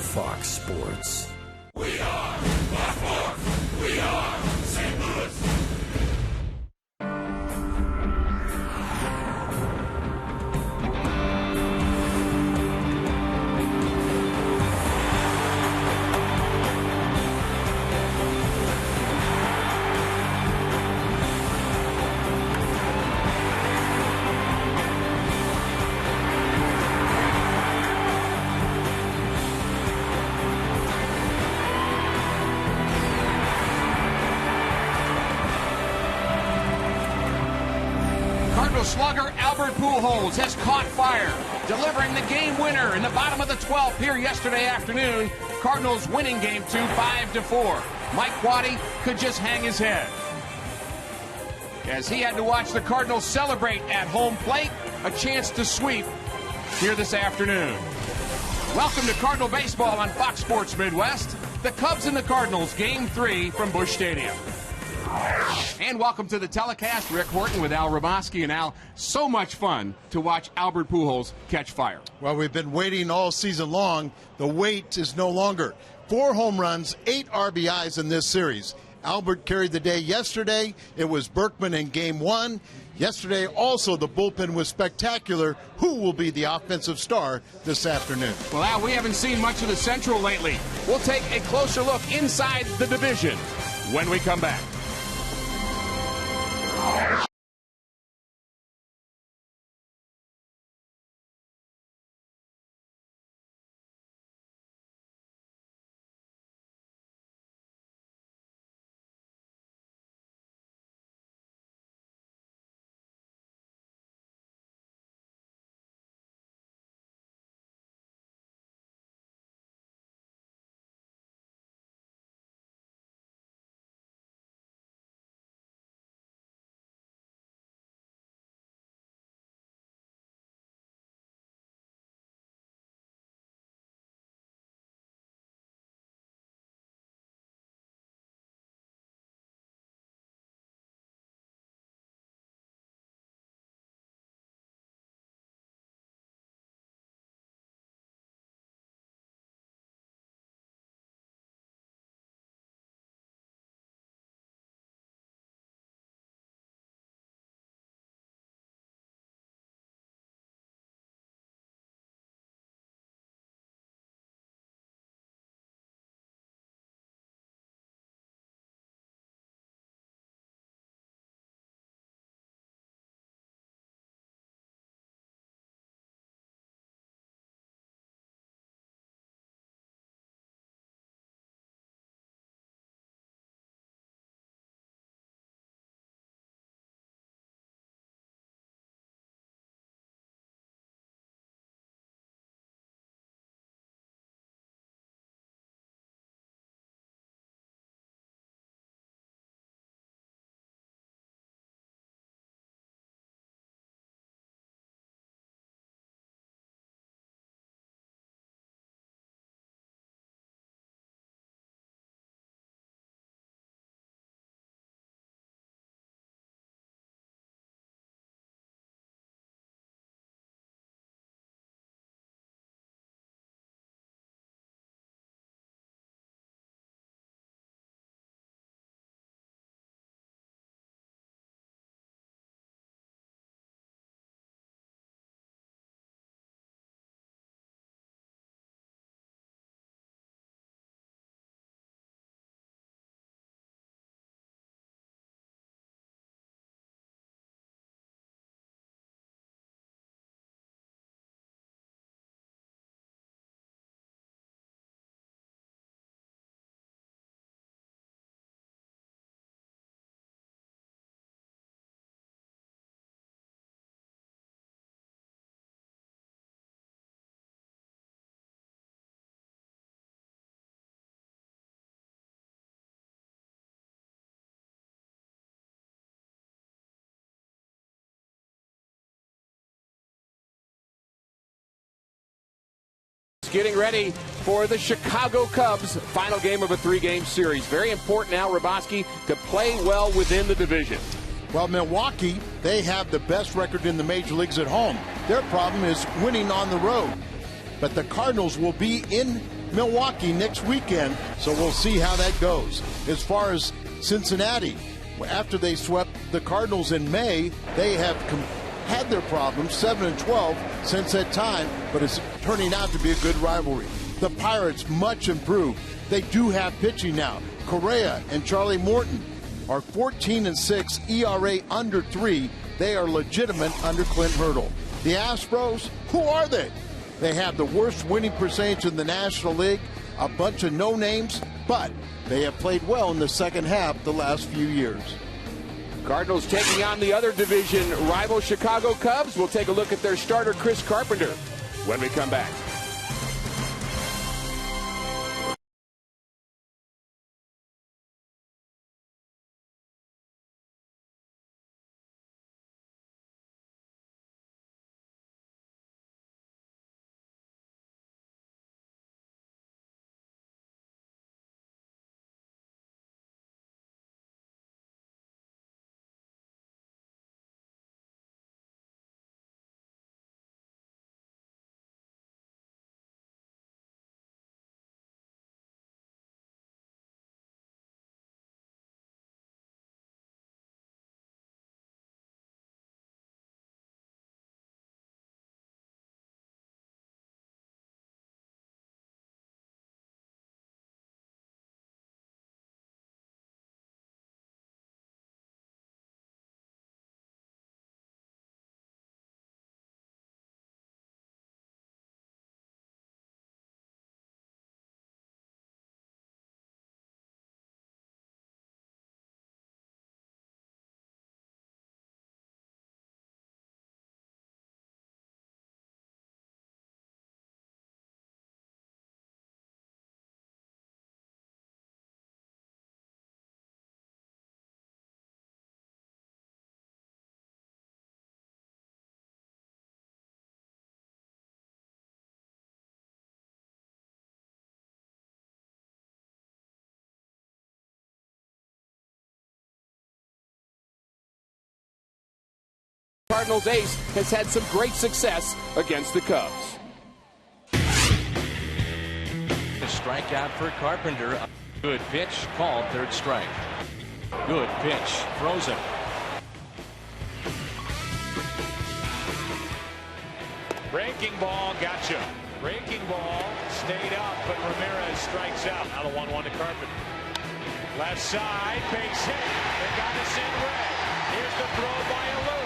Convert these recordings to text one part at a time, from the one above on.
Fox Sports. We are Fox Sports. We are St. Louis. Slugger Albert Pujols has caught fire, delivering the game winner in the bottom of the 12th here yesterday afternoon. Cardinals winning game 2 5-4. Mike Waddy could just hang his head as he had to watch the Cardinals celebrate at home plate, a chance to sweep here this afternoon. Welcome to Cardinal Baseball on Fox Sports Midwest. The Cubs and the Cardinals, game 3 from Busch Stadium. And welcome to the telecast. Rick Horton with Al Roboski. And Al, so much fun to watch Albert Pujols catch fire. Well, we've been waiting all season long. The wait is no longer. 4 home runs, 8 RBIs in this series. Albert carried the day yesterday. It was Berkman in game 1. Yesterday, also, the bullpen was spectacular. Who will be the offensive star this afternoon? Well, Al, we haven't seen much of the Central lately. We'll take a closer look inside the division when we come back. Getting ready for the Chicago Cubs' final game of a 3-game series. Very important now, Roboski, to play well within the division. Well, Milwaukee, they have the best record in the major leagues at home. Their problem is winning on the road. but the Cardinals will be in Milwaukee next weekend, so we'll see how that goes. As far as Cincinnati, after they swept the Cardinals in May, they have had their problems, 7-12 since that time, but it's turning out to be a good rivalry. The Pirates, much improved. They do have pitching now. Correa and Charlie Morton are 14-6, ERA under 3. They are legitimate under Clint Hurdle. The Astros, who are they? They have the worst winning percentage in the National League, a bunch of no-names, but they have played well in the second half the last few years. Cardinals taking on the other division rival Chicago Cubs. We'll take a look at their starter, Chris Carpenter, when we come back. Cardinals ace has had some great success against the Cubs. A strikeout for Carpenter. Good pitch, called, third strike. Good pitch, throws him. Breaking ball, gotcha. Breaking ball, stayed up, but Ramirez strikes out. Now the 1-1 to Carpenter. Left side, base hit. They got us in red. Here's the throw by Alou.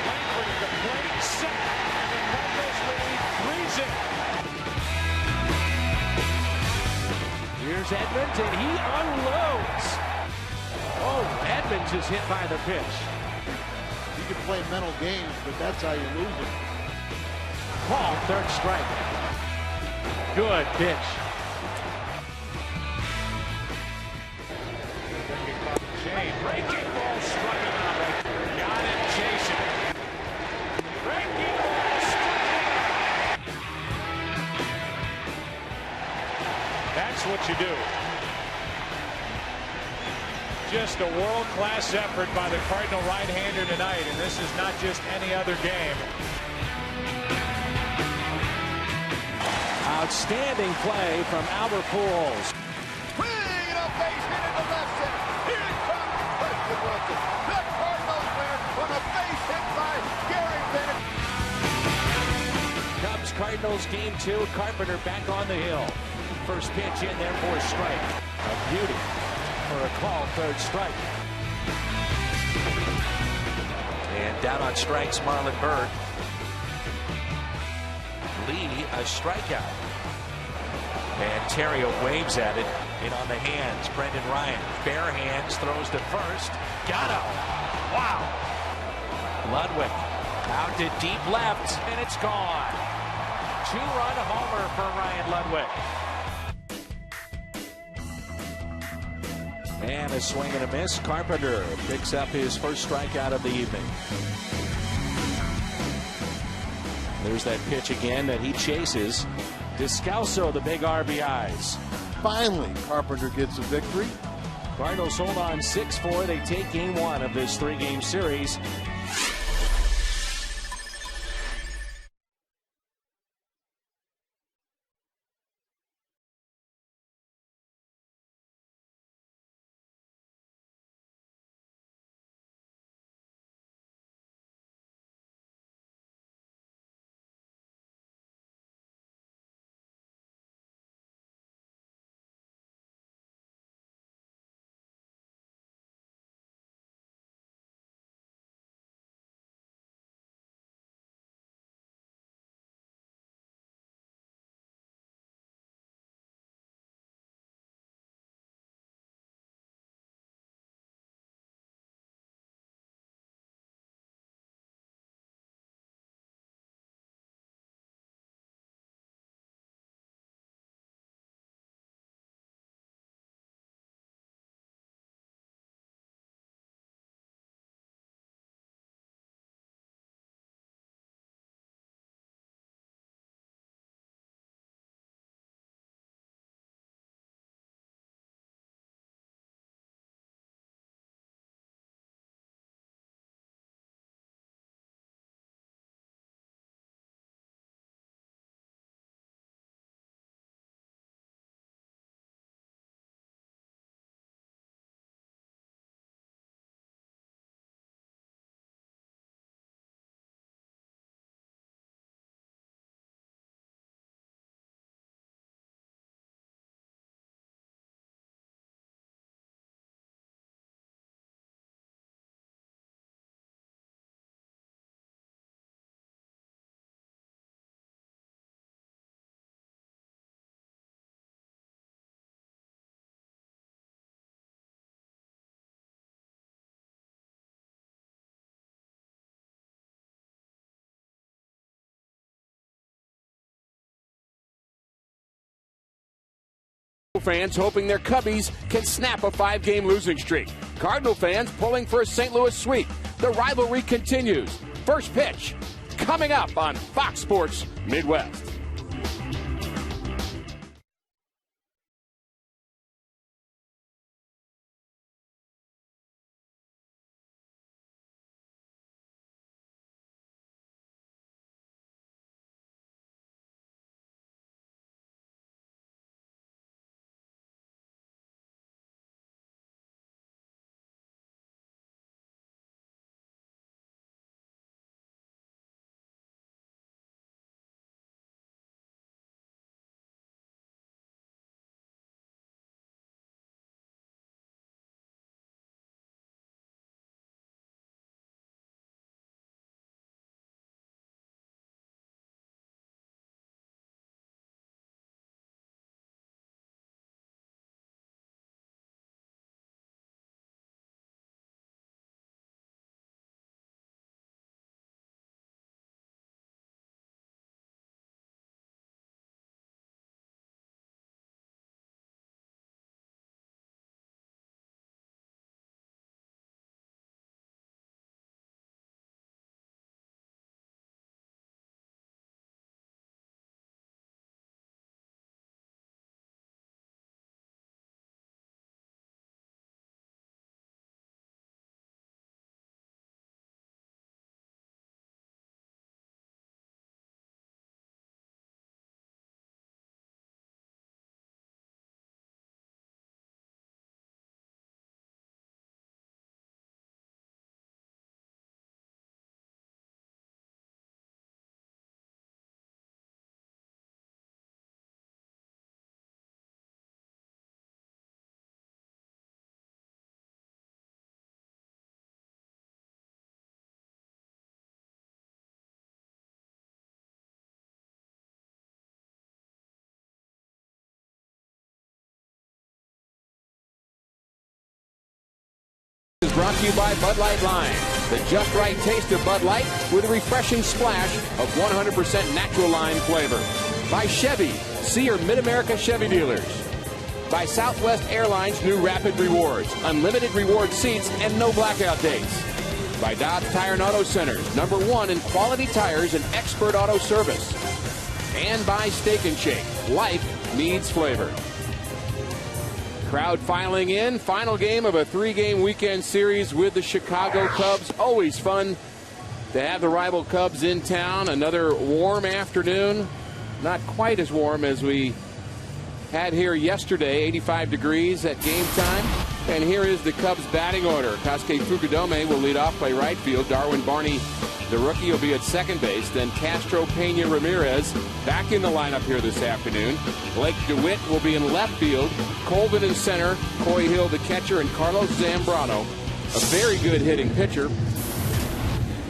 Langford at the plate, set. And the Cardinals lead 3-0. Here's Edmonds, and he unloads. Oh, Edmonds is hit by the pitch. You can play mental games, but that's how you lose them. Paul, third strike. Good pitch. Breaking ball struck him out. Got him chasing. Breaking ball struck him out. That's what you do. Just a world-class effort by the Cardinal right-hander tonight, and this is not just any other game. Outstanding play from Albert Pujols. Swing a base hit into left center. Here it comes, Preston Wilson. The Cardinals win on a base hit by Gary Bennett. Cubs Cardinals game 2. Carpenter back on the hill. First pitch in there for a strike. A beauty for a call, third strike. And down on strikes, Marlon Byrd. Lee, a strikeout. And Terrio waves at it. In on the hands, Brendan Ryan. Bare hands, throws to first. Got him. Wow. Ludwig out to deep left, and it's gone. 2-run homer for Ryan Ludwig. And a swing and a miss. Carpenter picks up his first strikeout of the evening. There's that pitch again that he chases. Descalso, the big RBIs. Finally, Carpenter gets a victory. Cardinals hold on 6-4. They take game 1 of this 3-game series. Fans hoping their Cubbies can snap a 5-game losing streak. Cardinal fans pulling for a St. Louis sweep. The rivalry continues. First pitch coming up on Fox Sports Midwest. Is brought to you by Bud Light Lime. The just right taste of Bud Light with a refreshing splash of 100% natural lime flavor. By Chevy. See your Mid-America Chevy dealers. By Southwest Airlines new Rapid Rewards. Unlimited reward seats and no blackout dates. By Dodge Tire and Auto Centers. #1 in quality tires and expert auto service. And by Steak and Shake. Life needs flavor. Crowd filing in. Final game of a 3-game weekend series with the Chicago Cubs. Always fun to have the rival Cubs in town. Another warm afternoon. Not quite as warm as we had here yesterday. 85 degrees at game time. And here is the Cubs batting order. Kosuke Fukudome will lead off by right field. Darwin Barney, the rookie, will be at second base. Then Castro Pena Ramirez back in the lineup here this afternoon. Blake DeWitt will be in left field. Colvin in center. Coy Hill the catcher. And Carlos Zambrano, a very good hitting pitcher,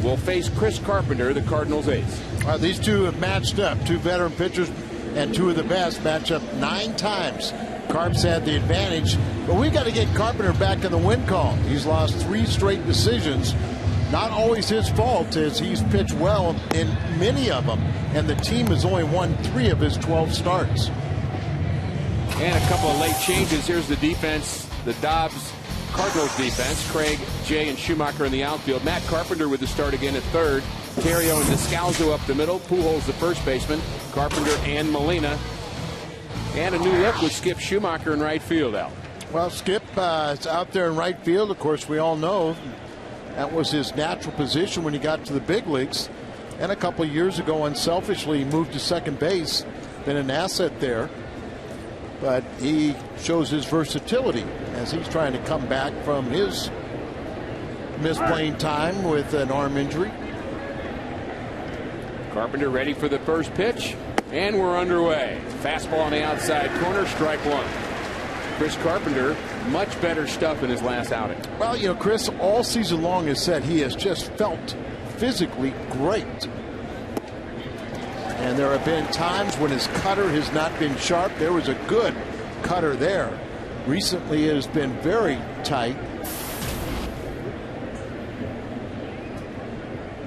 will face Chris Carpenter, the Cardinals ace. These two have matched up. Two veteran pitchers and two of the best match up 9 times. Carps had the advantage, but we got to get Carpenter back in the win column. He's lost 3 straight decisions. Not always his fault, as he's pitched well in many of them, and the team has only won 3 of his 12 starts. And a couple of late changes. Here's the defense, the Dobbs Cardinals defense. Craig, Jay, and Schumacher in the outfield. Matt Carpenter with the start again at third. Terrio and Descalzo up the middle. Pujols the first baseman. Carpenter and Molina. And a new look with Skip Schumacher in right field, Al. Well, Skip is out there in right field. Of course, we all know that was his natural position when he got to the big leagues. And a couple of years ago, unselfishly, he moved to second base. Been an asset there. But he shows his versatility as he's trying to come back from his missed playing time with an arm injury. Carpenter ready for the first pitch. And we're underway. Fastball on the outside corner, strike 1. Chris Carpenter, much better stuff in his last outing. Well, you know, Chris all season long has said he has just felt physically great. And there have been times when his cutter has not been sharp. There was a good cutter there. Recently it has been very tight.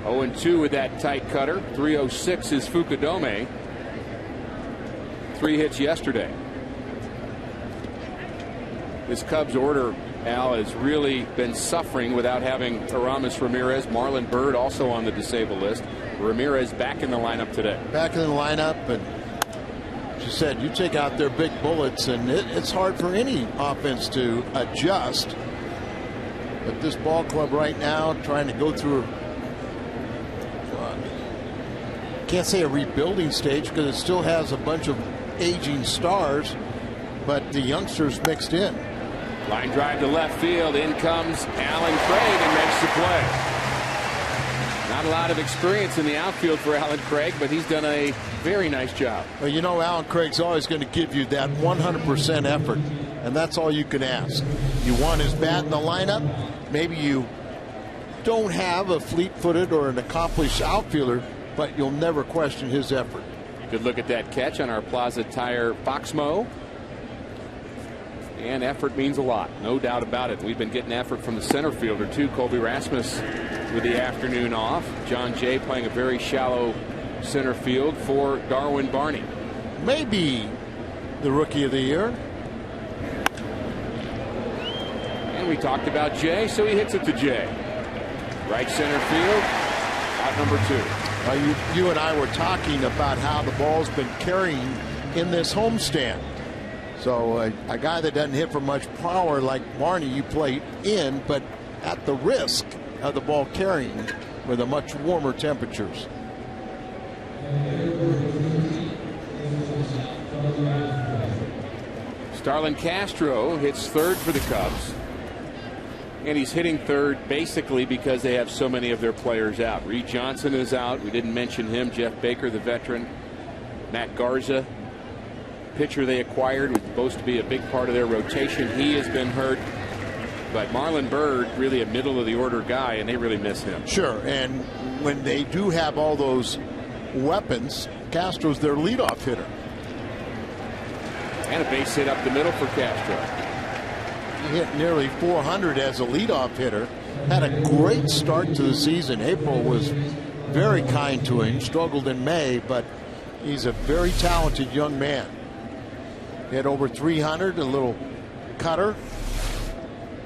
0-2 with that tight cutter. 306 is Fukudome. 3 hits yesterday. This Cubs order, Al, has really been suffering without having Aramis Ramirez. Marlon Byrd also on the disabled list. Ramirez back in the lineup today. Back in the lineup, and she said you take out their big bullets, and it's hard for any offense to adjust. But this ball club right now trying to go through, can't say a rebuilding stage because it still has a bunch of aging stars, but the youngsters mixed in. Line drive to left field. In comes Alan Craig and makes the play. Not a lot of experience in the outfield for Alan Craig, but he's done a very nice job. Well, you know, Alan Craig's always going to give you that 100% effort, and that's all you can ask. You want his bat in the lineup. Maybe you don't have a fleet-footed or an accomplished outfielder, but you'll never question his effort. Good look at that catch on our Plaza Tire Foxmo. And effort means a lot, no doubt about it. We've been getting effort from the center fielder too. Colby Rasmus with the afternoon off. John Jay playing a very shallow center field for Darwin Barney. Maybe the rookie of the year. And we talked about Jay, so he hits it to Jay. Right center field, out number 2. You and I were talking about how the ball's been carrying in this homestand. So a guy that doesn't hit for much power like Barney, you play in, but at the risk of the ball carrying with a much warmer temperatures. Starlin Castro hits third for the Cubs. And he's hitting third basically because they have so many of their players out. Reed Johnson is out. We didn't mention him. Jeff Baker, the veteran. Matt Garza, pitcher they acquired, was supposed to be a big part of their rotation. He has been hurt. But Marlon Byrd, really a middle of the order guy, and they really miss him. Sure, and when they do have all those weapons, Castro's their leadoff hitter. And a base hit up the middle for Castro. He hit nearly 400 as a leadoff hitter. Had a great start to the season. April was very kind to him. Struggled in May, but he's a very talented young man. Hit over 300, a little cutter,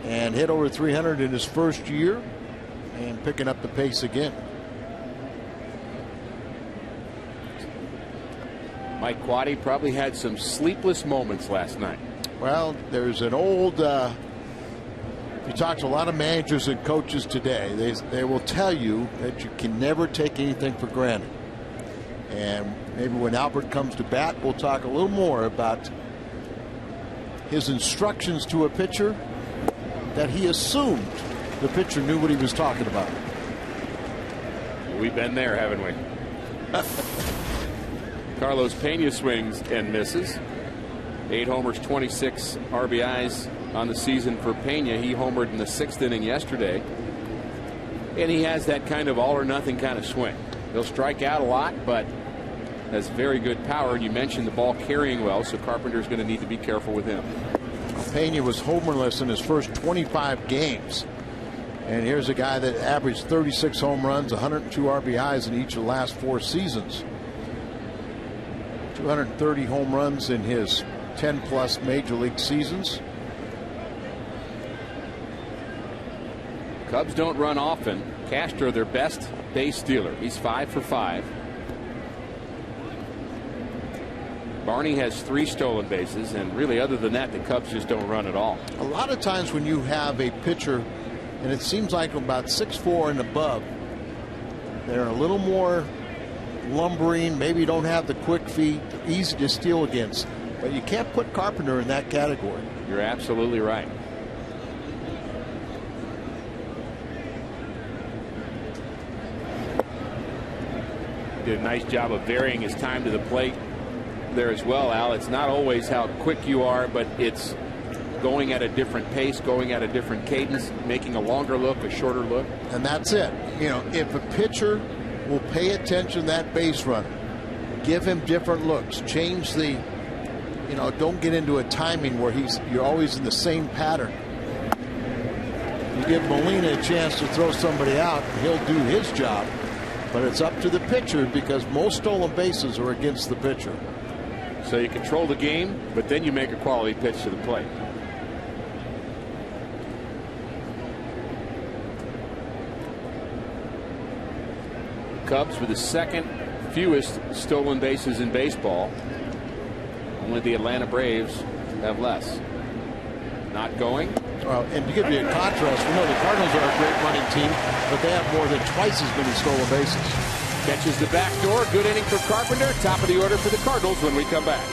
and hit over 300 in his first year, and picking up the pace again. Mike Quaddy probably had some sleepless moments last night. Well, there's an old, you talk to a lot of managers and coaches today, they will tell you that you can never take anything for granted. And maybe when Albert comes to bat, we'll talk a little more about his instructions to a pitcher, that he assumed the pitcher knew what he was talking about. We've been there, haven't we? Carlos Pena swings and misses. 8 homers, 26 RBIs on the season for Pena. He homered in the 6th inning yesterday. And he has that kind of all or nothing kind of swing. He'll strike out a lot, but has very good power. And you mentioned the ball carrying well, so Carpenter's going to need to be careful with him. Pena was homerless in his first 25 games. And here's a guy that averaged 36 home runs, 102 RBIs in each of the last 4 seasons. 230 home runs in his 10+ major league seasons. Cubs don't run often. Castro, their best base stealer. He's 5 for 5. Barney has 3 stolen bases, and really other than that, the Cubs just don't run at all. A lot of times when you have a pitcher, and it seems like about 6'4" and above, they're a little more lumbering, maybe don't have the quick feet, easy to steal against. But you can't put Carpenter in that category. You're absolutely right. Did a nice job of varying his time to the plate there as well, Al. It's not always how quick you are, but it's going at a different pace, going at a different cadence, making a longer look, a shorter look. And that's it. You know, if a pitcher will pay attention to that base runner, give him different looks, change the, you know, don't get into a timing where you're always in the same pattern. You give Molina a chance to throw somebody out, he'll do his job. But it's up to the pitcher because most stolen bases are against the pitcher. So you control the game, but then you make a quality pitch to the plate. Cubs with the second fewest stolen bases in baseball. Only the Atlanta Braves have less. Not going. Well, and to give you a contrast, we know the Cardinals are a great running team, but they have more than twice as many stolen bases. Catches the back door. Good inning for Carpenter. Top of the order for the Cardinals when we come back.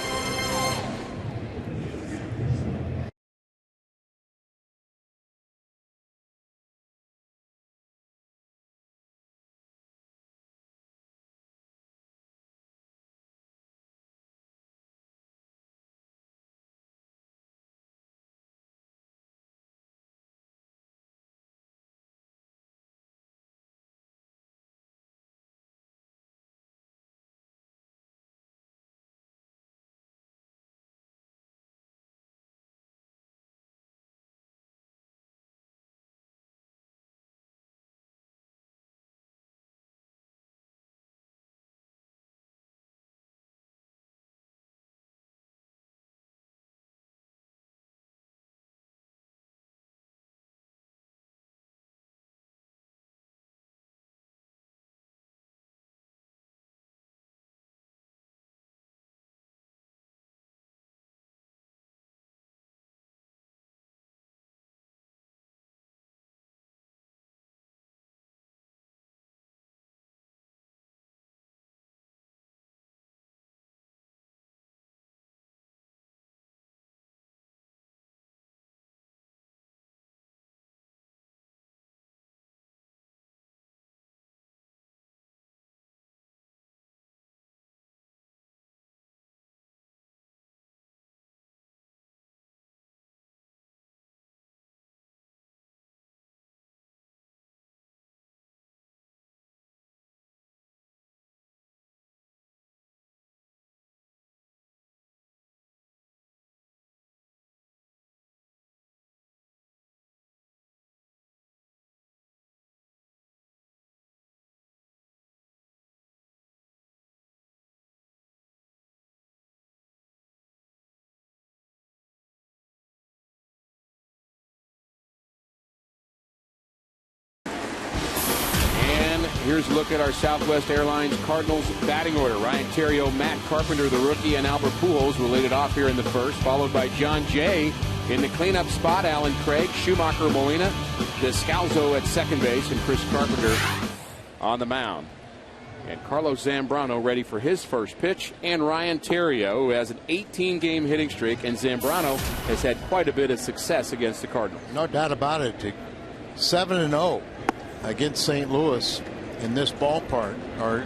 Here's a look at our Southwest Airlines Cardinals batting order. Ryan Theriot, Matt Carpenter, the rookie, and Albert Pujols will lead it off here in the first, followed by John Jay in the cleanup spot. Alan Craig, Schumacher, Molina, Descalzo at second base, and Chris Carpenter on the mound. And Carlos Zambrano ready for his first pitch, and Ryan Theriot, who has an 18-game hitting streak, and Zambrano has had quite a bit of success against the Cardinals. No doubt about it. 7-0 against St. Louis in this ballpark, or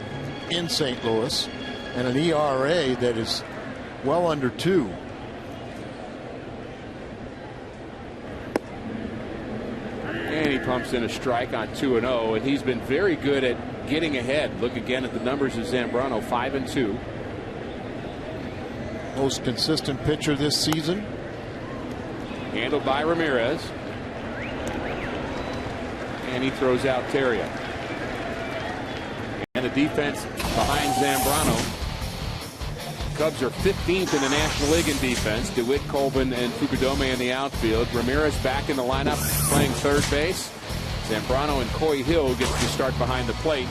in St. Louis, and an ERA that is well under 2. And he pumps in a strike on 2-0, and he's been very good at getting ahead. Look again at the numbers of Zambrano, 5-2. Most consistent pitcher this season. Handled by Ramirez. And he throws out Theriot. And the defense behind Zambrano. Cubs are 15th in the National League in defense. DeWitt, Colvin, and Fukudome in the outfield. Ramirez back in the lineup playing third base. Zambrano and Coy Hill gets to start behind the plate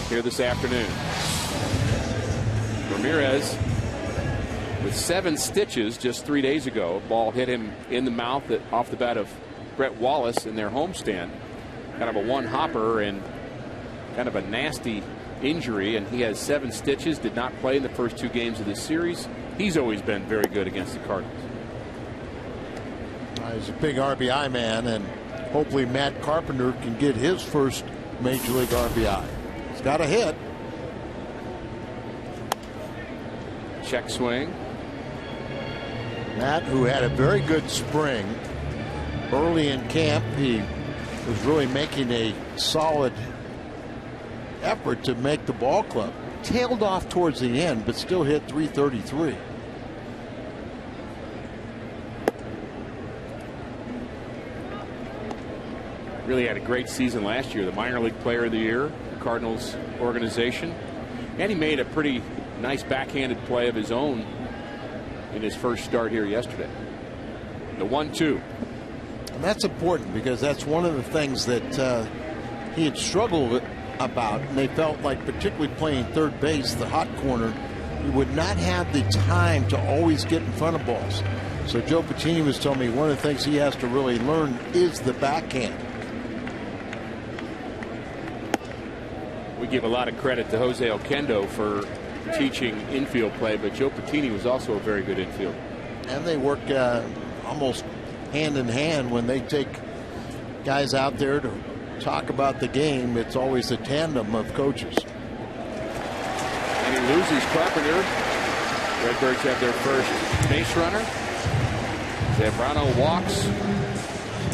here this afternoon. Ramirez with 7 stitches just 3 days ago. Ball hit him in the mouth off the bat of Brett Wallace in their homestand. Kind of a one-hopper and kind of a nasty injury, and he has 7 stitches. Did not play in the first 2 games of this series. He's always been very good against the Cardinals. He's a big RBI man, and hopefully Matt Carpenter can get his first Major League RBI. He's got a hit. Check swing. Matt, who had a very good spring early in camp, he was really making a solid effort to make the ball club. Tailed off towards the end, but still hit .333. Really had a great season last year. The minor league player of the year, the Cardinals organization. And he made a pretty nice backhanded play of his own in his first start here yesterday. The 1-2. And that's important because that's one of the things that he had struggled about, and they felt like, particularly playing third base, the hot corner, you would not have the time to always get in front of balls. So Joe Piccini was telling me one of the things he has to really learn is the backhand. We give a lot of credit to Jose Oquendo for teaching infield play, but Joe Piccini was also a very good infielder. And they work almost hand in hand when they take guys out there to talk about the game. It's always a tandem of coaches. And he loses Carpenter. Redbirds have their first base runner. Zambrano walks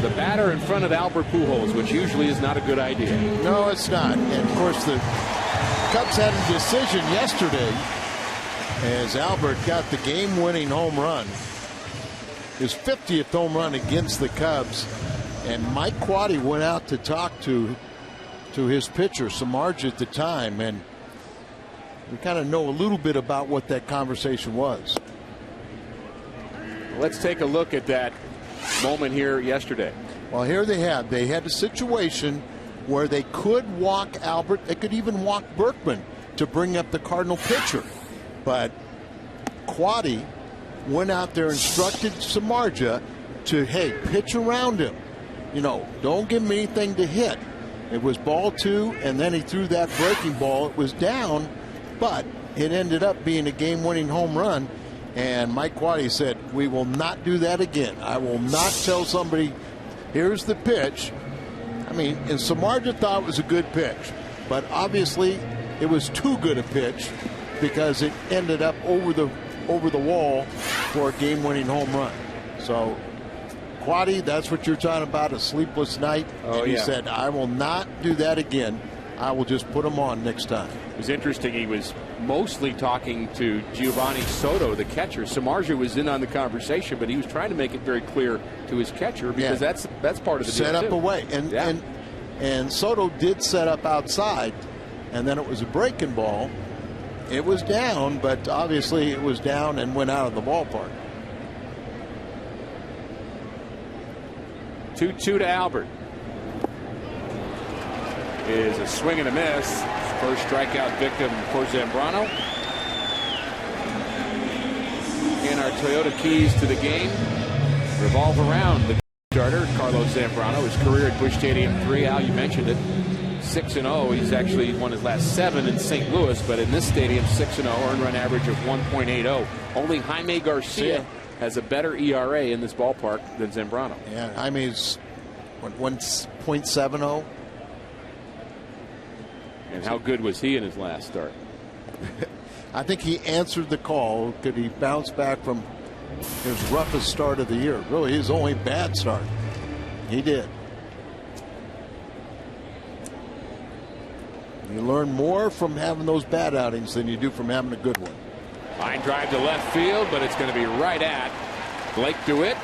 the batter in front of Albert Pujols, which usually is not a good idea. No, it's not. And of course, the Cubs had a decision yesterday as Albert got the game-winning home run, his 50th home run against the Cubs. And Mike Quade went out to talk to his pitcher, Samardzija, at the time, and we kind of know a little bit about what that conversation was. Let's take a look at that moment here yesterday. Well, here they had a situation where they could walk Albert, they could even walk Berkman to bring up the Cardinal pitcher, but Quade went out there, instructed Samardzija to, hey, pitch around him. You know, don't give him anything to hit. It was ball 2, and then he threw that breaking ball. It was down, but it ended up being a game-winning home run. And Mike Quade said, we will not do that again. I will not tell somebody, here's the pitch. I mean, and Samardzija thought it was a good pitch, but obviously it was too good a pitch because it ended up over the wall for a game-winning home run. So Quade, that's what you're talking about, a sleepless night. Oh, and he yeah. said, I will not do that again. I will just put them on next time. It was interesting. He was mostly talking to Giovanni Soto, the catcher. Samardzija was in on the conversation, but he was trying to make it very clear to his catcher because that's part of the deal set up too. away, and Soto did set up outside, and then it was a breaking ball. It was down, but obviously it was down and went out of the ballpark. 2-2 to Albert. Is a swing and a miss. First strikeout victim for Zambrano. And our Toyota keys to the game revolve around the starter, Carlos Zambrano. His career at Busch Stadium 3, Al, you mentioned it, 6-0. He's actually won his last 7 in St. Louis, but in this stadium, 6-0, earned run average of 1.80. Only Jaime Garcia has a better ERA in this ballpark than Zambrano. Yeah, Jaime's 1.70. And how good was he in his last start? I think he answered the call. Could he bounce back from his roughest start of the year? Really, his only bad start. He did. You learn more from having those bad outings than you do from having a good one. Line drive to left field, but it's going to be right at Blake DeWitt.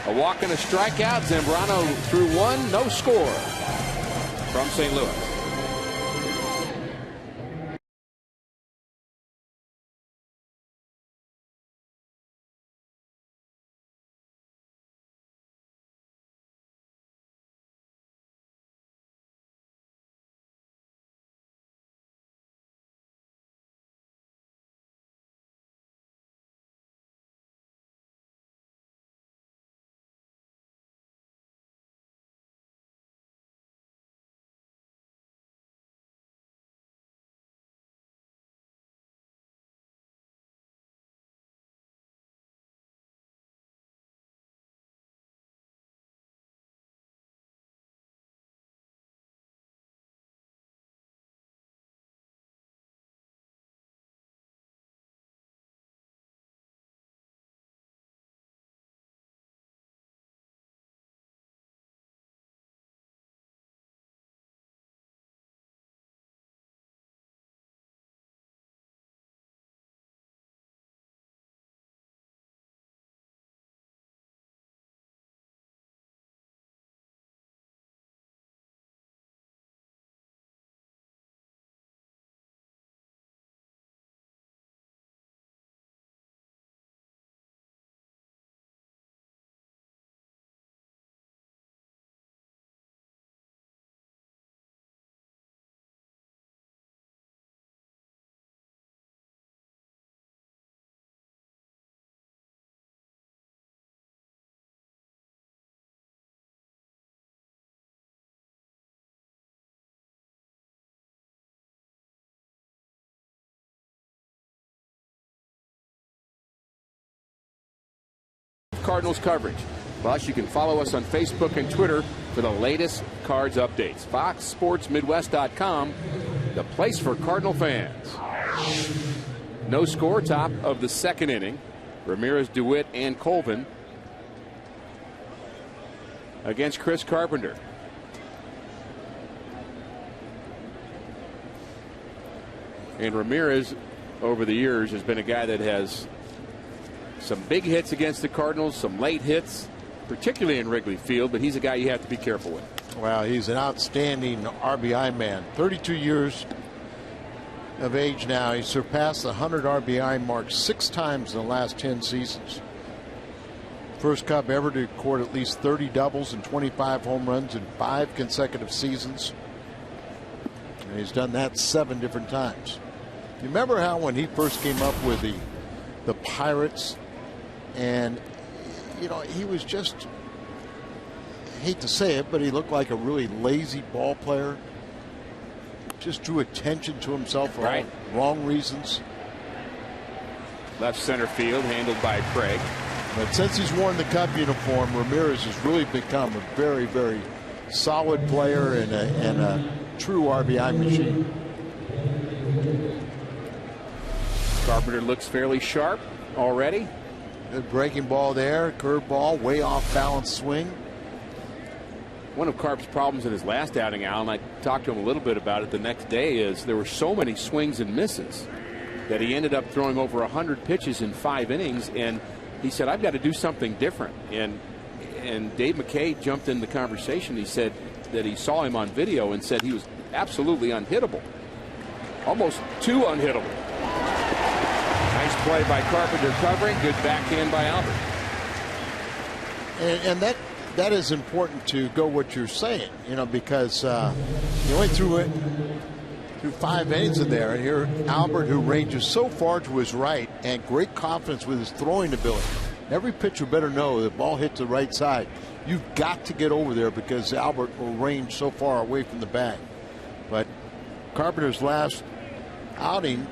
A walk and a strikeout. Zambrano threw 1, no score from St. Louis. Cardinals coverage. Plus, you can follow us on Facebook and Twitter for the latest Cards updates. FoxSportsMidwest.com, the place for Cardinal fans. No score, top of the second inning. Ramirez, DeWitt, and Colvin against Chris Carpenter. And Ramirez, over the years, has been a guy that has some big hits against the Cardinals, some late hits, particularly in Wrigley Field, but he's a guy you have to be careful with. Well, he's an outstanding RBI man. 32 years of age now. He surpassed the 100 RBI mark 6 times in the last 10 seasons. First Cub ever to record at least 30 doubles and 25 home runs in 5 consecutive seasons. And he's done that 7 different times. You remember how when he first came up with the Pirates, and you know, he was just, I hate to say it, but he looked like a really lazy ball player. Just drew attention to himself for all wrong reasons. Left center field, handled by Craig. But since he's worn the Cub uniform, Ramirez has really become a very, very solid player and a true RBI machine. Carpenter looks fairly sharp already. Good breaking ball there, curveball, way off balance swing. One of Carp's problems in his last outing, Al, and I talked to him a little bit about it the next day, is there were so many swings and misses that he ended up throwing over 100 pitches in 5 innings, and he said, I've got to do something different. And Dave McKay jumped in the conversation. He said that he saw him on video and said he was absolutely unhittable. Almost too unhittable. Nice play by Carpenter covering. Good backhand by Albert. And that is important to go what you're saying, you know, because you went through 5 innings in there, and here Albert, who ranges so far to his right and great confidence with his throwing ability. Every pitcher better know the ball hit the right side. You've got to get over there because Albert will range so far away from the bag. But Carpenter's last outing,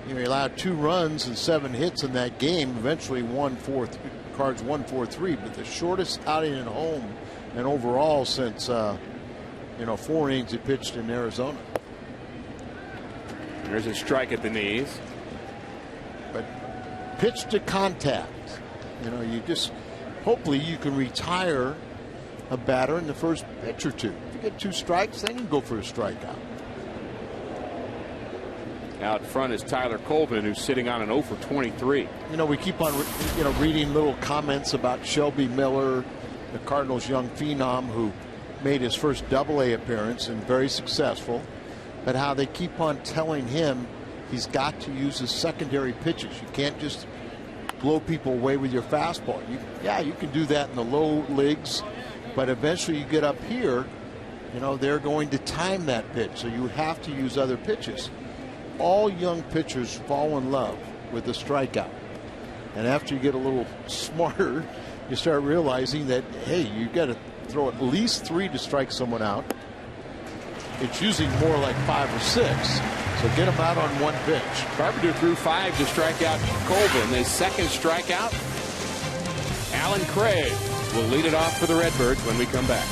he allowed 2 runs and 7 hits in that game. Eventually won 4-3. Cards 1-4-3, but the shortest outing at home and overall since 4 innings he pitched in Arizona. There's a strike at the knees. But pitch to contact. You know, you just hopefully you can retire a batter in the first pitch or 2. If you get 2 strikes, then you go for a strikeout. Out front is Tyler Colvin, who's sitting on an 0 for 23. You know, we keep on reading little comments about Shelby Miller, the Cardinals' young phenom who made his first AA appearance and very successful, but how they keep on telling him he's got to use his secondary pitches. You can't just blow people away with your fastball. You can do that in the low leagues, but eventually you get up here, you know, they're going to time that pitch, so you have to use other pitches. All young pitchers fall in love with the strikeout. And after you get a little smarter, you start realizing that, hey, you got to throw at least 3 to strike someone out. It's usually more like 5 or 6. So get them out on 1 pitch. Carpenter threw 5 to strike out Colvin. His second strikeout. Alan Craig will lead it off for the Redbirds when we come back.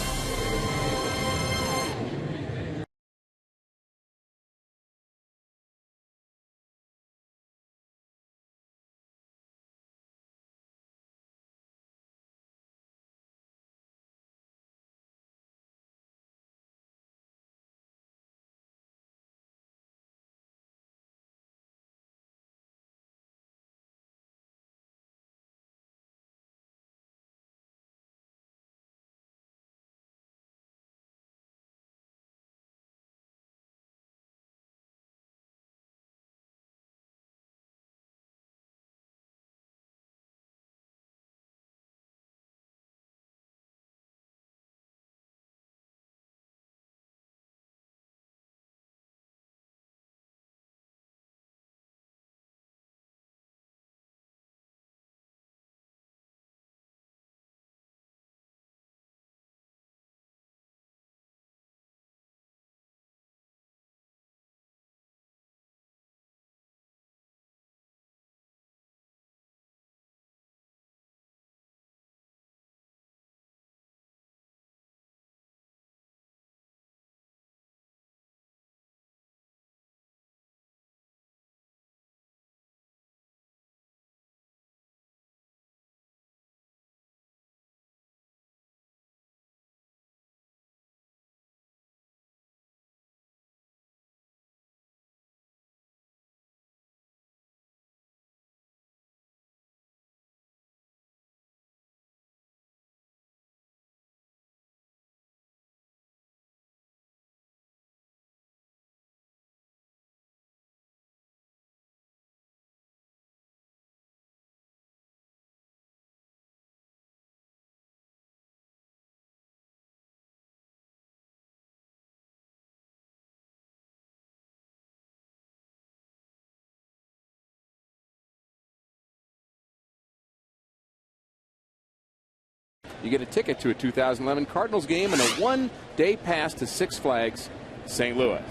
you get a ticket to a 2011 Cardinals game and a one-day pass to Six Flags St. Louis.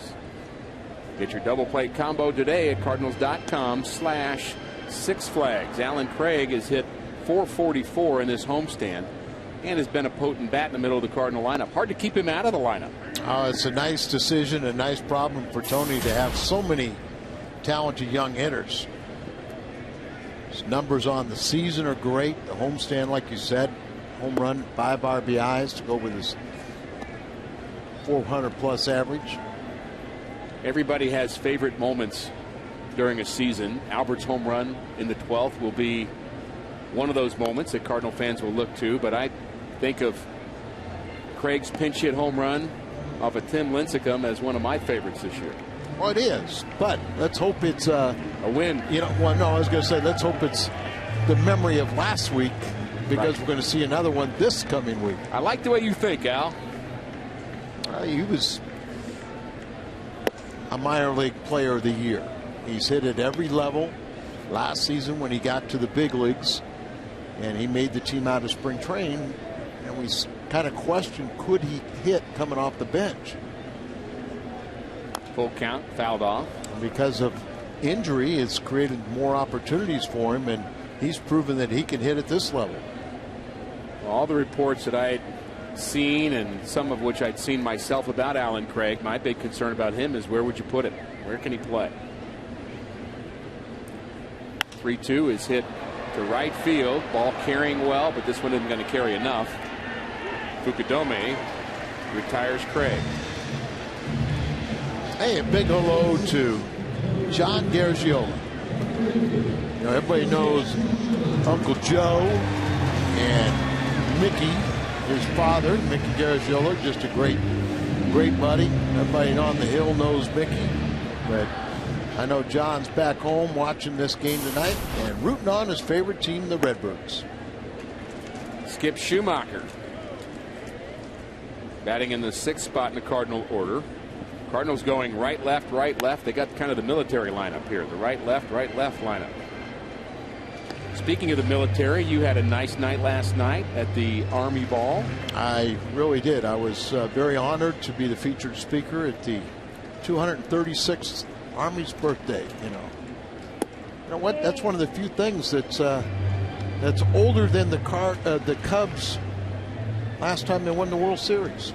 Get your double play combo today at cardinals.com/Six Flags. Alan Craig has hit .444 in this homestand and has been a potent bat in the middle of the Cardinal lineup. Hard to keep him out of the lineup. It's a nice decision, a nice problem for Tony to have so many talented young hitters. His numbers on the season are great. The homestand, like you said, home run, 5 RBIs to go with his 400-plus average. Everybody has favorite moments during a season. Albert's home run in the 12th will be one of those moments that Cardinal fans will look to, but I think of Craig's pinch hit home run off of Tim Lincecum as one of my favorites this year. Well, it is, but let's hope it's a win. You know, well, no, I was going to say let's hope it's the memory of last week, because we're going to see another one this coming week. I like the way you think, Al. He was a minor league player of the year. He's hit at every level. Last season when he got to the big leagues and he made the team out of spring training, and we kind of questioned, could he hit coming off the bench? Full count, fouled off. And because of injury, it's created more opportunities for him, and he's proven that he can hit at this level. Well, all the reports that I'd seen, and some of which I'd seen myself about Alan Craig, my big concern about him is where would you put him? Where can he play? 3-2 is hit to right field. Ball carrying well, but this one isn't going to carry enough. Fukudome retires Craig. Hey, a big hello to John Garagiola. You know, everybody knows Uncle Joe and Mickey, his father, Mickey Garagiola, just a great buddy. Everybody on the hill knows Mickey, but I know John's back home watching this game tonight and rooting on his favorite team, the Redbirds. Skip Schumacher batting in the 6th spot in the Cardinal order. Cardinals going right, left, right, left. They got kind of the military lineup here, the right, left lineup. Speaking of the military, you had a nice night last night at the Army Ball. I really did. I was very honored to be the featured speaker at the 236th Army's birthday. You know what? That's one of the few things that's older than the Cubs last time they won the World Series.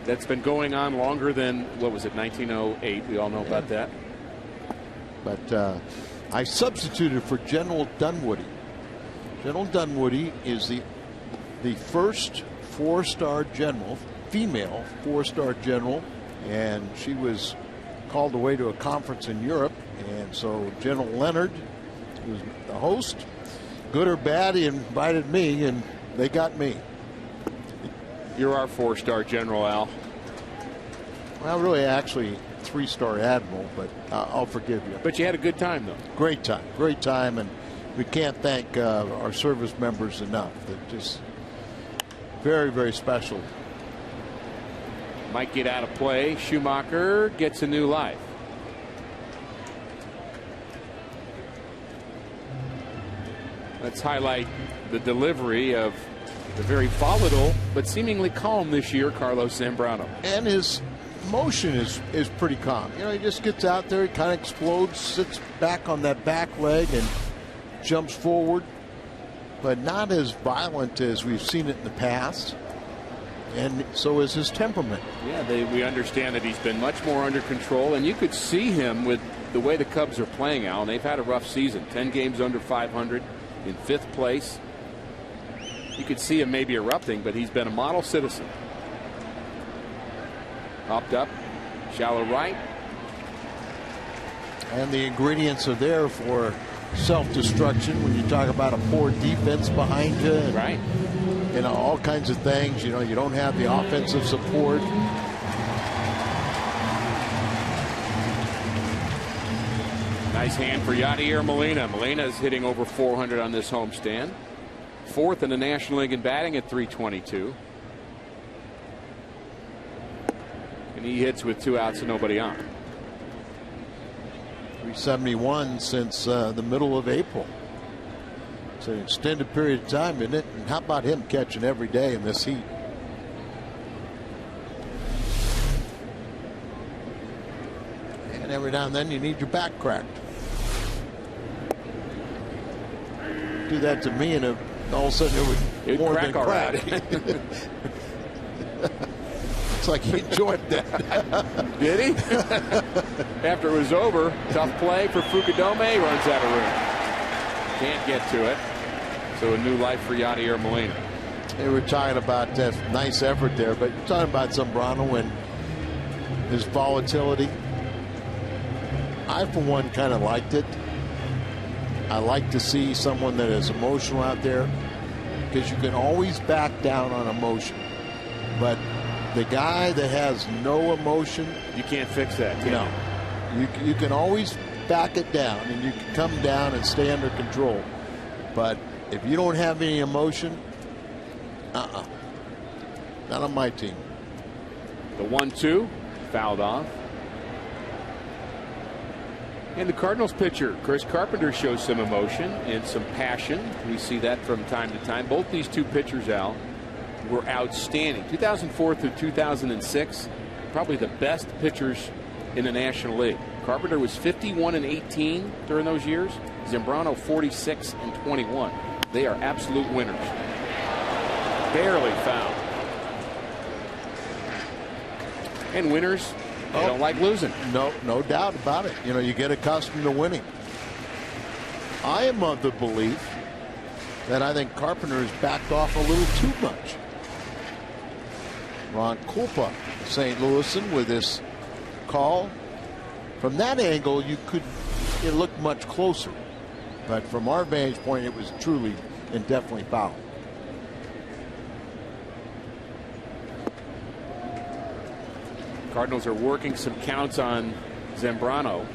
That's been going on longer than, what was it, 1908? We all know about that. But I substituted for General Dunwoody. General Dunwoody is the first 4-star general, female 4-star general, and she was called away to a conference in Europe, and so General Leonard was the host. Good or bad, he invited me, and they got me. You're our 4-star general, Al. Well, really, actually, 3-star admiral, but I'll forgive you. But you had a good time, though. Great time, and we can't thank our service members enough. They're just very, very special. Might get out of play. Schumacher gets a new life. Let's highlight the delivery of the very volatile but seemingly calm this year Carlos Zambrano. And his motion is pretty calm. You know, he just gets out there, he kind of explodes, sits back on that back leg and jumps forward, but not as violent as we've seen it in the past. And so is his temperament. Yeah, we understand that he's been much more under control, and you could see him with the way the Cubs are playing, Al, and they've had a rough season. 10 games under 500 in 5th place. You could see him maybe erupting, but he's been a model citizen. Popped up, shallow right. And the ingredients are there for self-destruction when you talk about a poor defense behind you. Right. You know, all kinds of things. You know, you don't have the offensive support. Nice hand for Yadier Molina. Molina is hitting over 400 on this homestand. 4th in the National League in batting at .322. And he hits with 2 outs and nobody on. .371 since the middle of April. It's an extended period of time, isn't it? And how about him catching every day in this heat? And every now and then you need your back cracked. Do that to me, and all of a sudden it would more crack than crack. Right. It's like he enjoyed that. Did he? After it was over, tough play for Fukudome. Runs out of room. Can't get to it. So a new life for Yadier Molina. They were talking about that nice effort there, but you're talking about Zambrano and his volatility. I, for one, kind of liked it. I like to see someone that is emotional out there, because you can always back down on emotion. But the guy that has no emotion, you can't fix that. Can no, you can always back it down, and you can come down and stay under control. But if you don't have any emotion, not on my team. The 1-2 fouled off. And the Cardinals pitcher, Chris Carpenter, shows some emotion and some passion. We see that from time to time. Both these two pitchers, Al, were outstanding. 2004 through 2006, probably the best pitchers in the National League. Carpenter was 51-18 during those years. Zambrano 46-21. They are absolute winners. Barely fouled. And winners, they don't like losing. No doubt about it. You know, you get accustomed to winning. I am of the belief that I think Carpenter has backed off a little too much. Ron Kulpa, St. Louisan, with this call. From that angle, it looked much closer. But from our vantage point, it was truly and definitely foul. Cardinals are working some counts on Zambrano.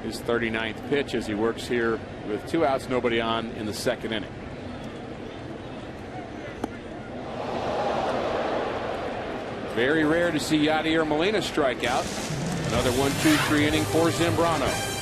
His 39th pitch as he works here with 2 outs, nobody on in the second inning. Very rare to see Yadier Molina strike out. Another 1-2-3 inning for Zambrano.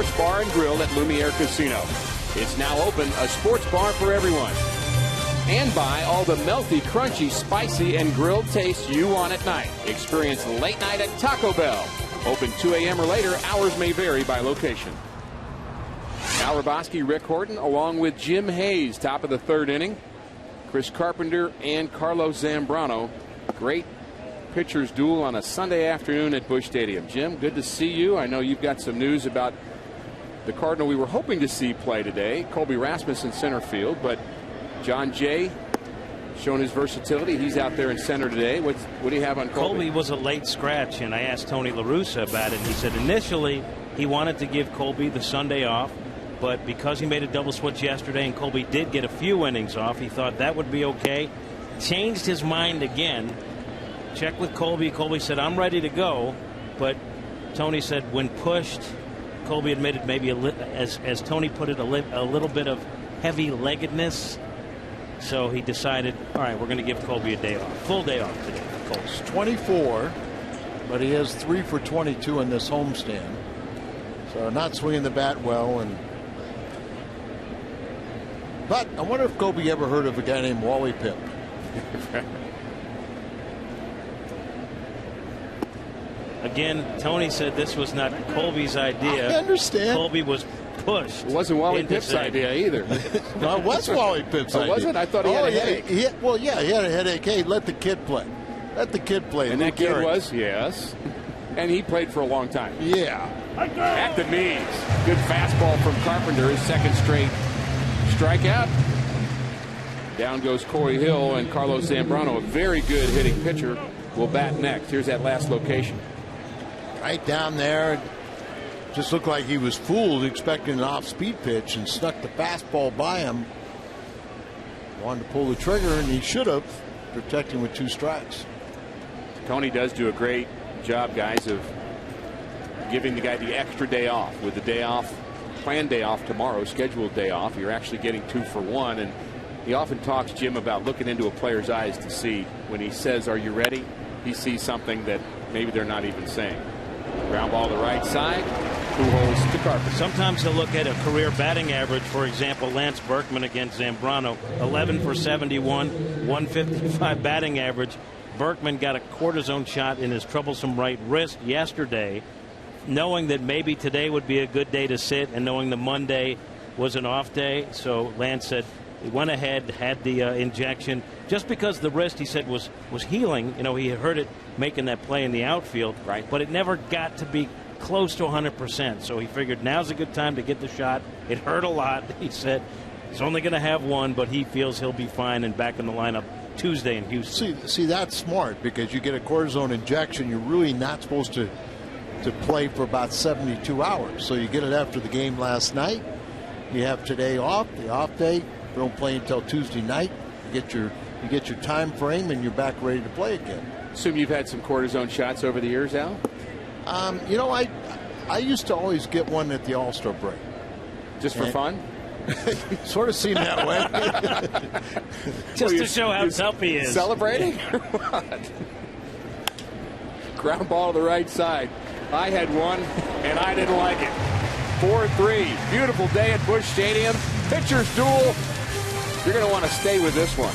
Sports Bar and Grill at Lumiere Casino. It's now open, a sports bar for everyone. And by all the melty, crunchy, spicy, and grilled tastes you want at night. Experience late night at Taco Bell. Open 2 a.m. or later. Hours may vary by location. Al Raboski, Rick Horton, along with Jim Hayes, top of the third inning. Chris Carpenter and Carlos Zambrano. Great pitchers duel on a Sunday afternoon at Busch Stadium. Jim, good to see you. I know you've got some news about the Cardinal we were hoping to see play today, Colby Rasmussen center field, but John Jay showing his versatility. He's out there in center today. What do you have on Colby? Colby was a late scratch, and I asked Tony La Russa about it, and he said initially he wanted to give Colby the Sunday off, but because he made a double switch yesterday and Colby did get a few innings off, he thought that would be okay. Changed his mind again. Checked with Colby. Colby said, I'm ready to go. But Tony said when pushed, Colby admitted maybe, as Tony put it, a little bit of heavy-leggedness. So he decided, all right, we're going to give Colby a day off. Full day off today for Colby. He's 24, but he has 3 for 22 in this homestand. So not swinging the bat well. But I wonder if Colby ever heard of a guy named Wally Pip. Again, Tony said this was not Colby's idea. I understand. Colby was pushed. It wasn't Wally Pip's idea either. No, it was Wally Pip's idea. Was it? I thought he had a headache. He had a headache. Hey, let the kid play. Let the kid play. And that kid was, yes. And he played for a long time. Yeah. At the knees. Good fastball from Carpenter, his second straight strikeout. Down goes Corey Hill, and Carlos Zambrano, a very good hitting pitcher, will bat next. Here's that last location. Right down there. Just looked like he was fooled, expecting an off-speed pitch, and snuck the fastball by him. Wanted to pull the trigger, and he should have, protecting with 2 strikes. Tony does do a great job, guys, of giving the guy the extra day off. With the day off, planned day off tomorrow, scheduled day off, you're actually getting 2 for 1. And he often talks, Jim, about looking into a player's eyes to see when he says, are you ready? He sees something that maybe they're not even saying. Ground ball to the right side. Pujols to Carpenter. Sometimes he'll look at a career batting average. For example, Lance Berkman against Zambrano, 11 for 71, 155 batting average. Berkman got a cortisone shot in his troublesome right wrist yesterday, knowing that maybe today would be a good day to sit and knowing the Monday was an off day. So Lance said he went ahead, had the injection. Just because the wrist, he said, was healing. You know, he had heard it making that play in the outfield. Right. But it never got to be close to 100%. So he figured now's a good time to get the shot. It hurt a lot. He said he's only going to have one, but he feels he'll be fine and back in the lineup Tuesday in Houston. See, that's smart, because you get a cortisone injection, you're really not supposed to play for about 72 hours. So you get it after the game last night. You have today off, the off day. Don't play until Tuesday night. You get your time frame, and you're back ready to play again. Assume you've had some cortisone shots over the years, Al? You know, I used to always get one at the All-Star break. Just for fun? Sort of seemed that way. Just to show how tough he is. Celebrating? Ground ball to the right side. I had one, and I didn't like it. 4-3. Beautiful day at Busch Stadium. Pitchers duel. You're going to want to stay with this one.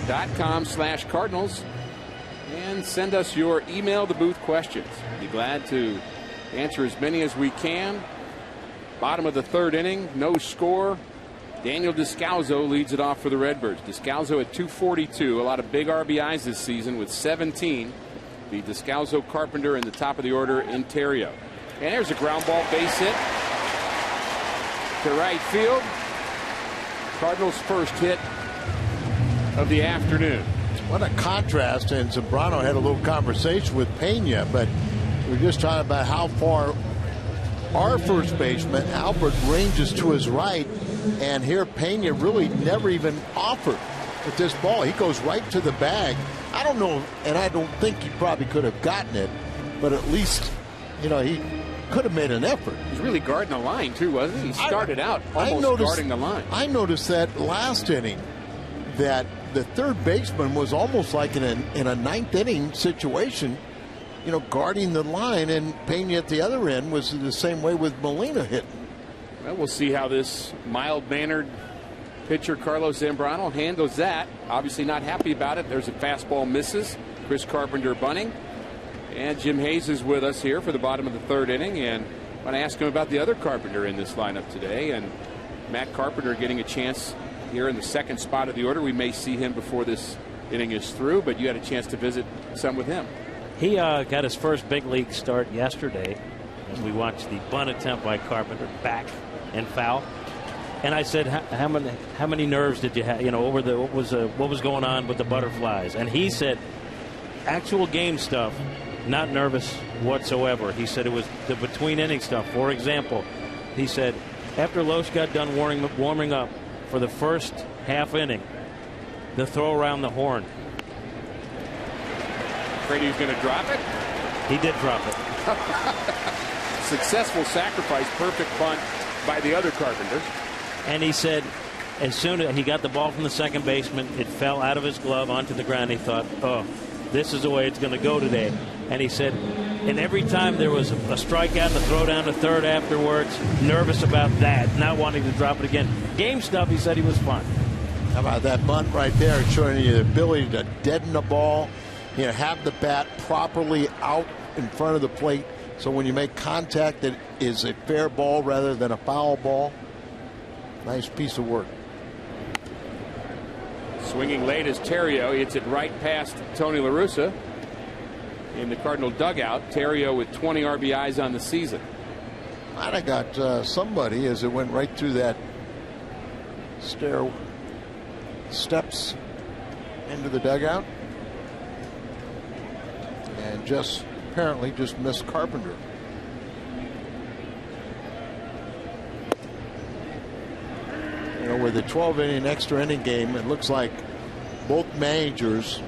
Facebook.com/Cardinals. And send us your email the booth questions. Be glad to answer as many as we can. Bottom of the third inning, no score. Daniel Descalzo leads it off for the Redbirds. Descalzo at 242. A lot of big RBIs this season with 17. The Descalzo, Carpenter in the top of the order, Ontario. And there's a ground ball base hit to right field. Cardinals' first hit of the afternoon. What a contrast, and Zambrano had a little conversation with Pena, but we're just talking about how far our first baseman, Albert, ranges to his right, and here Pena really never even offered with this ball. He goes right to the bag. I don't know, and I don't think he probably could have gotten it, but at least, you know, he could have made an effort. He was really guarding the line, too, wasn't he? He started out almost guarding the line. I noticed that last inning, that the third baseman was almost like in a ninth inning situation, you know, guarding the line, and Pena at the other end was the same way with Molina hitting. Well, we'll see how this mild-mannered pitcher Carlos Zambrano handles that. Obviously not happy about it. There's a fastball misses. Chris Carpenter bunting. And Jim Hayes is with us here for the bottom of the third inning, and I want to ask him about the other Carpenter in this lineup today. And Matt Carpenter getting a chance here in the second spot of the order. We may see him before this inning is through, but you had a chance to visit some with him. He got his first big league start yesterday as we watched the bunt attempt by Carpenter, back and foul. And I said, how many nerves did you have? You know, over the what was going on with the butterflies? And he said, actual game stuff, not nervous whatsoever. He said it was the between inning stuff. For example, he said after Loesch got done warming up for the first half inning, the throw around the horn. Afraid he was going to drop it? He did drop it. Successful sacrifice, perfect bunt by the other Carpenter. And he said as soon as he got the ball from the second baseman, it fell out of his glove onto the ground. He thought, oh, this is the way it's going to go today. And he said, and every time there was a strikeout and a throw down to third afterwards, nervous about that, not wanting to drop it again. Game stuff, he said he was fine. How about that bunt right there, showing you the ability to deaden the ball, you know, have the bat properly out in front of the plate, so when you make contact, it is a fair ball rather than a foul ball. Nice piece of work. Swinging late is Terrio. Hits it right past Tony La Russa in the Cardinal dugout. Terrio with 20 RBIs on the season. Might have got somebody as it went right through that steps into the dugout, and just apparently just missed Carpenter. You know, with the 12-inning extra inning game, it looks like both managers,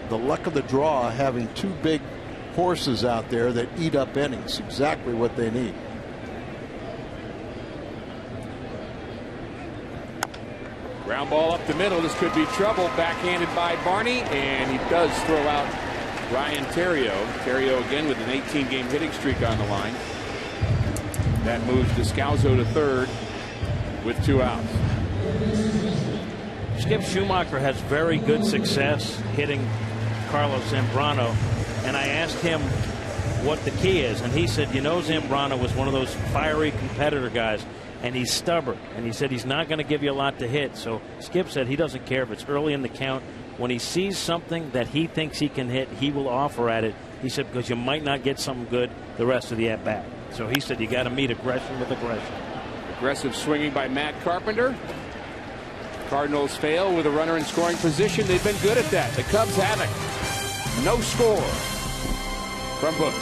the luck of the draw, having two big horses out there that eat up innings. Exactly what they need. Ground ball up the middle. This could be trouble. Backhanded by Barney, and he does throw out Ryan Terrio. Terrio again with an 18-game hitting streak on the line. That moves Descalzo to third with 2 outs. Skip Schumacher has very good success hitting Carlos Zambrano, and I asked him what the key is, and he said, you know, Zambrano was one of those fiery competitor guys, and he's stubborn, and he said he's not going to give you a lot to hit. So Skip said he doesn't care if it's early in the count. When he sees something that he thinks he can hit, he will offer at it. He said, because you might not get something good the rest of the at-bat. So he said you got to meet aggression with aggression. Aggressive swinging by Matt Carpenter. Cardinals fail with a runner in scoring position. They've been good at that. The Cubs have it. No score from Book.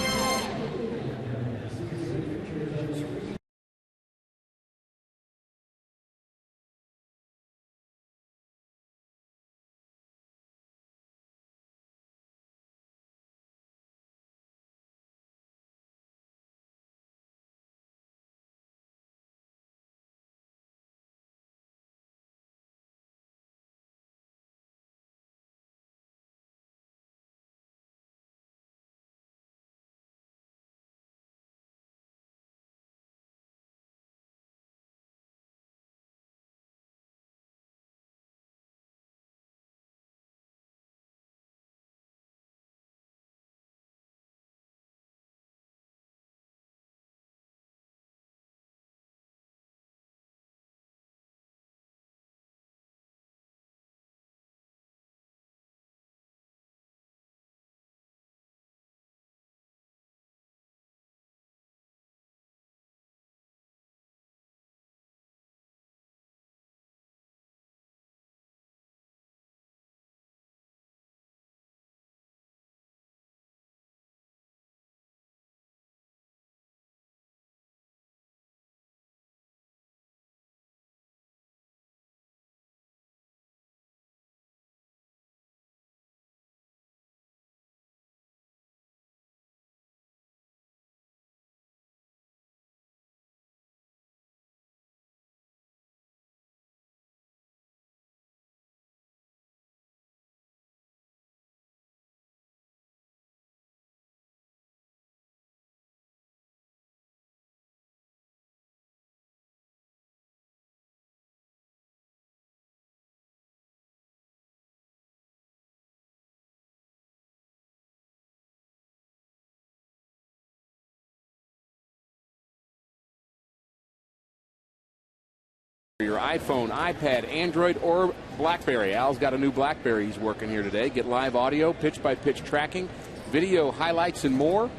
your iPhone, iPad, Android, or BlackBerry. Al's got a new BlackBerry he's working here today. Get live audio, pitch-by-pitch tracking, video highlights, and more.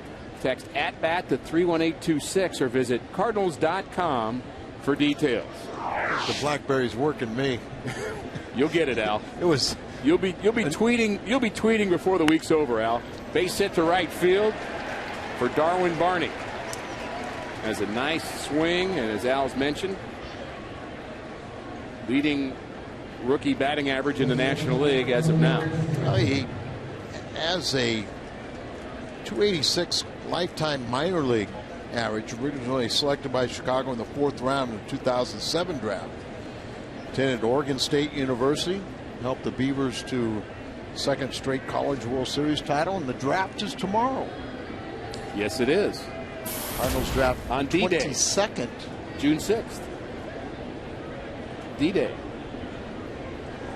Text @BAT to 31826 or visit Cardinals.com for details. The BlackBerry's working me. You'll get it, Al. It was. You'll be tweeting. You'll be tweeting before the week's over, Al. Base hit to right field for Darwin Barney. Has a nice swing, and as Al's mentioned, leading rookie batting average in the National League as of now. Well, he has a 286 lifetime minor league average, originally selected by Chicago in the 4th round of the 2007 draft. Attended Oregon State University, helped the Beavers to second straight College World Series title, and the draft is tomorrow. Yes, it is. Cardinals draft on D-Day, 22nd, June 6th. D-Day,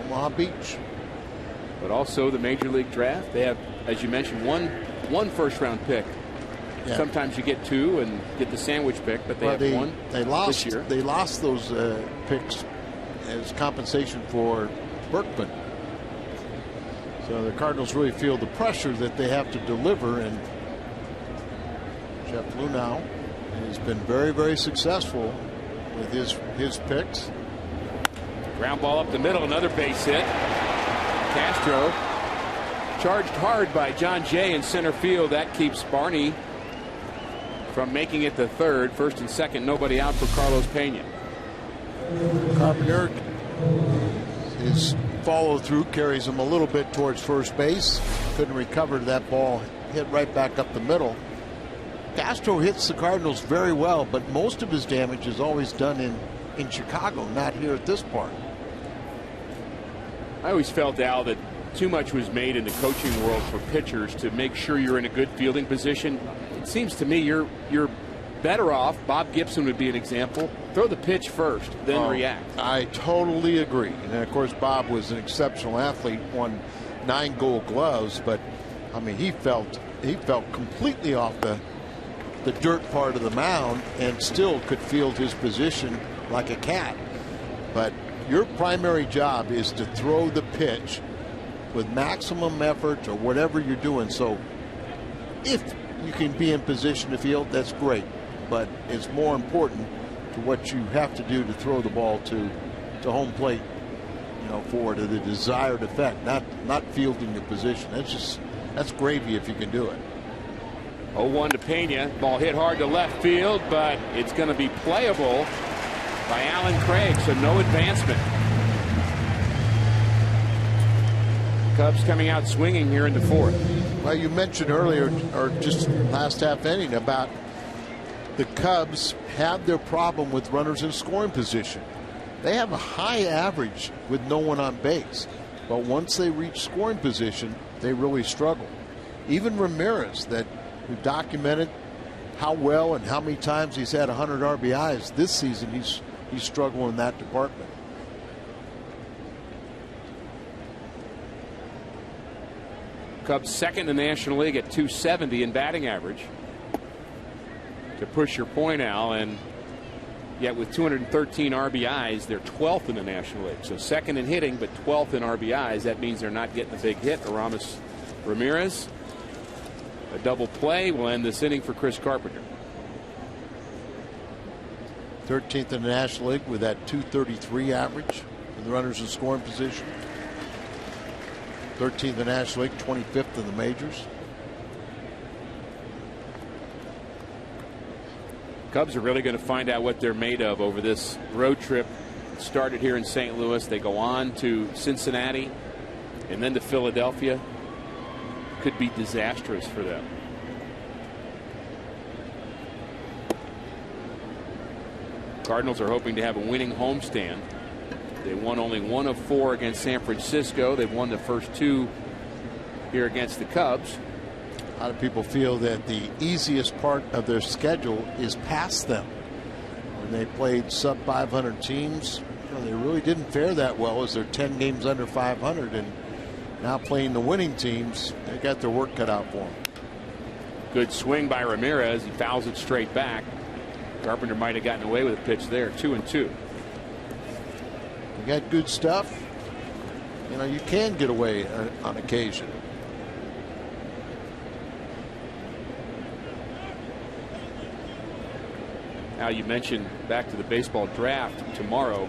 Omaha Beach. But also the Major League Draft. They have, as you mentioned, one first-round pick. Yeah. Sometimes you get 2 and get the sandwich pick, but they have 1 this year. They lost those picks as compensation for Berkman. So the Cardinals really feel the pressure that they have to deliver, and Jeff Luhnow has been very, very successful with his picks. Ground ball up the middle, another base hit. Castro charged hard by John Jay in center field. That keeps Barney from making it to third. First and second, nobody out for Carlos Pena. Carpenter, his follow through carries him a little bit towards first base. Couldn't recover that ball, hit right back up the middle. Castro hits the Cardinals very well, but most of his damage is always done in Chicago, not here at this park. I always felt, Al, that too much was made in the coaching world for pitchers to make sure you're in a good fielding position. It seems to me you're better off. Bob Gibson would be an example. Throw the pitch first, then react. I totally agree. And of course, Bob was an exceptional athlete, won 9 Gold Gloves, but I mean, he felt completely off the dirt part of the mound and still could field his position like a cat. But your primary job is to throw the pitch with maximum effort or whatever you're doing. So if you can be in position to field, that's great. But it's more important to what you have to do to throw the ball to home plate, for the desired effect, not fielding your position. That's gravy if you can do it. 0-1 to Pena. Ball hit hard to left field, but it's going to be playable by Alan Craig, so no advancement. Cubs coming out swinging here in the 4th. Well, you mentioned earlier, or just last half inning, about the Cubs have their problem with runners in scoring position. They have a high average with no one on base, but once they reach scoring position, they really struggle. Even Ramirez, that we've documented how well and how many times he's had 100 RBIs this season, he's struggling in that department. Cubs second in the National League at 270 in batting average. To push your point, Al, and yet with 213 RBIs, they're 12th in the National League. So second in hitting, but 12th in RBIs. That means they're not getting a big hit. Aramis Ramirez. A double play will end this inning for Chris Carpenter. 13th in the National League with that 233 average for the runners in scoring position. 13th in the National League, 25th in the majors. Cubs are really going to find out what they're made of over this road trip. It started here in St. Louis. They go on to Cincinnati and then to Philadelphia. Could be disastrous for them. Cardinals are hoping to have a winning homestand. They won only 1 of 4 against San Francisco. They've won the first 2 here against the Cubs. A lot of people feel that the easiest part of their schedule is past them. When they played sub 500 teams, they really didn't fare that well as they're 10 games under 500, and now playing the winning teams, they got their work cut out for them. Good swing by Ramirez. He fouls it straight back. Carpenter might have gotten away with a pitch there. 2-2. got good stuff, you know, you can get away on occasion. Now, you mentioned back to the baseball draft tomorrow.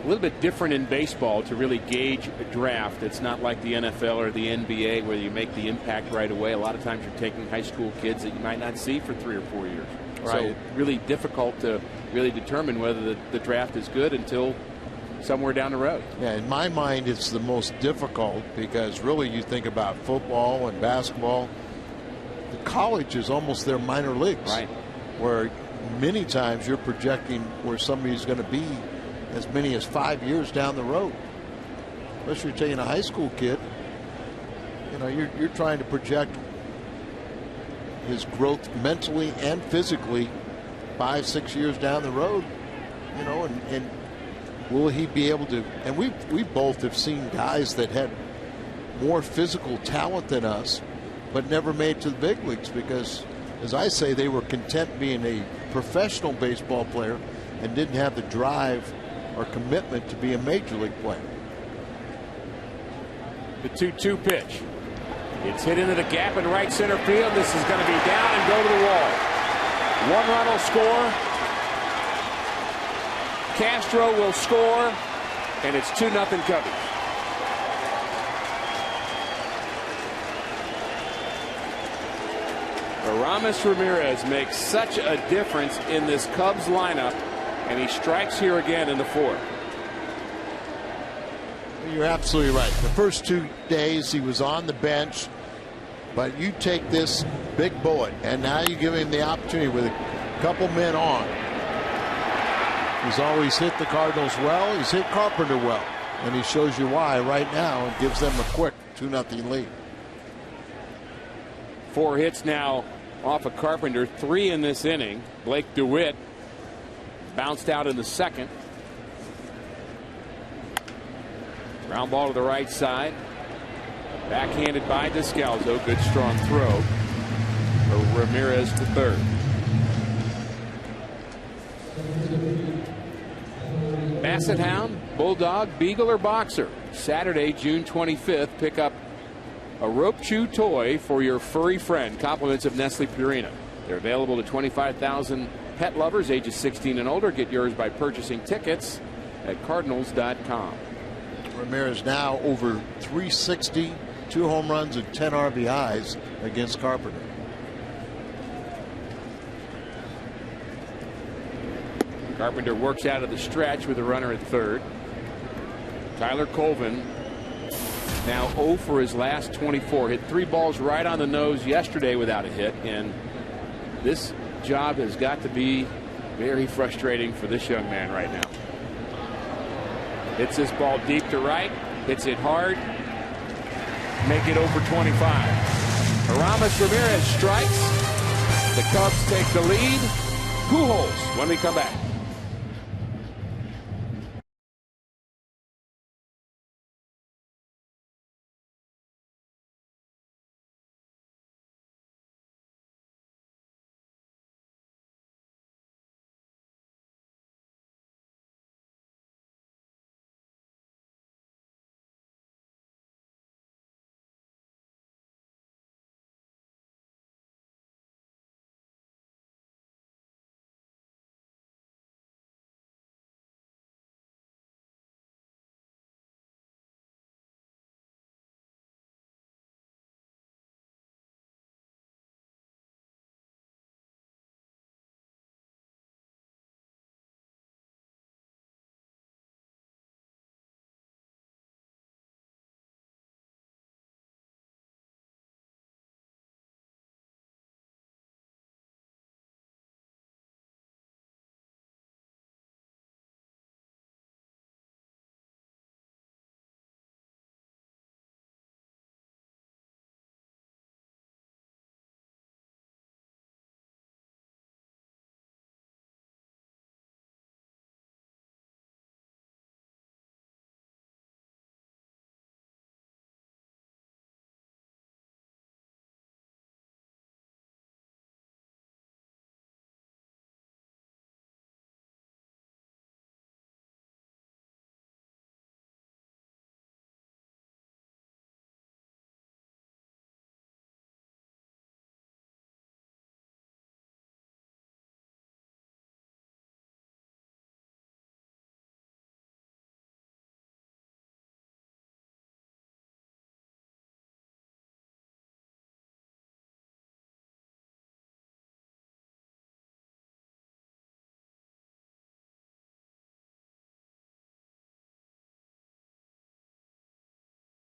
A little bit different in baseball to really gauge a draft. It's not like the NFL or the NBA where you make the impact right away. A lot of times you're taking high school kids that you might not see for 3 or 4 years. Right. So really difficult to really determine whether the draft is good until somewhere down the road. Yeah, in my mind, it's the most difficult because really you think about football and basketball. The college is almost their minor leagues. Right. Where many times you're projecting where somebody's going to be as many as 5 years down the road. Especially you're taking a high school kid. You know, you're trying to project his growth mentally and physically 5, 6 years down the road. You know, and will he be able to? And we both have seen guys that had more physical talent than us, but never made it to the big leagues because, as I say, they were content being a professional baseball player and didn't have the drive or commitment to be a major league player. The 2-2 pitch. It's hit into the gap in right center field. This is going to be down and go to the wall. 1 run will score. Castro will score, and it's 2-0 Cubbies. Aramis Ramirez makes such a difference in this Cubs lineup, and he strikes here again in the 4th. You're absolutely right. The first 2 days he was on the bench, but you take this big bullet, and now you give him the opportunity with a couple men on. He's always hit the Cardinals well. He's hit Carpenter well, and he shows you why right now and gives them a quick 2-0 lead. 4 hits now off of Carpenter, 3 in this inning. Blake DeWitt bounced out in the 2nd. Ground ball to the right side. Backhanded by Descalzo. Good strong throw for Ramirez to 3rd. Basset Hound, Bulldog, Beagle, or Boxer. Saturday, June 25th, pick up a rope chew toy for your furry friend. Compliments of Nestle Purina. They're available to 25,000 pet lovers ages 16 and older. Get yours by purchasing tickets at Cardinals.com. Ramirez now over 360, 2 home runs and 10 RBIs against Carpenter. Carpenter works out of the stretch with a runner at 3rd. Tyler Colvin now 0 for his last 24. Hit 3 balls right on the nose yesterday without a hit, and this job has got to be very frustrating for this young man right now. Hits this ball deep to right, hits it hard, make it over 25. Aramis Ramirez strikes. The Cubs take the lead. Pujols when we come back.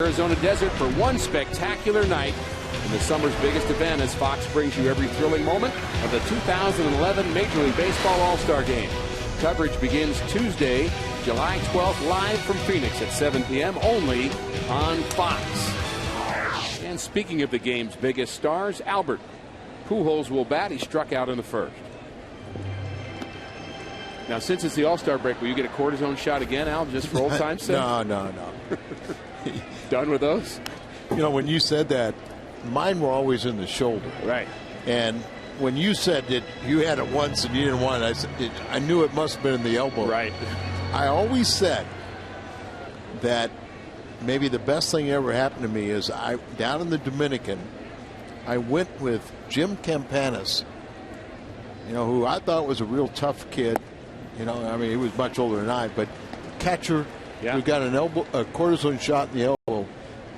Arizona desert for one spectacular night in the summer's biggest event as Fox brings you every thrilling moment of the 2011 Major League Baseball All-Star Game. Coverage begins Tuesday, July 12th, live from Phoenix at 7 p.m. only on Fox. And speaking of the game's biggest stars, Albert Pujols will bat. He struck out in the first. Now, since it's the All-Star break, will you get a cortisone shot again, Al, just for old time's sake? No. Done with those? You know, when you said that, mine were always in the shoulder. Right. And when you said that you had it once and you didn't want it, I knew it must have been in the elbow. Right. I always said that maybe the best thing that ever happened to me is down in the Dominican, I went with Jim Campanis, who I thought was a real tough kid. I mean, he was much older than I, but catcher who got a cortisone shot in the elbow,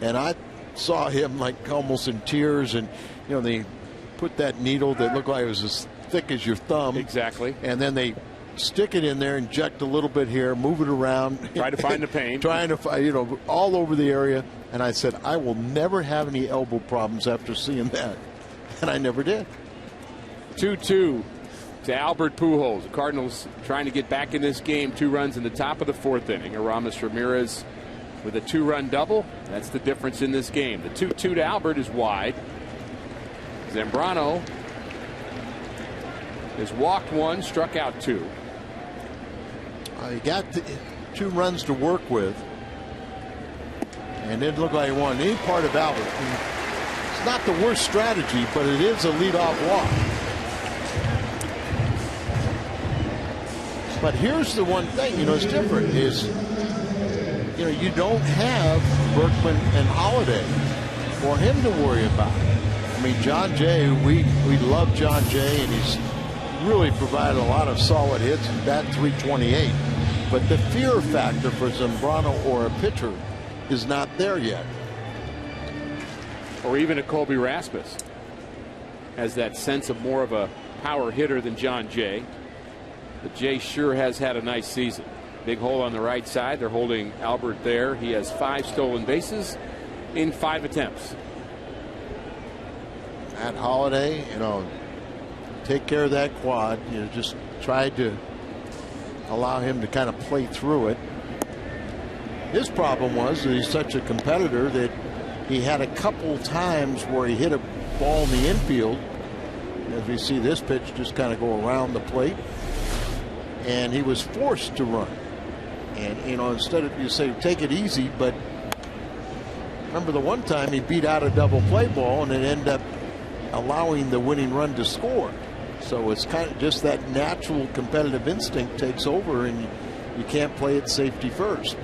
and I saw him like almost in tears, and they put that needle that looked like it was as thick as your thumb. Exactly. And then they stick it in there, inject a little bit here, move it around. Try to find the pain. Trying to find, all over the area. And I said, I will never have any elbow problems after seeing that. And I never did. 2-2 to Albert Pujols. The Cardinals trying to get back in this game. 2 runs in the top of the 4th inning. Aramis Ramirez with a 2-run double. That's the difference in this game. The 2-2 to Albert is wide. Zambrano has walked 1, struck out 2. He got 2 runs to work with, and didn't look like he wanted any part of Albert. It's not the worst strategy, but it is a leadoff walk. But here's the one thing, it's different, is, you don't have Berkman and Holiday for him to worry about. I mean, John Jay, we love John Jay, and he's really provided a lot of solid hits and bat .328. But the fear factor for Zambrano or a pitcher is not there yet. Or even a Colby Rasmus has that sense of more of a power hitter than John Jay. But Jay sure has had a nice season. Big hole on the right side. They're holding Albert there. He has 5 stolen bases in 5 attempts. Matt Holiday, take care of that quad. Just tried to allow him to kind of play through it. His problem was that he's such a competitor that he had a couple times where he hit a ball in the infield. As we see this pitch just kind of go around the plate, and he was forced to run. And instead of, you say take it easy, but remember the one time he beat out a double play ball and it ended up allowing the winning run to score. So it's kind of just that natural competitive instinct takes over, and you can't play it safety first.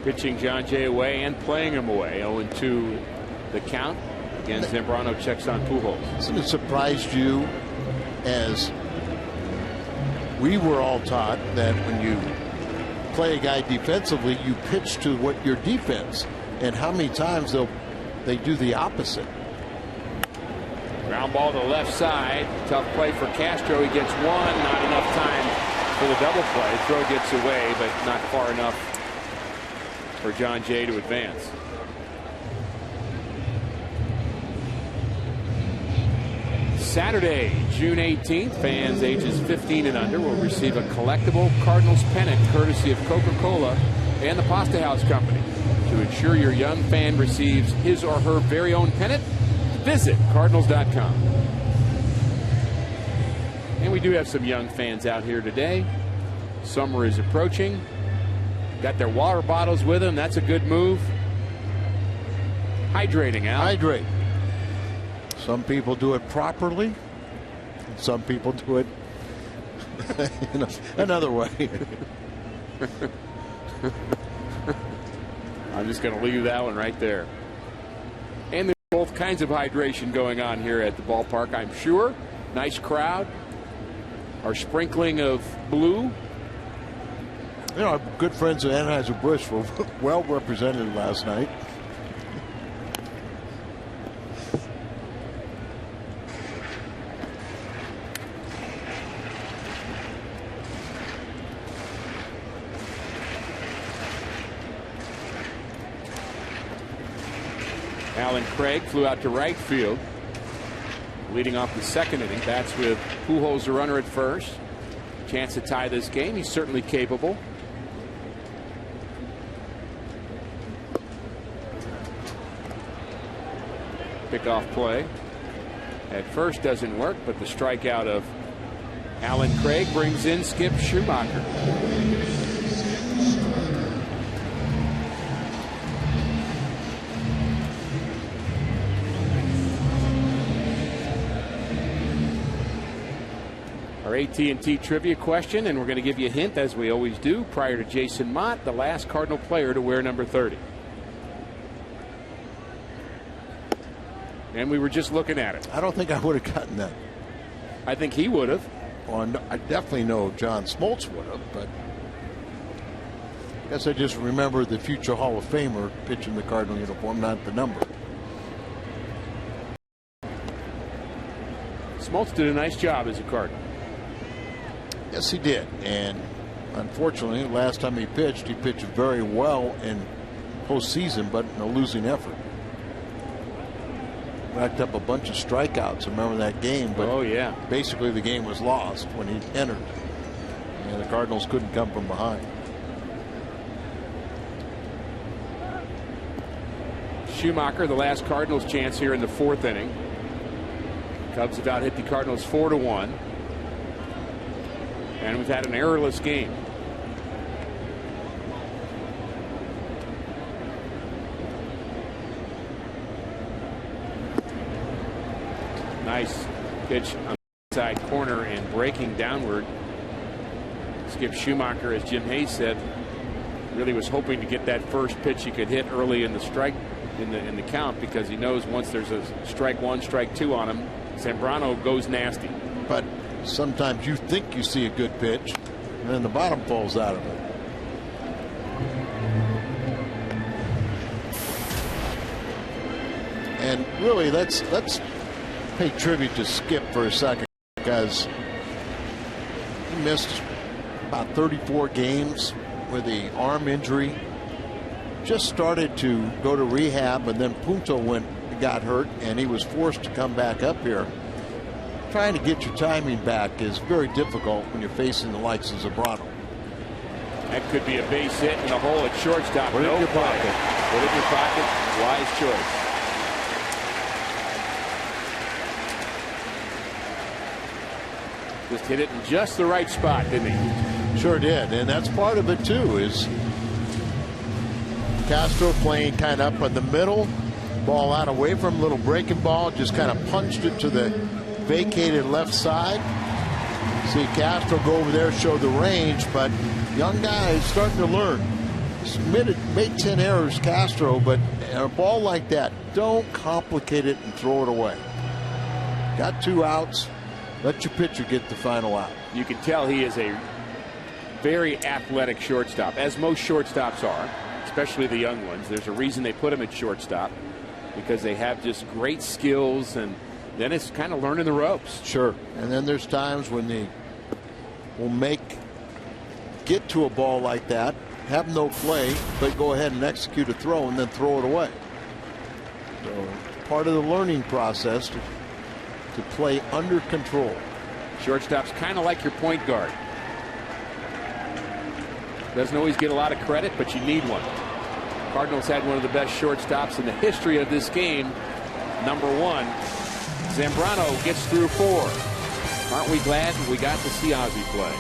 Pitching John Jay away and playing him away. 0-2 the count. Again, Zambrano checks on Pujols. Hasn't it surprised you, as we were all taught, that when you play a guy defensively, you pitch to what your defense, and how many times they do the opposite. Ground ball to the left side. Tough play for Castro. He gets 1. Not enough time for the double play. Throw gets away, but not far enough for John Jay to advance. Saturday, June 18th, fans ages 15 and under will receive a collectible Cardinals pennant courtesy of Coca-Cola and the Pasta House Company. To ensure your young fan receives his or her very own pennant, visit Cardinals.com. And we do have some young fans out here today. Summer is approaching. Got their water bottles with them. That's a good move. Hydrating, Al. Hydrate. Some people do it properly. Some people do it another way. I'm just going to leave that one right there. And there's both kinds of hydration going on here at the ballpark, I'm sure. Nice crowd. Our sprinkling of blue. Our good friends at Anheuser-Busch were well represented last night. Alan Craig flew out to right field, leading off the second inning. Bats with Pujols, the runner at first. Chance to tie this game. He's certainly capable. Pickoff play at first doesn't work, but the strikeout of Alan Craig brings in Skip Schumacher. Our AT&T trivia question, and we're going to give you a hint, as we always do, prior to Jason Mott, the last Cardinal player to wear number 30. And we were just looking at it. I don't think I would have gotten that. I think he would have. Well, I definitely know John Smoltz would have, but I guess I just remember the future Hall of Famer pitching the Cardinal uniform, not the number. Smoltz did a nice job as a Cardinal. Yes, he did. And unfortunately, last time he pitched very well in postseason, but in a losing effort. Racked up a bunch of strikeouts. Remember that game? But oh, yeah. Basically, the game was lost when he entered. And the Cardinals couldn't come from behind. Schumacher, the last Cardinals chance here in the fourth inning. Cubs have out hit the Cardinals 4-1. And we've had an errorless game. Nice pitch on the side corner and breaking downward. Skip Schumacher, as Jim Hayes said, really was hoping to get that first pitch he could hit early in the strike in the count, because he knows once there's a strike one, strike two on him, Zambrano goes nasty. But sometimes you think you see a good pitch, and then the bottom falls out of it. And really, let's pay tribute to Skip for a second, because he missed about 34 games with the arm injury. Just started to go to rehab, and then Punto got hurt, and he was forced to come back up here. Trying to get your timing back is very difficult when you're facing the likes of Zambrano. That could be a base hit in the hole at shortstop. Put it in your pocket. Put it in your pocket. Wise choice. Just hit it in just the right spot, didn't he? Sure did, and that's part of it too, is Castro playing kind of up in the middle, ball out away from him, little breaking ball, just kind of punched it to the vacated left side. See Castro go over there, show the range, but young guy is starting to learn. He's made 10 errors, Castro, but a ball like that, don't complicate it and throw it away. Got 2 outs. Let your pitcher get the final out. You can tell he is a very athletic shortstop, as most shortstops are, especially the young ones. There's a reason they put him at shortstop, because they have just great skills, and then it's kind of learning the ropes. Sure. And then there's times when they will get to a ball like that, have no play, but go ahead and execute a throw and then throw it away. So part of the learning process to play under control. Shortstop's kind of like your point guard. Doesn't always get a lot of credit, but you need one. Cardinals had one of the best shortstops in the history of this game. Number 1, Zambrano gets through 4. Aren't we glad we got to see Ozzie play?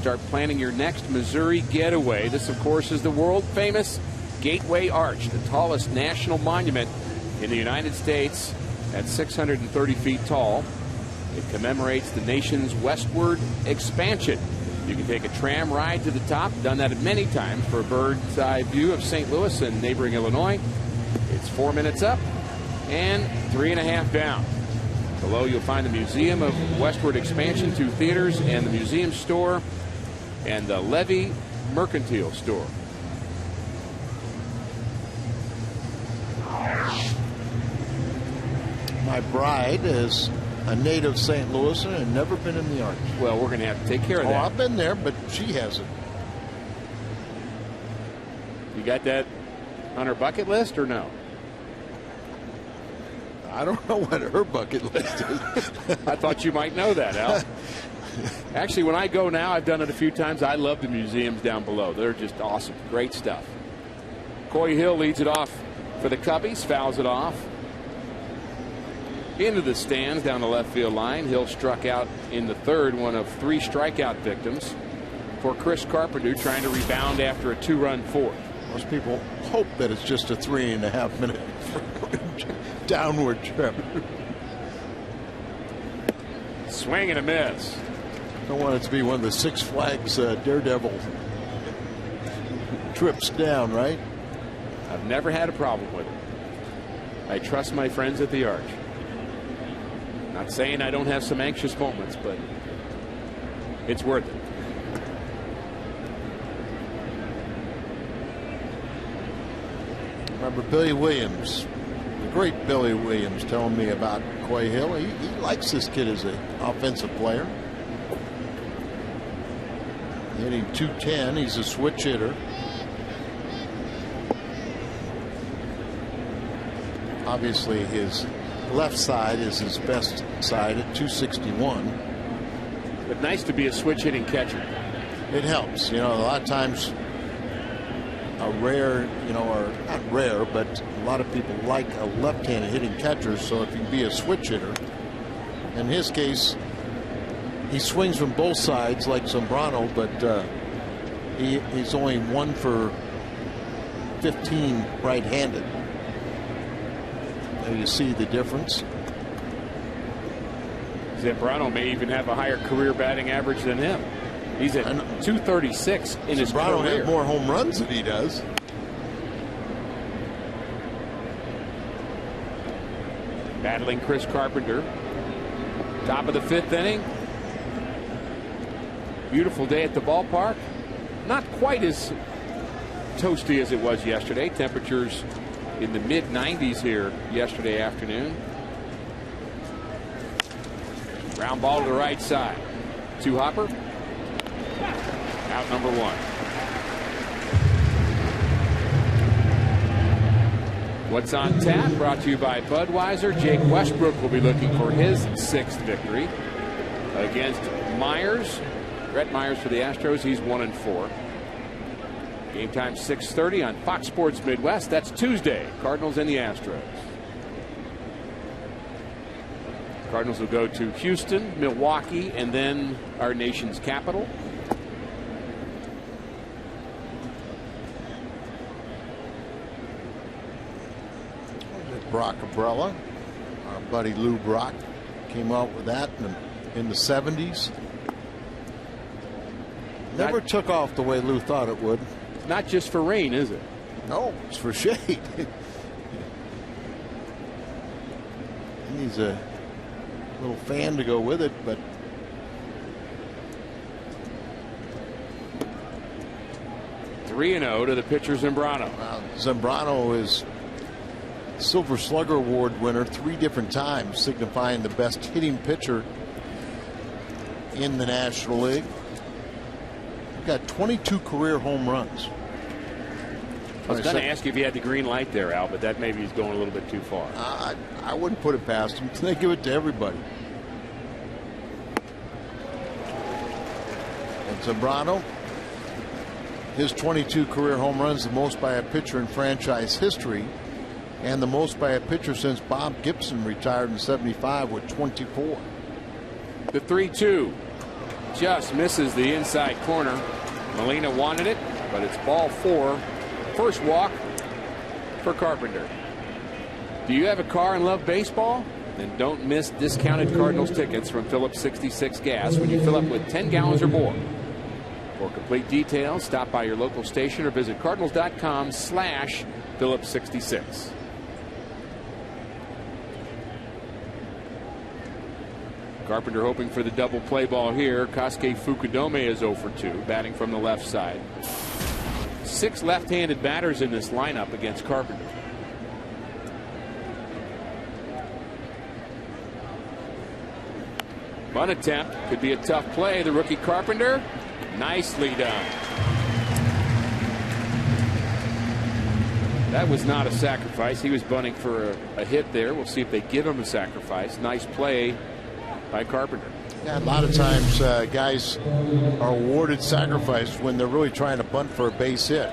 start planning your next Missouri getaway. This, of course, is the world-famous Gateway Arch, the tallest national monument in the United States at 630 feet tall. It commemorates the nation's westward expansion. You can take a tram ride to the top. Done that many times for a bird's eye view of St. Louis and neighboring Illinois. It's 4 minutes up and 3.5 down. Below, you'll find the Museum of Westward Expansion, 2 theaters, and the museum store, and the Levy Mercantile store. My bride is a native St. Louis and had never been in the Arch. Well, we're going to have to take care of that. I've been there, but she hasn't. You got that on her bucket list or no? I don't know what her bucket list is. I thought you might know that, Al. Actually, when I go now, I've done it a few times. I love the museums down below. They're just awesome. Great stuff. Coy Hill leads it off for the Cubbies, fouls it off. Into the stands down the left field line. Hill struck out in the third, one of 3 strikeout victims for Chris Carpenter, trying to rebound after a 2-run fourth. Most people hope that it's just a 3.5 minute downward trip. Swing and a miss. Don't want it to be one of the Six Flags Daredevil trips down, right? I've never had a problem with it. I trust my friends at the Arch. Not saying I don't have some anxious moments, but it's worth it. Remember Billy Williams, the great Billy Williams, telling me about Coy Hill. He likes this kid as an offensive player. Hitting .210. He's a switch hitter. Obviously, his left side is his best side at .261. But nice to be a switch hitting catcher. It helps. You know, a lot of times a rare, or not rare, but a lot of people like a left-handed hitting catcher. So if you can be a switch hitter, in his case, he swings from both sides like Zambrano, but he's only 1 for 15 right-handed. There you see the difference. Zambrano may even have a higher career batting average than him. He's at 236 in his career. Zambrano has more home runs than he does. Battling Chris Carpenter. Top of the 5th inning. Beautiful day at the ballpark. Not quite as toasty as it was yesterday. Temperatures in the mid-90s here yesterday afternoon. Ground ball to the right side. To Hopper. Out number 1. What's on tap? Brought to you by Budweiser. Jake Westbrook will be looking for his 6th victory against Myers. Brett Myers for the Astros. He's 1-4. Game time 6:30 on Fox Sports Midwest. That's Tuesday. Cardinals and the Astros. Cardinals will go to Houston, Milwaukee, and then our nation's capital. Brock Umbrella. Our buddy Lou Brock came out with that in the 70s. Never took off the way Lou thought it would. Not just for rain, is it? No, it's for shade. He needs a little fan to go with it, but 3-0 to the pitcher Zambrano. Zambrano is Silver Slugger Award winner 3 different times, signifying the best hitting pitcher in the National League. He's got 22 career home runs. I was going to ask you if you had the green light there, Al, but that maybe is going a little bit too far. I wouldn't put it past him. They give it to everybody. And Zambrano, his 22 career home runs, the most by a pitcher in franchise history, and the most by a pitcher since Bob Gibson retired in '75 with 24. The 3-2. just misses the inside corner. Molina wanted it, but it's ball 4. First walk for Carpenter. Do you have a car and love baseball? Then don't miss discounted Cardinals tickets from Phillips 66 Gas when you fill up with 10 gallons or more. For complete details, stop by your local station or visit cardinals.com/Phillips66. Carpenter hoping for the double play ball here. Kosuke Fukudome is 0 for 2, batting from the left side. 6 left-handed batters in this lineup against Carpenter. Bunt attempt could be a tough play. The rookie Carpenter, nicely done. That was not a sacrifice. He was bunting for a hit there. We'll see if they give him a sacrifice. Nice play by Carpenter. Yeah, a lot of times guys are awarded sacrifice when they're really trying to bunt for a base hit,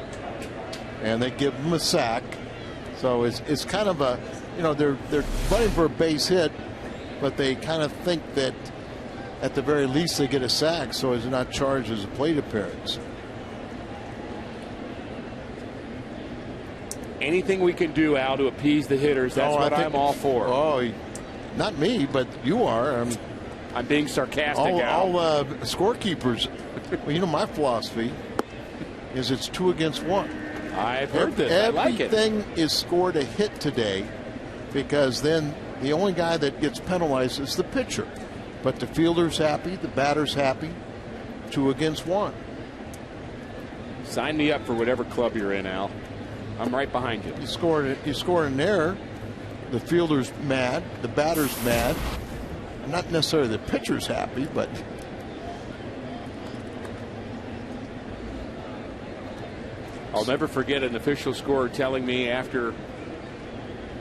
and they give them a sack. So it's kind of a, you know, they're bunting for a base hit, but they kind of think that at the very least they get a sack, so it's not charged as a plate appearance. Anything we can do, Al, to appease the hitters, that's what I'm all for. Oh, not me, but you are. I'm being sarcastic, Al. All scorekeepers, well, you know, my philosophy is it's 2 against 1. I've heard this. I like it. Everything is scored a hit today, because then the only guy that gets penalized is the pitcher. But the fielder's happy, the batter's happy. 2 against 1. Sign me up for whatever club you're in, Al. I'm right behind you. You scored an error. The fielder's mad. The batter's mad. Not necessarily the pitcher's happy, but I'll never forget an official scorer telling me after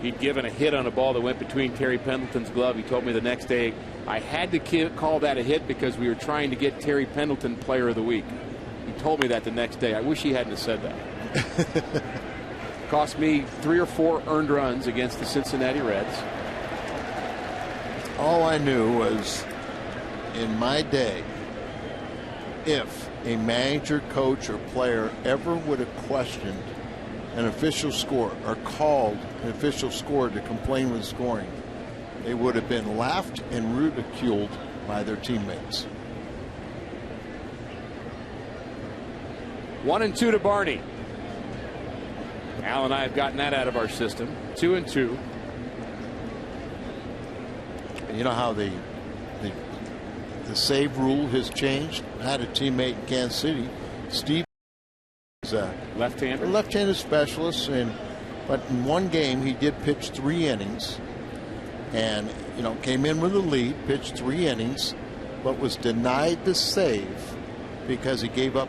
he'd given a hit on a ball that went between Terry Pendleton's glove. He told me the next day, I had to call that a hit because we were trying to get Terry Pendleton Player of the Week. He told me that the next day. I wish he hadn't have said that. Cost me 3 or 4 earned runs against the Cincinnati Reds. All I knew was, in my day, if a manager, coach, or player ever would have questioned an official score or called an official score to complain with scoring, they would have been laughed and ridiculed by their teammates. 1-2 to Barney. Al and I have gotten that out of our system. 2-2. You know how the save rule has changed? I had a teammate in Kansas City, Steve, is a left-handed specialist, but in one game he did pitch 3 innings, and came in with a lead, pitched 3 innings, but was denied the save because he gave up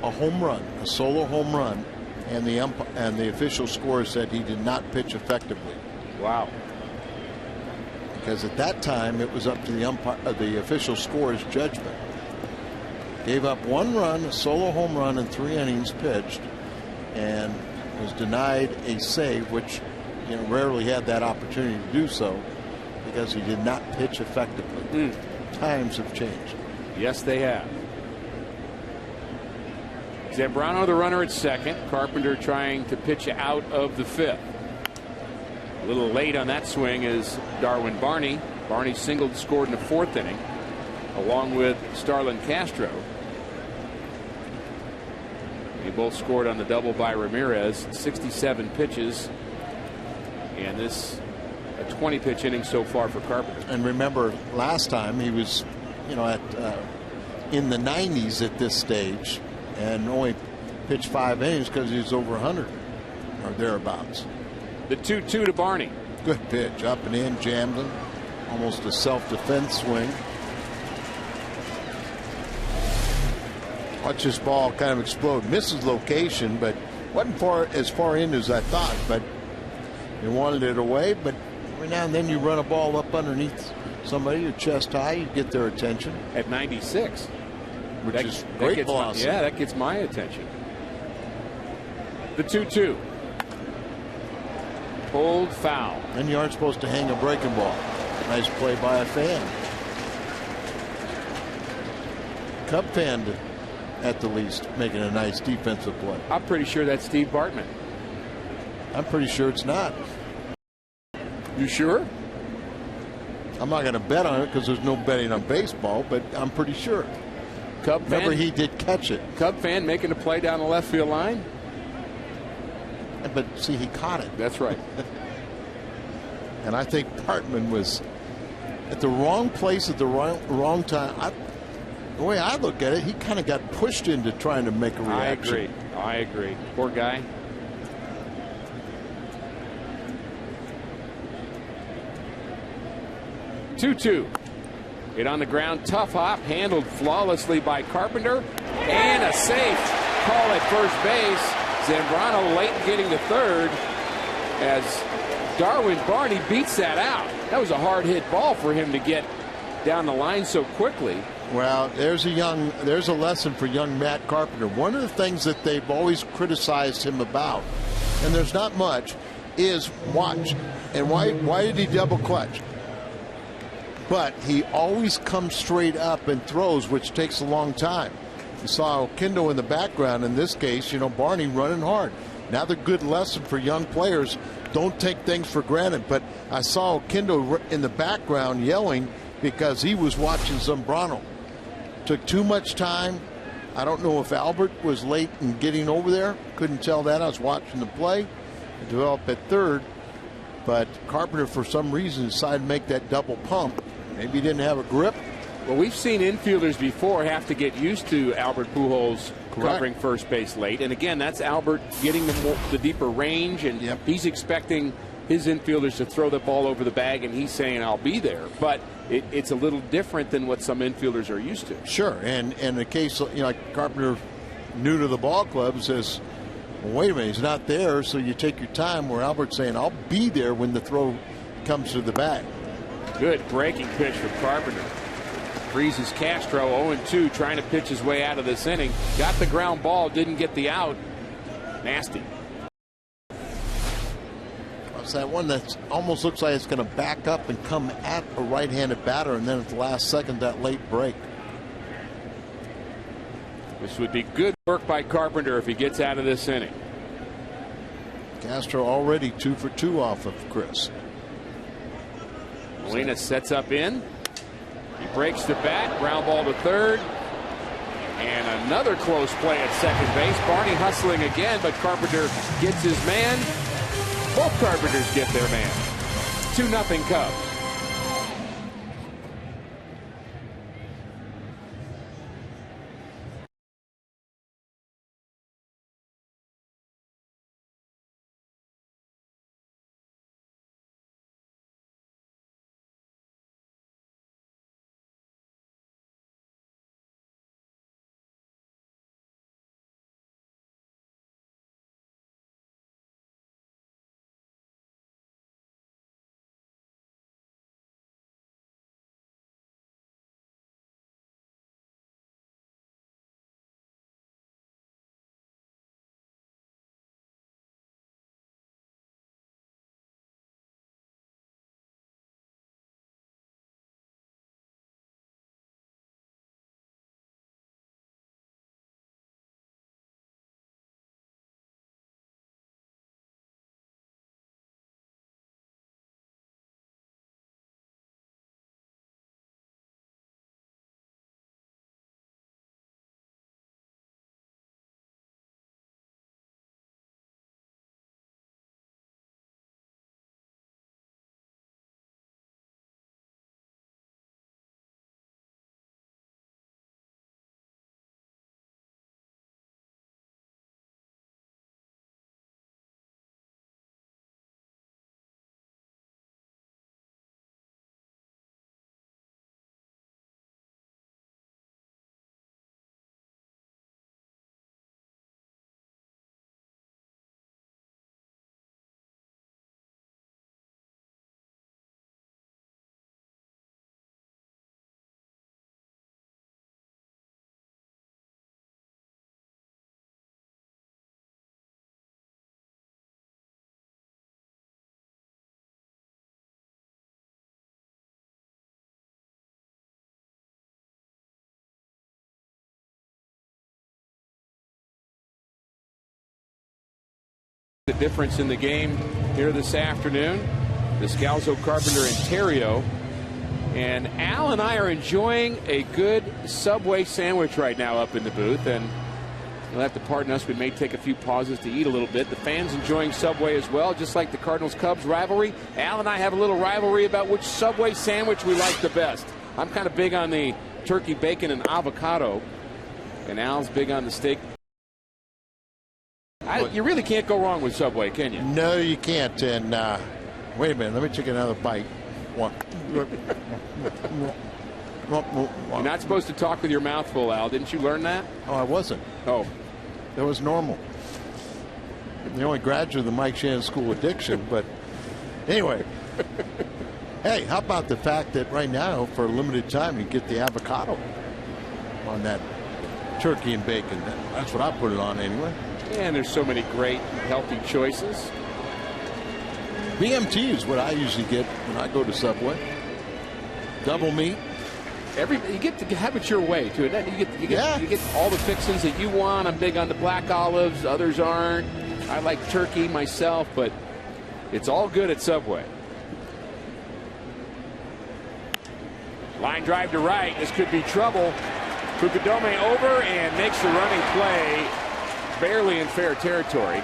a home run, a solo home run, and the official score said he did not pitch effectively. Wow. Because at that time it was up to the official score's judgment. Gave up 1 run, a solo home run, in 3 innings pitched, and was denied a save, which rarely had that opportunity to do so because he did not pitch effectively. Times have changed. Yes, they have. Zambrano the runner at second. Carpenter trying to pitch out of the 5th. A little late on that swing is Darwin Barney. Barney singled, scored in the 4th inning, along with Starlin Castro. They both scored on the double by Ramirez. 67 pitches, and this a 20-pitch inning so far for Carpenter. And remember, last time he was, in the 90s at this stage, and only pitched 5 innings because he was over 100 or thereabouts. The 2-2 to Barney. Good pitch, up and in, jammed him. Almost a self-defense swing. Watch this ball kind of explode. Misses location, but wasn't as far in as I thought. But he wanted it away. But every now and then you run a ball up underneath somebody, your chest high, you get their attention. At 96. Which is great velocity. Yeah, that gets my attention. The 2-2. Pulled foul. And you aren't supposed to hang a breaking ball. Nice play by a fan. Cub fan at the least making a nice defensive play. I'm pretty sure that's Steve Bartman. I'm pretty sure it's not. You sure? I'm not going to bet on it because there's no betting on baseball, but I'm pretty sure. Cub Remember, fan, he did catch it. Cub fan making a play down the left field line. But see, he caught it. That's right. And I think Bartman was at the wrong place at the wrong time. The way I look at it, he kind of got pushed into trying to make a reaction. I agree. Poor guy. Two. Hit on the ground, tough hop, handled flawlessly by Carpenter, and a safe call at first base. Zambrano late getting to third as Darwin Barney beats that out. That was a hard hit ball for him to get down the line so quickly. Well, there's a lesson for young Matt Carpenter. One of the things that they've always criticized him about, and there's not much, is watch. And why did he double clutch? But he always comes straight up and throws, which takes a long time. You saw Oquendo in the background. In this case, Barney running hard. Another good lesson for young players. Don't take things for granted. But I saw Oquendo in the background yelling because he was watching Zambrano. Took too much time. I don't know if Albert was late in getting over there. Couldn't tell that. I was watching the play. It developed at third. But Carpenter, for some reason, decided to make that double pump. Maybe he didn't have a grip. Well, we've seen infielders before have to get used to Albert Pujols covering Correct. first base late. And again, that's Albert getting the deeper range, and he's expecting his infielders to throw the ball over the bag, and he's saying, I'll be there. But it's a little different than what some infielders are used to. Sure. And in the case, like Carpenter, new to the ball club, says, well, wait a minute, he's not there, so you take your time, where Albert's saying, I'll be there when the throw comes to the bag. Good breaking pitch from Carpenter. Freezes Castro 0-2, trying to pitch his way out of this inning. Got the ground ball, didn't get the out. Nasty. It's that one that almost looks like it's going to back up and come at a right-handed batter, and then at the last second, that late break. This would be good work by Carpenter if he gets out of this inning. Castro already 2 for 2 off of Chris. Molina sets up in. He breaks the bat. Ground ball to third. And another close play at second base. Barney hustling again, but Carpenter gets his man. Both Carpenters get their man. 2-0 Cubs. The difference in the game here this afternoon. Descalzo, Carpenter, and Terrio. And Al and I are enjoying a good Subway sandwich right now up in the booth. And you'll have to pardon us. We may take a few pauses to eat a little bit. The fans enjoying Subway as well, just like the Cardinals-Cubs rivalry. Al and I have a little rivalry about which Subway sandwich we like the best. I'm kind of big on the turkey, bacon, and avocado. And Al's big on the steak. You really can't go wrong with Subway, can you? No, you can't. And wait a minute, let me take another bite. One. You're not supposed to talk with your mouth full, Al. Didn't you learn that? Oh, I wasn't. Oh. That was normal. I'm the only graduate of the Mike Shannon School of Diction, but anyway. Hey, how about the fact that right now, for a limited time, you get the avocado on that turkey and bacon? That's what I put it on anyway. And there's so many great, healthy choices. BMT is what I usually get when I go to Subway. Double meat. You get to have it your way, too. You get all the fixings that you want. I'm big on the black olives. Others aren't. I like turkey myself, but it's all good at Subway. Line drive to right. This could be trouble. Fukudome over and makes the running play barely in fair territory.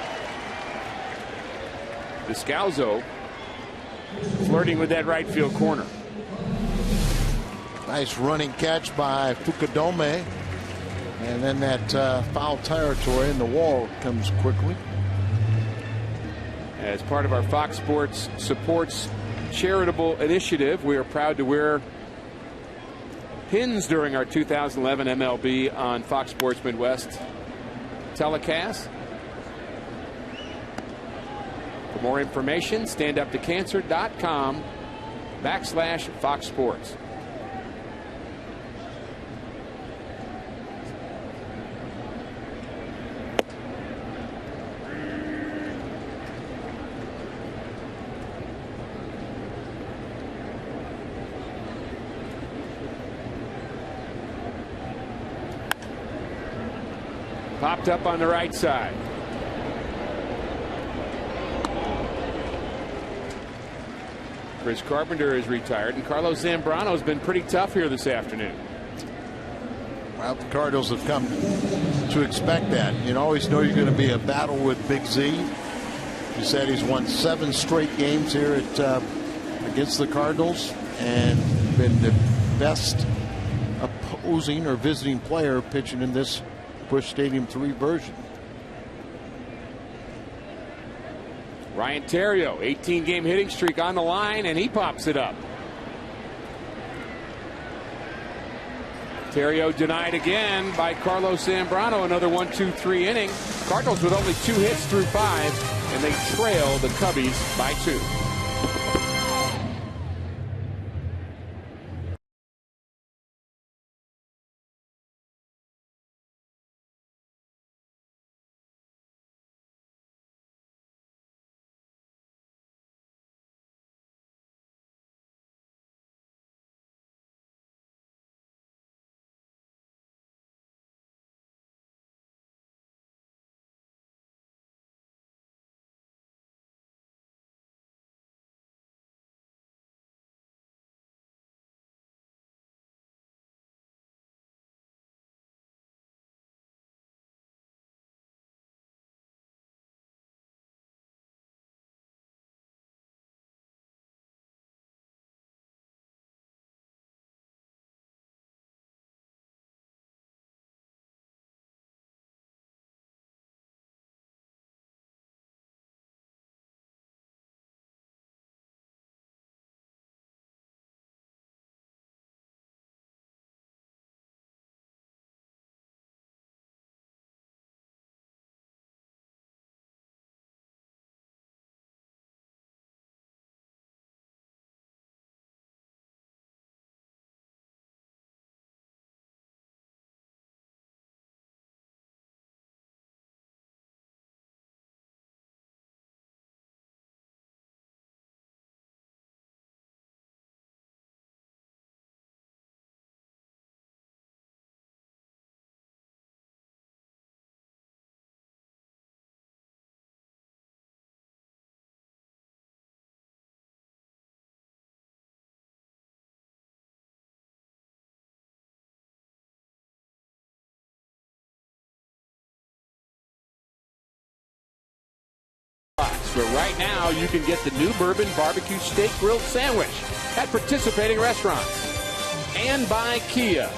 Descalzo flirting with that right field corner. Nice running catch by Fukudome. And then that foul territory in the wall comes quickly. As part of our Fox Sports Supports charitable initiative, we are proud to wear pins during our 2011 MLB on Fox Sports Midwest telecast. For more information, standuptocancer.com/Fox Sports. Popped up on the right side. Chris Carpenter is retired, and Carlos Zambrano has been pretty tough here this afternoon. Well, the Cardinals have come to expect that. You always know you're going to be a battle with Big Z. He said he's won 7 straight games here at against the Cardinals and been the best opposing or visiting player pitching in this Busch Stadium 3 version. Ryan Terrio, 18-game hitting streak on the line, and he pops it up. Terrio denied again by Carlos Zambrano. Another 1-2-3 inning. Cardinals with only 2 hits through 5, and they trail the Cubbies by 2. But right now, you can get the new bourbon barbecue steak grilled sandwich at participating restaurants. And by Kia.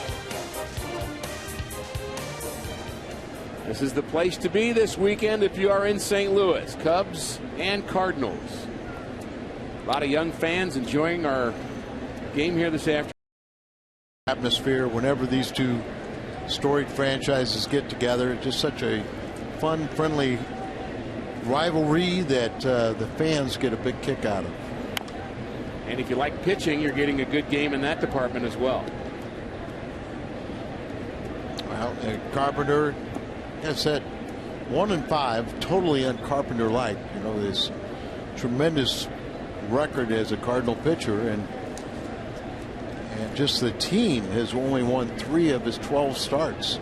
This is the place to be this weekend if you are in St. Louis. Cubs and Cardinals. A lot of young fans enjoying our game here this afternoon. Atmosphere whenever these two storied franchises get together. Just such a fun, friendly rivalry that the fans get a big kick out of. And if you like pitching, you're getting a good game in that department as well. Well, Carpenter has said 1-5, totally un-Carpenter-like. You know, this tremendous record as a Cardinal pitcher, and just the team has only won 3 of his 12 starts.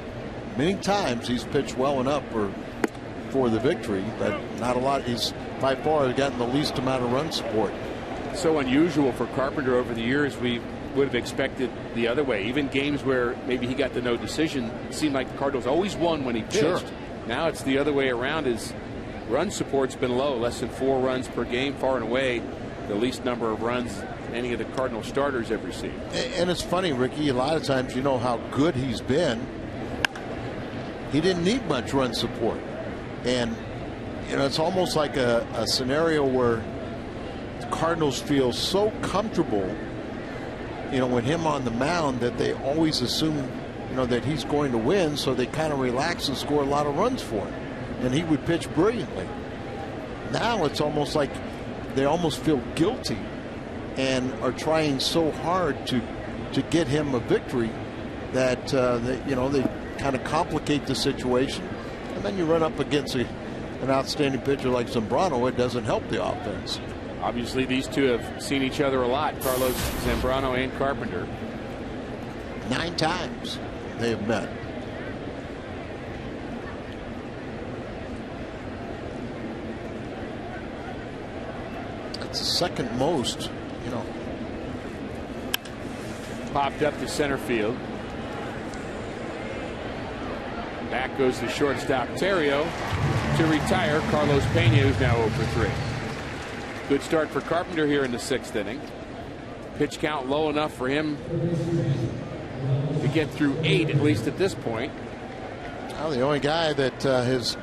Many times he's pitched well enough for the victory, but not a lot. He's by far gotten the least amount of run support. So unusual for Carpenter over the years. We would have expected the other way. Even games where maybe he got the no decision, it seemed like the Cardinals always won when he pitched. Sure. Now it's the other way around. His run support's been low, less than 4 runs per game, far and away the least number of runs any of the Cardinal starters ever received. And it's funny, Ricky, a lot of times you know how good he's been. He didn't need much run support. And, you know, it's almost like a scenario where the Cardinals feel so comfortable, you know, with him on the mound that they always assume, you know, that he's going to win, so they kind of relax and score a lot of runs for him. And he would pitch brilliantly. Now it's almost like they almost feel guilty and are trying so hard to get him a victory that, you know, they kind of complicate the situation. And then you run up against an outstanding pitcher like Zambrano, it doesn't help the offense. Obviously, these two have seen each other a lot, Carlos Zambrano and Carpenter. 9 times they have met. That's the second most, you know. Popped up to center field. Back goes the shortstop Terrio to retire Carlos Pena, who's now 0 for 3. Good start for Carpenter here in the 6th inning. Pitch count low enough for him to get through 8, at least at this point. Well, the only guy that has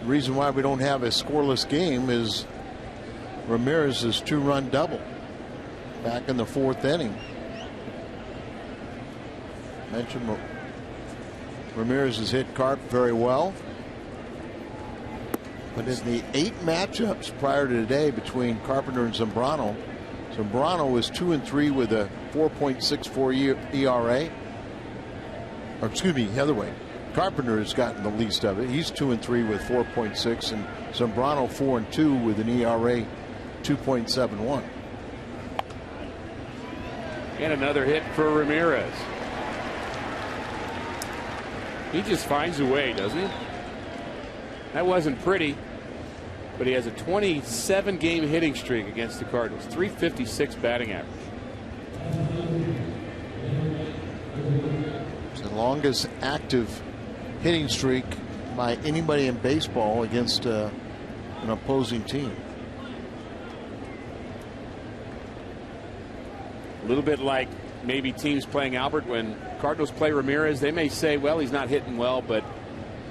the reason why we don't have a scoreless game is Ramirez's 2-run double back in the 4th inning. Mentioned Ramirez has hit Carp very well. But in the 8 matchups prior to today between Carpenter and Zambrano, Zambrano was 2-3 with a 4.64 ERA. Or excuse me, the other way. Carpenter has gotten the least of it. He's 2-3 with 4.6, and Zambrano 4-2 with an ERA 2.71. And another hit for Ramirez. He just finds a way, doesn't he? That wasn't pretty, but he has a 27-game hitting streak against the Cardinals, 356 batting average. It's the longest active hitting streak by anybody in baseball against an opposing team. A little bit like maybe teams playing Albert. When Cardinals play Ramirez, they may say, well, he's not hitting well, but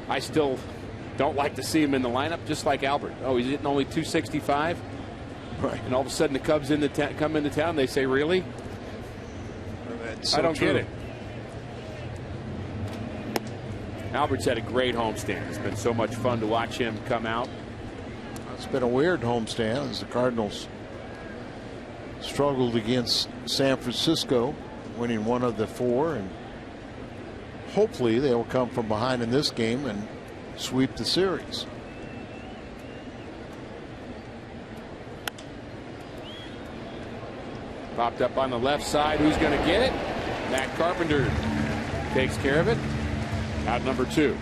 I still don't like to see him in the lineup, just like Albert. Oh, he's hitting only 265? Right. And all of a sudden the Cubs come into town, they say, really? So I don't true. get it. Albert's had a great homestand. It's been so much fun to watch him come out. It's been a weird homestand as the Cardinals struggled against San Francisco, winning 1 of the 4, and hopefully they will come from behind in this game and sweep the series. Popped up on the left side. Who's going to get it? Matt Carpenter takes care of it. Out number 2.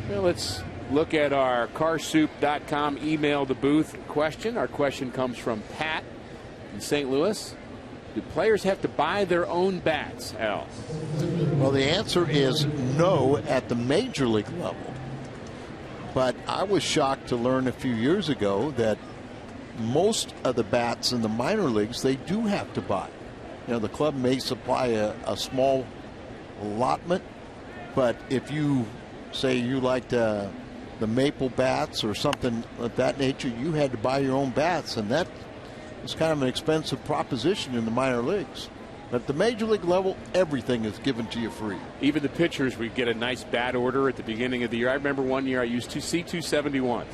Well, let's look at our carsoup.com email to booth question. Our question comes from Pat in St. Louis. Do players have to buy their own bats, Al? Well, the answer is no at the major league level. But I was shocked to learn a few years ago that most of the bats in the minor leagues, they do have to buy. You know, the club may supply a small allotment, but if you say you liked the maple bats or something of that nature, you had to buy your own bats, and that was kind of an expensive proposition in the minor leagues. But at the major league level, everything is given to you free. Even the pitchers, we get a nice bat order at the beginning of the year. I remember one year I used two C271s,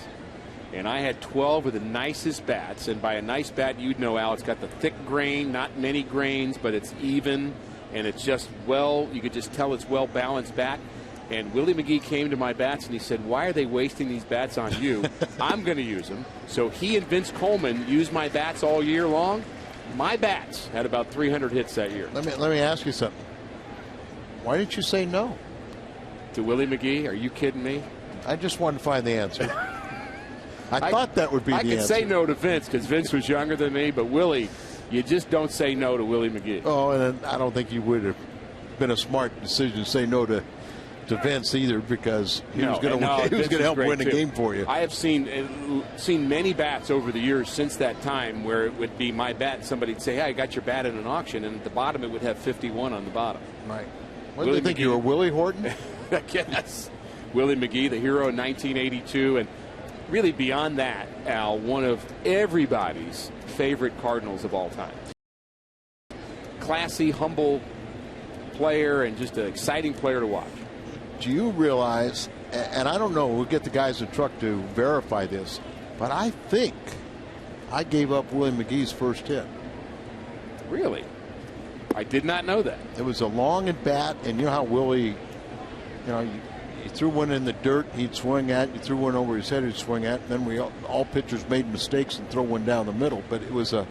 and I had 12 of the nicest bats. And by a nice bat, you'd know, Al, it's got the thick grain, not many grains, but it's even, and it's just you could just tell it's well-balanced bat. And Willie McGee came to my bats and he said, "Why are they wasting these bats on you? I'm going to use them." So he and Vince Coleman used my bats all year long. My bats had about 300 hits that year. Let me ask you something. Why didn't you say no to Willie McGee? Are you kidding me? I just wanted to find the answer. I thought that would be the answer. I could say no to Vince because Vince was younger than me, but Willie, you just don't say no to Willie McGee. Oh, and I don't think you would have been a smart decision to say no to Vince either, because he was going to help win the game for you. I have seen many bats over the years since that time where it would be my bat. Somebody'd say, "Hey, I got your bat in an auction," and at the bottom it would have 51 on the bottom. Right. What did they think, you were Willie Horton? I guess. Willie McGee, the hero in 1982, and really beyond that, Al, one of everybody's favorite Cardinals of all time. Classy, humble player, and just an exciting player to watch. Do you realize, and I don't know, we'll get the guys in the truck to verify this, but I think I gave up Willie McGee's first hit. Really? I did not know that. It was a long at bat, and you know how Willie, you threw one in the dirt, he'd swing at, you threw one over his head, he'd swing at, and then all pitchers made mistakes and throw one down the middle. But it was a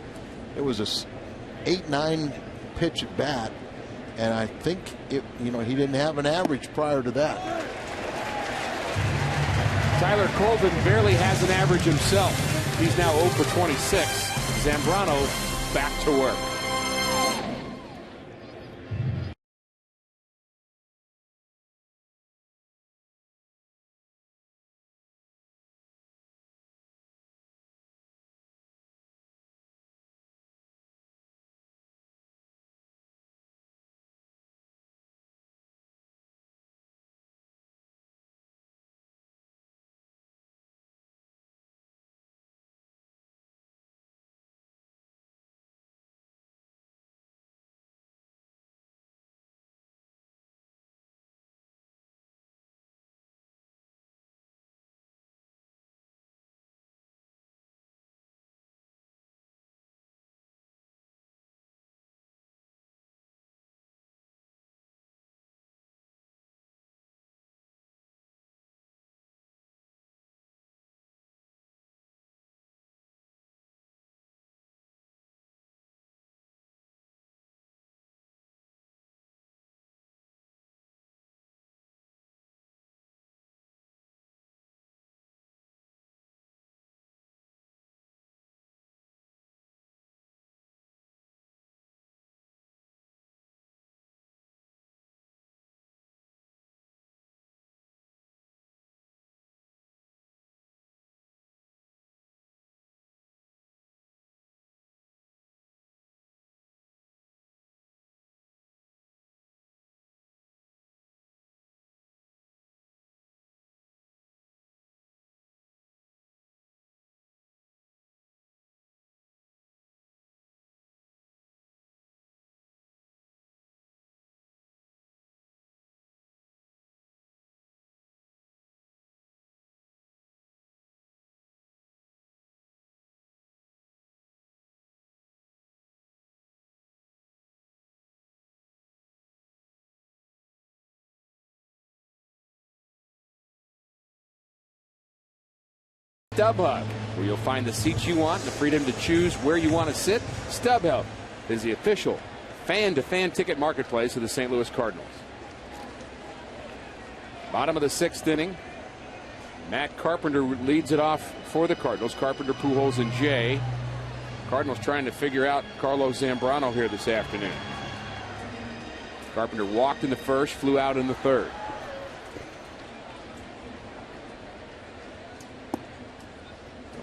8-9 pitch at bat. And I think he didn't have an average prior to that. Tyler Colvin barely has an average himself. He's now 0 for 26. Zambrano back to work. StubHub, where you'll find the seats you want and the freedom to choose where you want to sit. StubHub is the official fan-to-fan ticket marketplace of the St. Louis Cardinals. Bottom of the 6th inning. Matt Carpenter leads it off for the Cardinals. Carpenter, Pujols, and Jay. Cardinals trying to figure out Carlos Zambrano here this afternoon. Carpenter walked in the first, flew out in the third.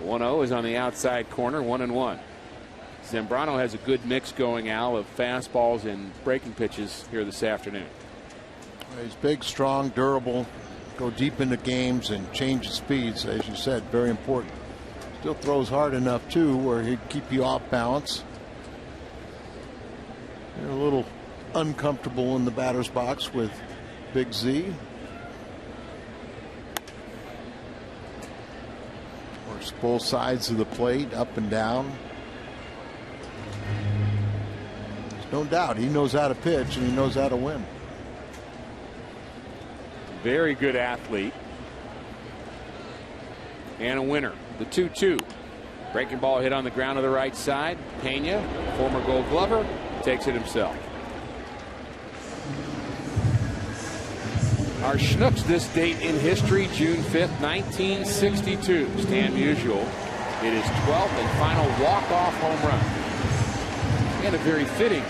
1-0 is on the outside corner, 1-1. Zambrano has a good mix going, Al, of fastballs and breaking pitches here this afternoon. He's big, strong, durable, go deep into games and change the speeds, as you said, very important. Still throws hard enough, too, where he'd keep you off balance. You're a little uncomfortable in the batter's box with Big Z. Works both sides of the plate, up and down. There's no doubt he knows how to pitch and he knows how to win. Very good athlete. And a winner. The 2-2. Breaking ball hit on the ground to the right side. Pena, former Gold Glover, takes it himself. Our Schnooks this date in history, June 5th, 1962. Stan Musial hit his 12th and final walk-off home run. And a very fitting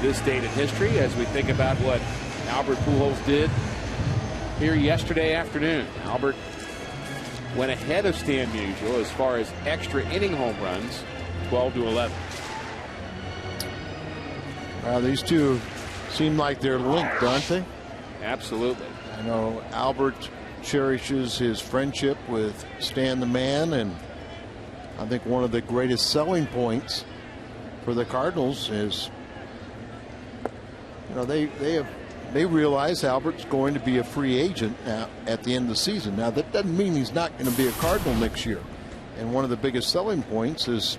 this date in history as we think about what Albert Pujols did here yesterday afternoon. Albert went ahead of Stan Musial as far as extra inning home runs, 12-11. These two seem like they're linked, don't they? Absolutely. I know Albert cherishes his friendship with Stan the Man, and I think one of the greatest selling points for the Cardinals is, you know, they realize Albert's going to be a free agent now at the end of the season. Now that doesn't mean he's not going to be a Cardinal next year. And one of the biggest selling points is,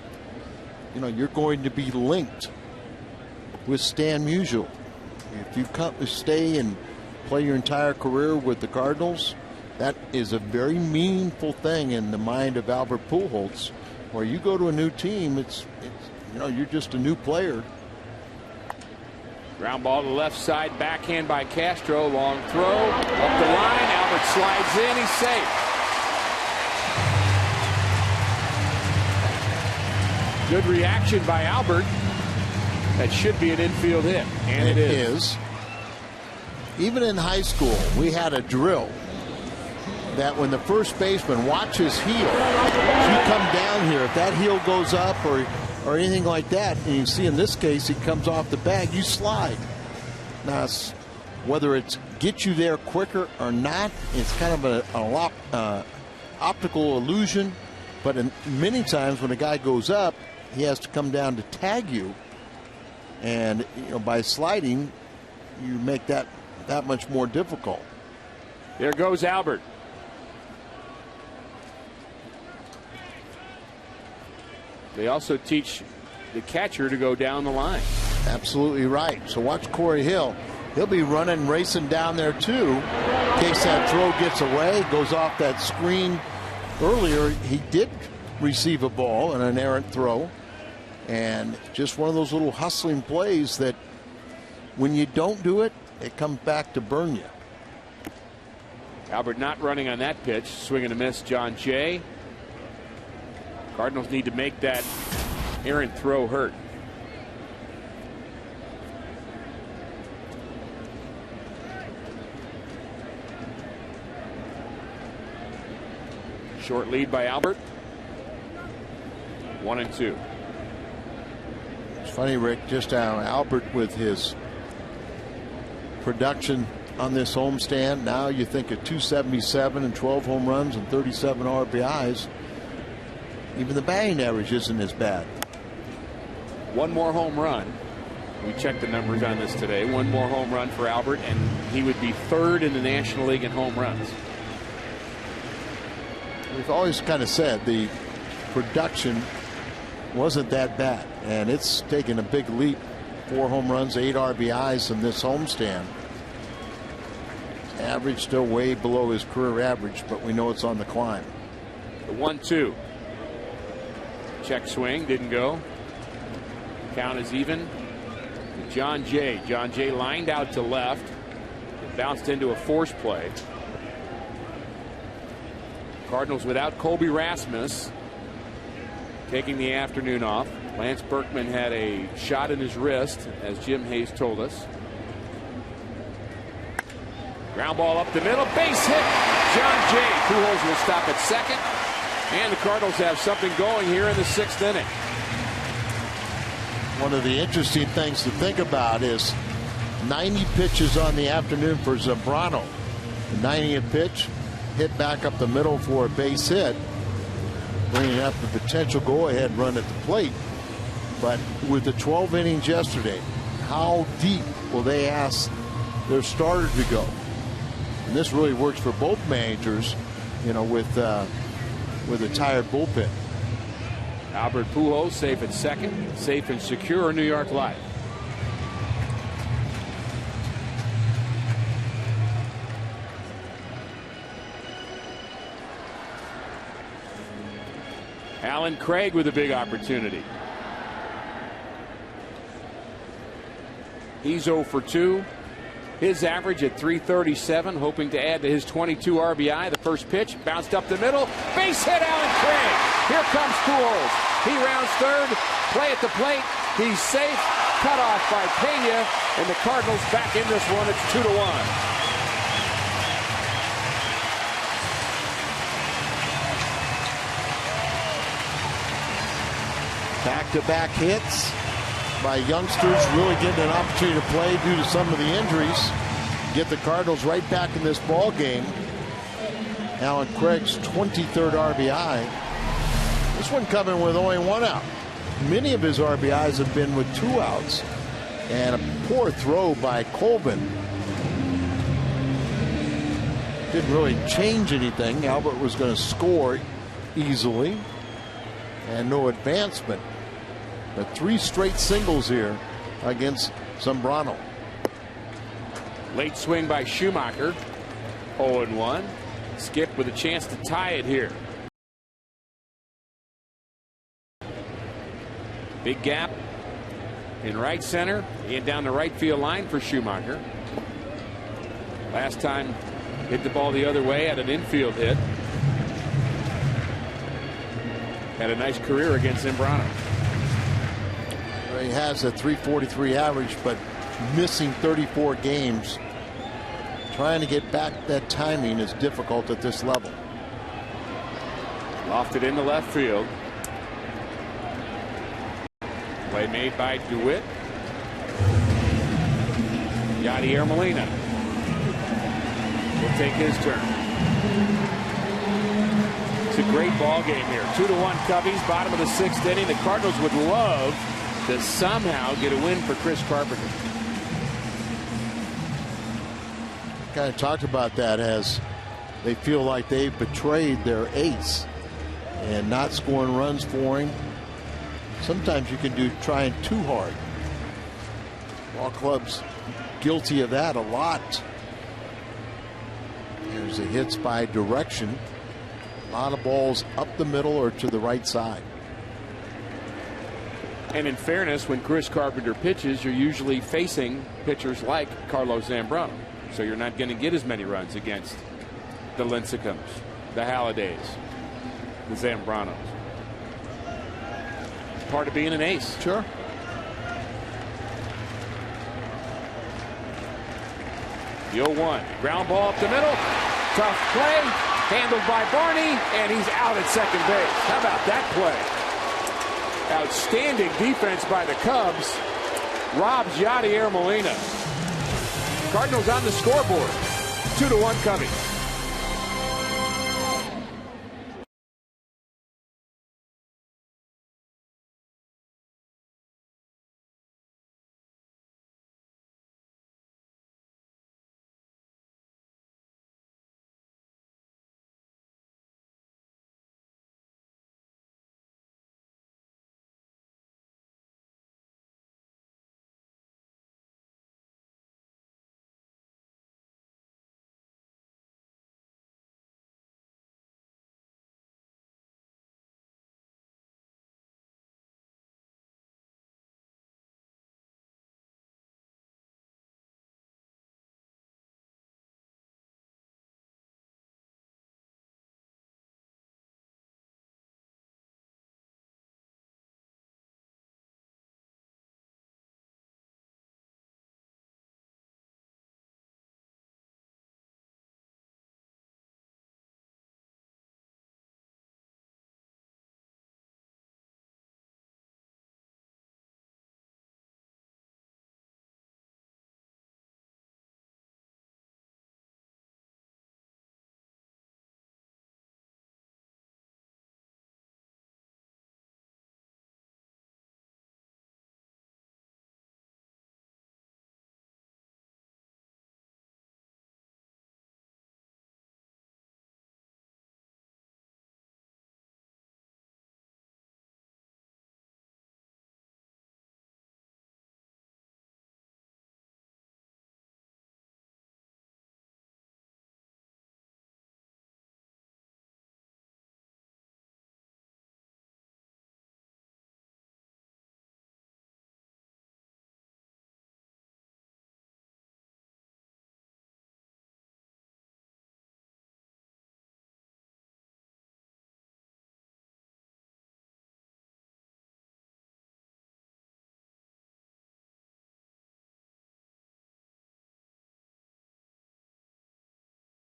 you know, you're going to be linked with Stan Musial. If you stay and play your entire career with the Cardinals, that is a very meaningful thing in the mind of Albert Pujols. Where you go to a new team, it's you know, you're just a new player. Ground ball to the left side, backhand by Castro, long throw up the line. Albert slides in, he's safe. Good reaction by Albert. That should be an infield hit, and it is. Even in high school, we had a drill that when the first baseman watches heel, if you come down here, if that heel goes up or anything like that, and you see in this case he comes off the bag, you slide. Now, whether it's get you there quicker or not, it's kind of an optical illusion. But many times when a guy goes up, he has to come down to tag you, and you know, by sliding, you make that much more difficult. There goes Albert. They also teach the catcher to go down the line. Absolutely right. So watch Corey Hill. He'll be running, racing down there too, in case that throw gets away, goes off that screen. Earlier, he did receive a ball and an errant throw. And just one of those little hustling plays that when you don't do it, it comes back to burn you. Albert not running on that pitch. Swing and a miss, John Jay. Cardinals need to make that errant throw hurt. Short lead by Albert. 1-2. It's funny, Rick, just how Albert with his production on this homestand. Now you think of 277 and 12 home runs and 37 RBIs. Even the batting average isn't as bad. One more home run. We checked the numbers on this today. One more home run for Albert, and he would be third in the National League in home runs. We've always kind of said the production wasn't that bad, and it's taken a big leap. 4 home runs, 8 RBIs in this homestand. Average still way below his career average, but we know it's on the climb. The 1-2. Check swing, didn't go. Count is even. John Jay. John Jay lined out to left. It bounced into a force play. Cardinals without Colby Rasmus taking the afternoon off. Lance Berkman had a shot in his wrist, as Jim Hayes told us. Ground ball up the middle, base hit. John Jay. Pujols will stop at second. And the Cardinals have something going here in the 6th inning. One of the interesting things to think about is 90 pitches on the afternoon for Zambrano. The 90th pitch hit back up the middle for a base hit, bringing up the potential go-ahead run at the plate. But with the 12 innings yesterday, how deep will they ask their starter to go? And this really works for both managers, you know, with a tired bullpen. Albert Pujols safe at second, safe and secure in New York Life. Alan Craig with a big opportunity. He's 0 for 2. His average at .337, hoping to add to his 22 RBI. The first pitch bounced up the middle. Base hit, Alan Craig. Here comes Pujols. He rounds third. Play at the plate. He's safe. Cut off by Pena. And the Cardinals back in this one. It's 2-1. Back-to-back hits by youngsters, really getting an opportunity to play due to some of the injuries. Get the Cardinals right back in this ball game. Alan Craig's 23rd RBI. This one coming with only 1 out. Many of his RBIs have been with 2 outs. And a poor throw by Colvin. Didn't really change anything. Albert was going to score easily. And no advancement. But 3 straight singles here against Zambrano. Late swing by Schumacher. 0-1. Skip with a chance to tie it here. Big gap in right center and down the right field line for Schumacher. Last time hit the ball the other way at an infield hit. Had a nice career against Zambrano. He has a .343 average, but missing 34 games. Trying to get back that timing is difficult at this level. Lofted into left field. Play made by DeWitt. Yadier Molina will take his turn. It's a great ball game here. 2-1 Cubbies, bottom of the 6th inning. The Cardinals would love to somehow get a win for Chris Carpenter. Kind of talked about that as they feel like they've betrayed their ace and not scoring runs for him. Sometimes you can do trying too hard. Ball club's guilty of that a lot. Here's the hits by direction. A lot of balls up the middle or to the right side. And in fairness, when Chris Carpenter pitches, you're usually facing pitchers like Carlos Zambrano. So you're not going to get as many runs against the Lincecums, the Hallidays, the Zambranos. Part of being an ace. Sure. The 0-1. Ground ball up the middle. Tough play. Handled by Barney. And he's out at second base. How about that play? Outstanding defense by the Cubs. Robs Yadier Molina. Cardinals on the scoreboard. 2-1 Cubbies.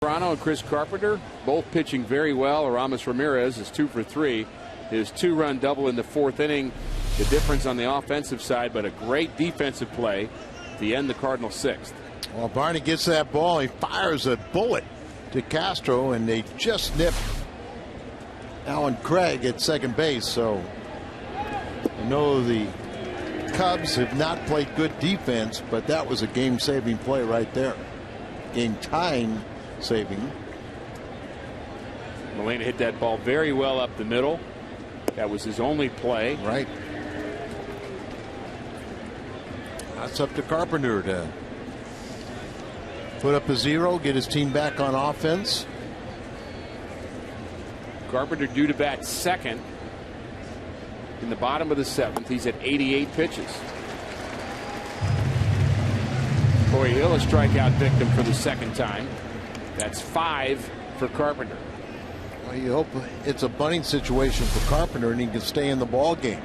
Toronto and Chris Carpenter both pitching very well. Aramis Ramirez is 2 for 3. His 2-run double in the 4th inning. The difference on the offensive side, but a great defensive play to end the Cardinals' 6th. Well, Barney gets that ball. He fires a bullet to Castro, and they just nip Alan Craig at second base. So I know the Cubs have not played good defense, but that was a game-saving play right there. Game-tying saving. Molina hit that ball very well up the middle. That was his only play. Right. That's up to Carpenter to put up a 0, get his team back on offense. Carpenter due to bat second in the bottom of the 7th. He's at 88 pitches. Corey Hill, a strikeout victim for the 2nd time. That's 5 for Carpenter. Well, you hope it's a bunting situation for Carpenter and he can stay in the ball game.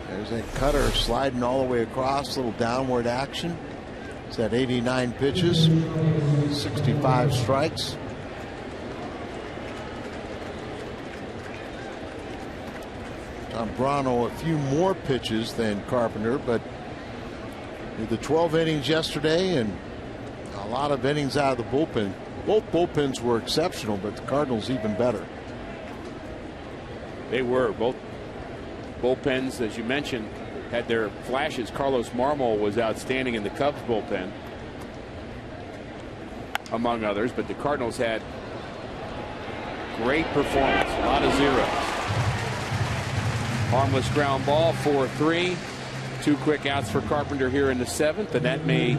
There's that cutter sliding all the way across, little downward action. It's at 89 pitches, 65 strikes. Brano a few more pitches than Carpenter, but with the 12 innings yesterday and a lot of innings out of the bullpen. Both bullpens were exceptional, but the Cardinals even better. They were. Both bullpens, as you mentioned, had their flashes. Carlos Marmol was outstanding in the Cubs bullpen, among others, but the Cardinals had great performance. A lot of zeros. Harmless ground ball, 4-3. 2 quick outs for Carpenter here in the 7th, and that may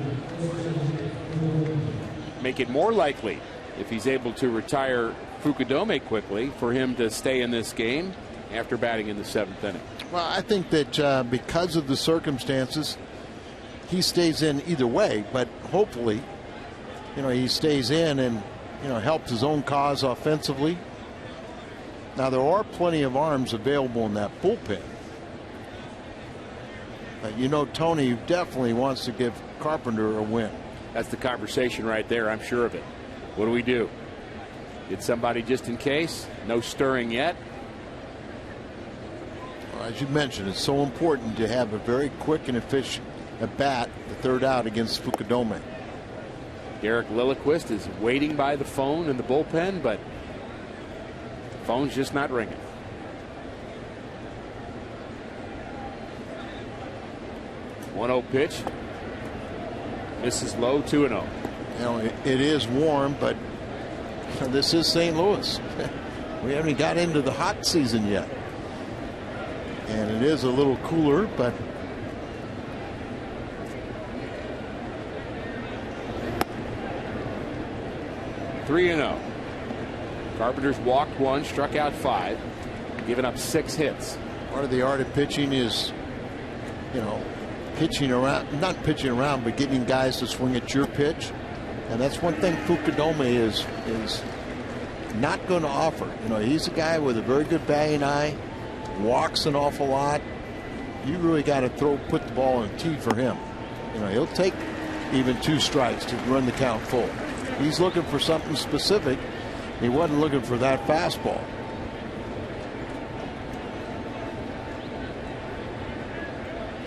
make it more likely, if he's able to retire Fukudome quickly, for him to stay in this game after batting in the 7th inning. Well, I think that because of the circumstances, he stays in either way, but hopefully, he stays in and, helps his own cause offensively. Now, there are plenty of arms available in that bullpen. Tony definitely wants to give Carpenter a win. That's the conversation right there. I'm sure of it. What do we do? Get somebody just in case? No stirring yet? Well, as you mentioned, it's so important to have a very quick and efficient at bat, the 3rd out against Fukudome. Derek Lilliquist is waiting by the phone in the bullpen, but the phone's just not ringing. One-0 pitch. Misses low, 2-0. It is warm, but this is St. Louis. We haven't got into the hot season yet. And it is a little cooler, but (3-0). Carpenter's walked 1, struck out 5, given up 6 hits. Part of the art of pitching is, pitching around, not pitching around, but getting guys to swing at your pitch. And that's one thing Fukudome is not going to offer. He's a guy with a very good batting eye, walks an awful lot. You really got to put the ball in the tee for him. He'll take even 2 strikes to run the count full. He's looking for something specific. He wasn't looking for that fastball.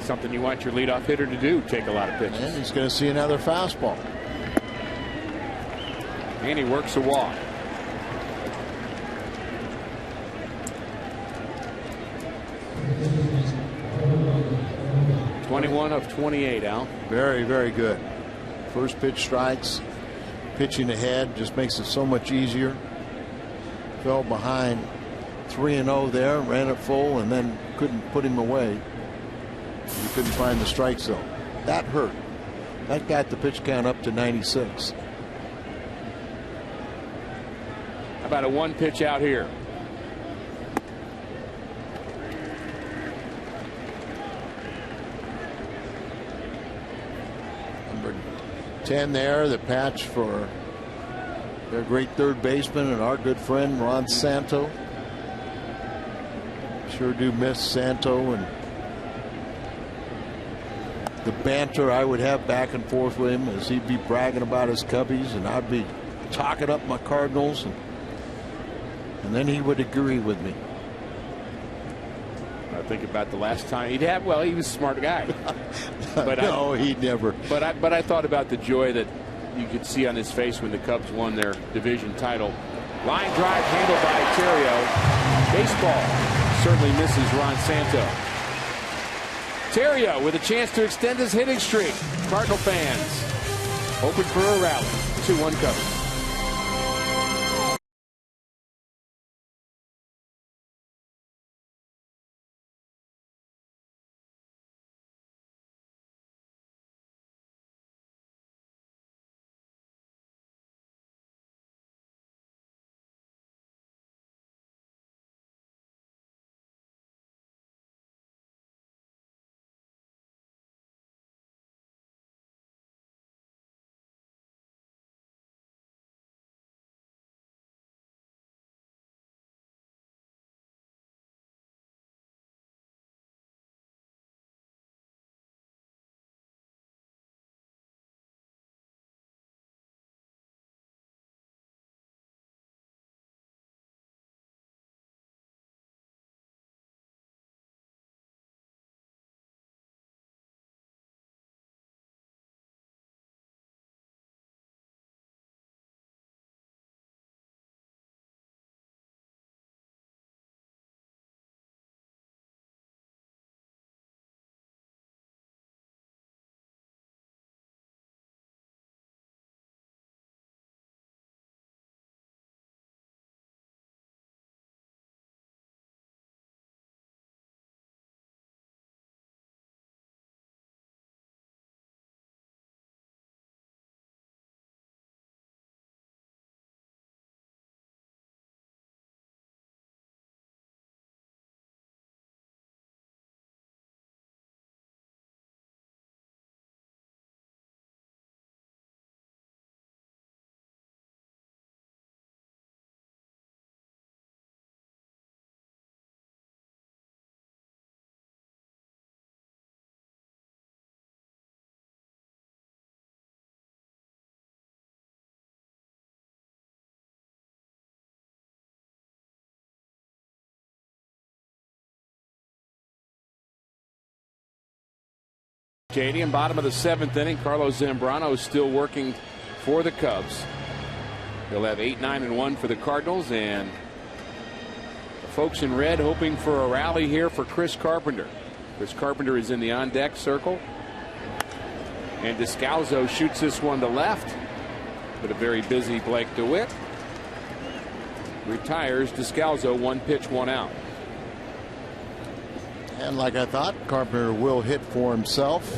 Something you want your leadoff hitter to do, take a lot of pitches. And he's going to see another fastball. And he works a walk. (21 of 28), Al. Very, very good. First pitch strikes. Pitching ahead just makes it so much easier. Fell behind 3-0 there, ran it full, and then couldn't put him away. You couldn't find the strike zone. That hurt. That got the pitch count up to 96. How about a 1 pitch out here? Number 10 there, the patch for their great 3rd baseman and our good friend Ron Santo. Sure do miss Santo and the banter I would have back and forth with him as he'd be bragging about his Cubbies and I'd be talking up my Cardinals, and then he would agree with me. I think about the last time he'd have. Well, he was a smart guy, but no, he never. But I thought about the joy that you could see on his face when the Cubs won their division title. Line drive handled by Theriot. Baseball certainly misses Ron Santo. Theriot with a chance to extend his hitting streak. Cardinal fans hoping for a rally. 2-1 Cubs. Stadium, bottom of the 7th inning. Carlos Zambrano is still working for the Cubs. They'll have 8-9-1 for the Cardinals, and the folks in red hoping for a rally here for Chris Carpenter. Chris Carpenter is in the on-deck circle, and Descalzo shoots this one to left, but a very busy Blake DeWitt retires Descalzo. 1 pitch, 1 out. And like I thought, Carpenter will hit for himself.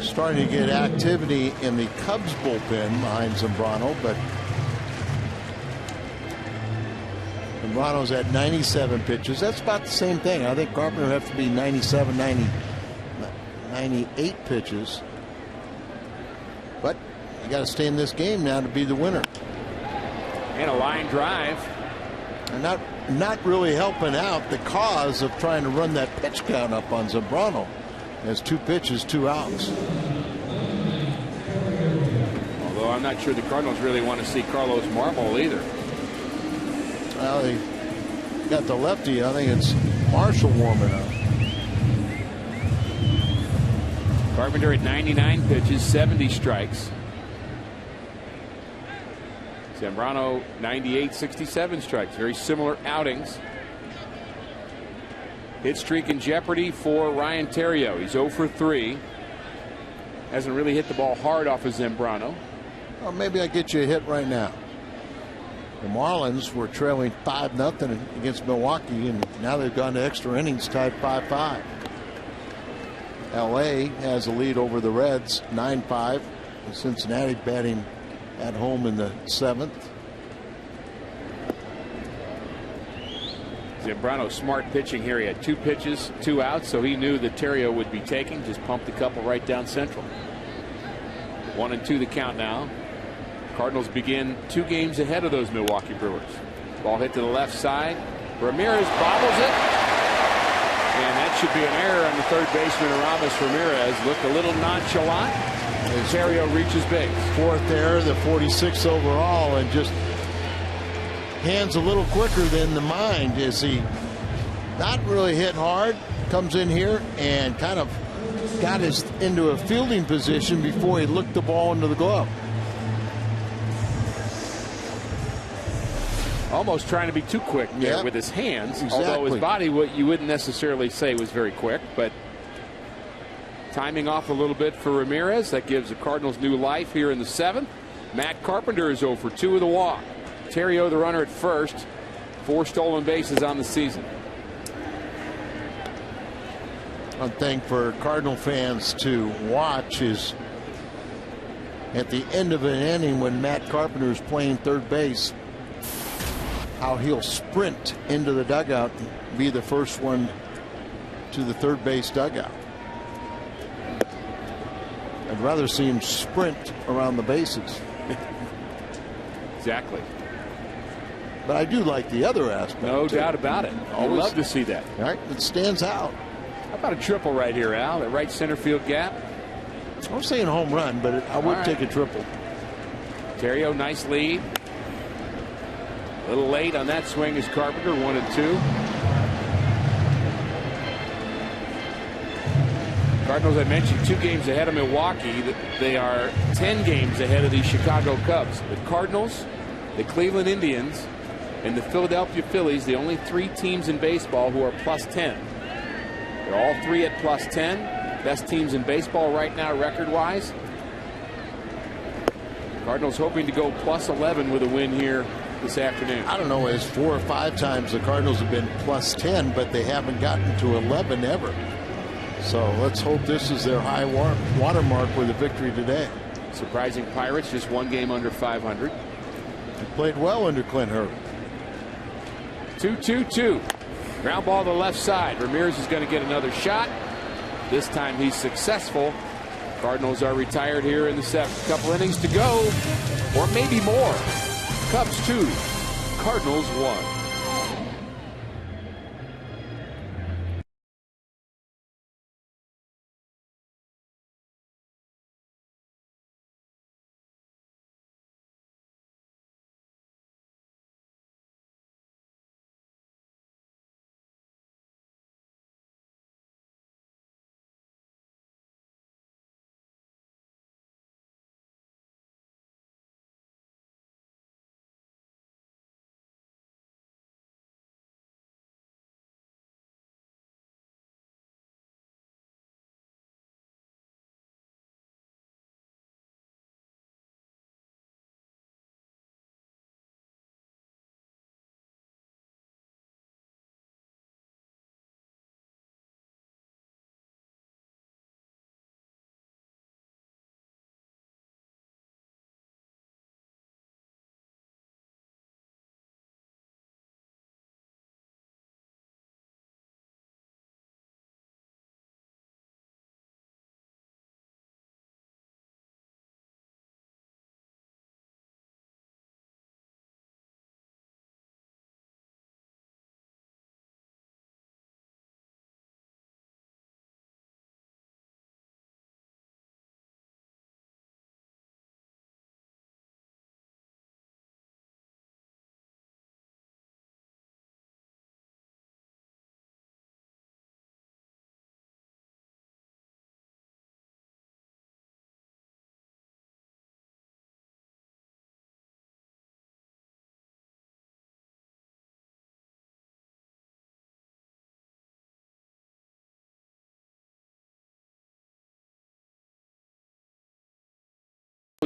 Starting to get activity in the Cubs bullpen behind Zambrano, but Zambrano's at 97 pitches. That's about the same thing. I think Carpenter would have to be 97, 98 pitches. But you got to stay in this game now to be the winner. And a line drive. And not really helping out the cause of trying to run that pitch count up on Zambrano. Has 2 pitches, 2 outs. Although I'm not sure the Cardinals really want to see Carlos Marmol either. Well, they got the lefty. I think it's Marshall warming up. Carpenter at 99 pitches, 70 strikes. Zambrano 98, 67 strikes. Very similar outings. Hit streak in jeopardy for Ryan Theriot. He's 0 for 3. Hasn't really hit the ball hard off of Zambrano. Well, maybe I get you a hit right now. The Marlins were trailing 5-0 against Milwaukee, and now they've gone to extra innings, tied 5-5. LA has a lead over the Reds, 9-5. Cincinnati batting at home in the 7th. Zambrano smart pitching here. He had 2 pitches, 2 outs, so he knew that Theriot would be taking. Just pumped a couple right down central. 1-2 the count now. Cardinals begin 2 games ahead of those Milwaukee Brewers. Ball hit to the left side. Ramirez bobbles it. And that should be an error on the third baseman, Aramis Ramirez. Looked a little nonchalant. Terrio reaches base. Fourth error, the 46th overall, and just hands a little quicker than the mind. Is he not really hit hard? Comes in here and kind of got us into a fielding position before he looked the ball into the glove. Almost trying to be too quick there with his hands. Exactly. Although his body, what you wouldn't necessarily say was very quick, but timing off a little bit for Ramirez. That gives the Cardinals new life here in the 7th. Matt Carpenter is 0 for 2 with a walk. Terrio, the runner at first. 4 stolen bases on the season. One thing for Cardinal fans to watch is at the end of an inning when Matt Carpenter is playing third base, how he'll sprint into the dugout and be the first one to the third base dugout. I'd rather see him sprint around the bases. Exactly. But I do like the other aspect. No doubt about it. I'd love to see that. All right, it stands out. How about a triple right here, Al? At right center field gap. I'm saying home run, but I would take a triple. Terrio, nice lead. A little late on that swing is Carpenter, 1 and 2. Cardinals, I mentioned, 2 games ahead of Milwaukee. They are 10 games ahead of the Chicago Cubs. The Cardinals, the Cleveland Indians, and the Philadelphia Phillies, the only 3 teams in baseball who are plus 10. They're all 3 at plus 10. Best teams in baseball right now record-wise. Cardinals hoping to go plus 11 with a win here this afternoon. I don't know, it's 4 or 5 times the Cardinals have been plus 10, but they haven't gotten to 11 ever. So let's hope this is their high watermark with a victory today. Surprising Pirates, just 1 game under 500. They played well under Clint Hurd. 2-2-2. Ground ball to the left side. Ramirez is going to get another shot. This time he's successful. Cardinals are retired here in the 7th. Couple innings to go, or maybe more. Cubs 2, Cardinals 1.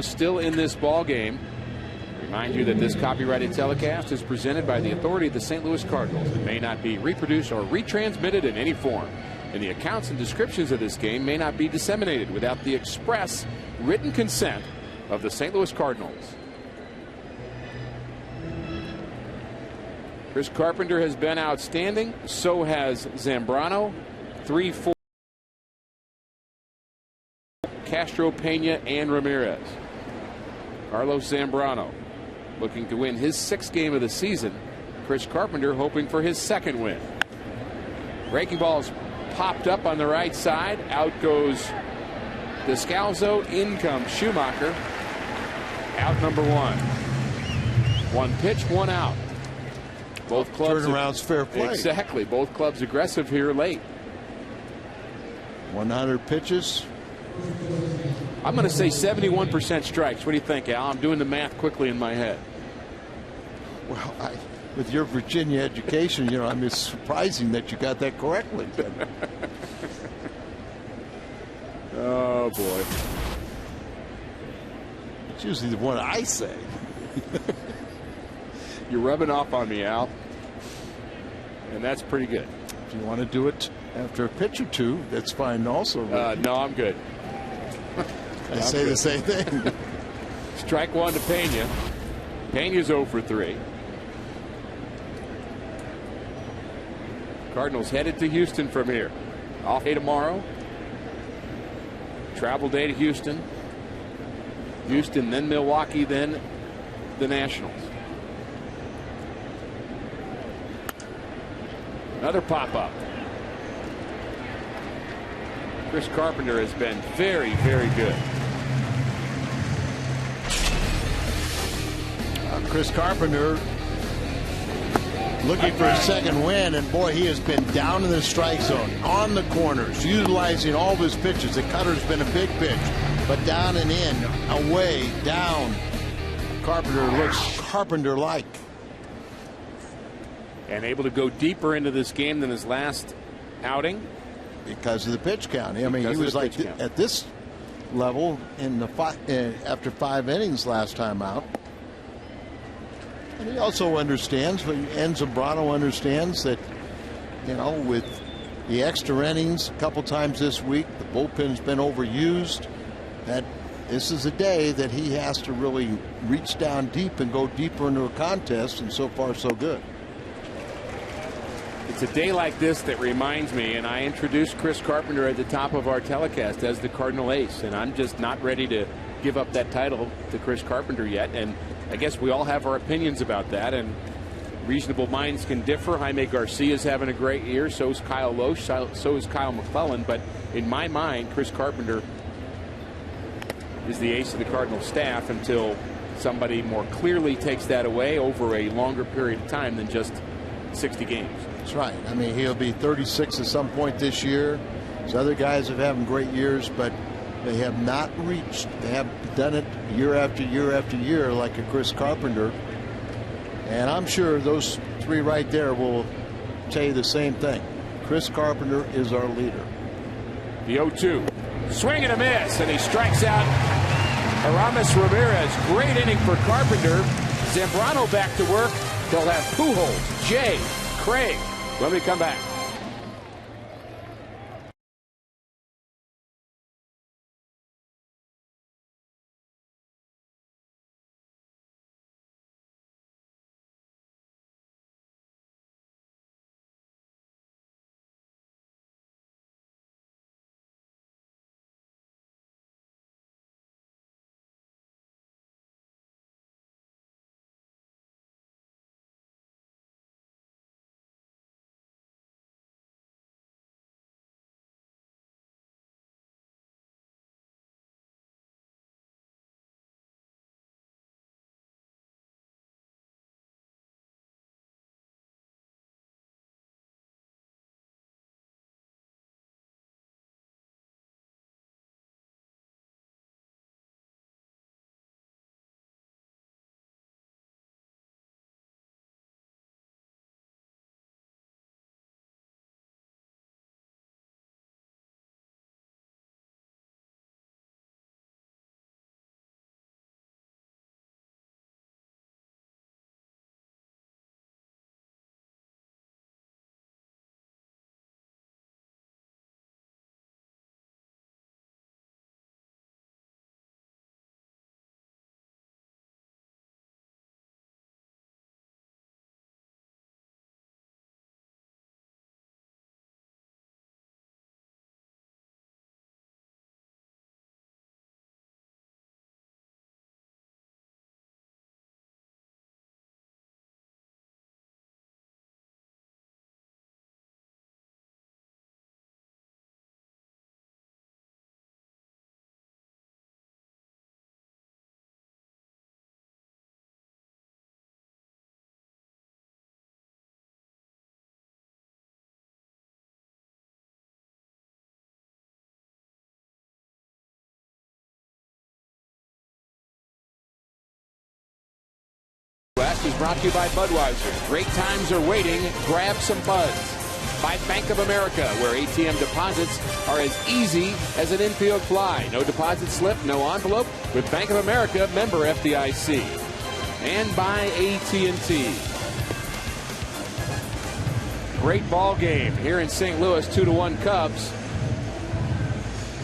Still in this ball game. Remind you that this copyrighted telecast is presented by the authority of the St. Louis Cardinals. It may not be reproduced or retransmitted in any form, and the accounts and descriptions of this game may not be disseminated without the express written consent of the St. Louis Cardinals. Chris Carpenter has been outstanding. So has Zambrano. 3-4. Castro, Pena, and Ramirez. Carlos Zambrano looking to win his 6th game of the season. Chris Carpenter hoping for his 2nd win. Breaking ball's popped up on the right side. Out goes Descalzo. In comes Schumacher. Out number one. One pitch, one out. Both clubs. Turnaround's fair play. Exactly. Both clubs aggressive here late. 100 pitches. I'm going to say 71% strikes. What do you think, Al? I'm doing the math quickly in my head. Well, with your Virginia education, I mean, it's surprising that you got that correctly. Oh, boy. It's usually the one I say. You're rubbing off on me, Al. And that's pretty good. If you want to do it after a pitch or two, that's fine also. No, I'm good. I say the same thing. Strike one to Pena. Pena's 0 for 3. Cardinals headed to Houston from here. Off day tomorrow. Travel day to Houston. Houston, then Milwaukee, then the Nationals. Another pop-up. Chris Carpenter has been very, very good. Chris Carpenter looking for a second win, and boy, he has been down in the strike zone, on the corners, utilizing all of his pitches. The cutter's been a big pitch, but down and in, away, down. Carpenter looks Carpenter-like. And able to go deeper into this game than his last outing. Because of the pitch count. I mean, he was like at this level in the after 5 innings last time out. And he also understands, and Zambrano understands that, with the extra innings a couple times this week, the bullpen's been overused, that this is a day that he has to really reach down deep and go deeper into a contest, and so far so good. It's a day like this that reminds me, and I introduced Chris Carpenter at the top of our telecast as the Cardinal ace, and I'm just not ready to give up that title to Chris Carpenter yet. And I guess we all have our opinions about that, and reasonable minds can differ. Jaime Garcia's having a great year, so is Kyle Loesch, so is Kyle McClellan, but in my mind, Chris Carpenter is the ace of the Cardinal staff until somebody more clearly takes that away over a longer period of time than just 60 games. That's right. I mean, he'll be 36 at some point this year. These other guys have having great years, but they have not reached. They have done it year after year after year like a Chris Carpenter. And I'm sure those three right there will tell you the same thing. Chris Carpenter is our leader. The 0-2. Swing and a miss, and he strikes out Aramis Ramirez. Great inning for Carpenter. Zambrano back to work. They'll have Pujols, Jay, Craig when we come back. Podcast is brought to you by Budweiser. Great times are waiting. Grab some buds. By Bank of America, where ATM deposits are as easy as an infield fly. No deposit slip, no envelope. With Bank of America, member FDIC. And by AT&T. Great ball game here in St. Louis, 2-1 Cubs.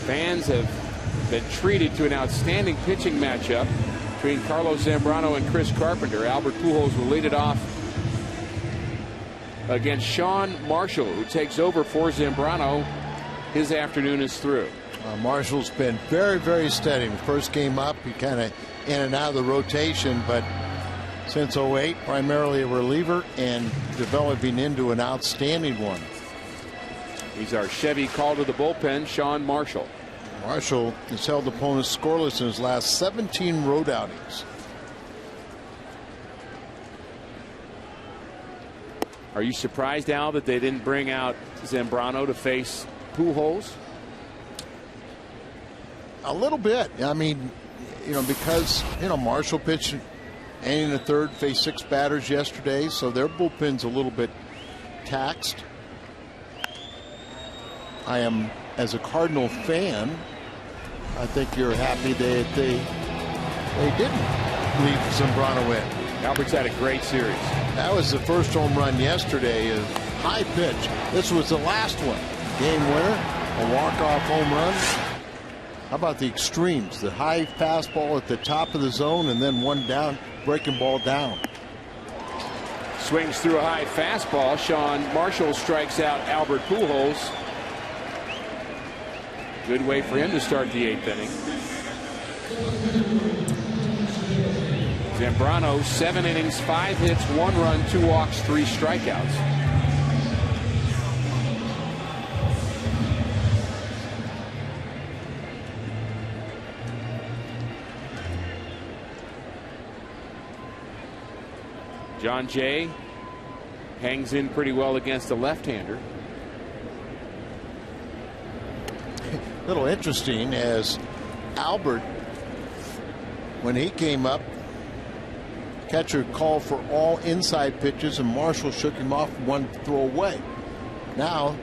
Fans have been treated to an outstanding pitching matchup between Carlos Zambrano and Chris Carpenter. Albert Pujols will lead it off against Sean Marshall, who takes over for Zambrano. His afternoon is through. Marshall's been very, very steady. The first game up, he kind of in and out of the rotation, but since 08, primarily a reliever and developing into an outstanding one. He's our Chevy call to the bullpen, Sean Marshall. Marshall has held opponents scoreless in his last 17 road outings. Are you surprised, Al, that they didn't bring out Zambrano to face Pujols? A little bit. I mean, because, Marshall pitched in the third, faced 6 batters yesterday, so their bullpen's a little bit taxed. I am, as a Cardinal fan, I think you're happy that they didn't leave Zambrano in. Albert's had a great series. That was the first home run yesterday. A high pitch. This was the last one. Game winner, a walk-off home run. How about the extremes? The high fastball at the top of the zone and then one down, breaking ball down. Swings through a high fastball. Sean Marshall strikes out Albert Pujols. Good way for him to start the 8th inning. Zambrano, 7 innings, 5 hits, 1 run, 2 walks, 3 strikeouts. John Jay hangs in pretty well against the left-hander. A little interesting as Albert, when he came up, catcher called for all inside pitches and Marshall shook him off and wanted to throw away. Now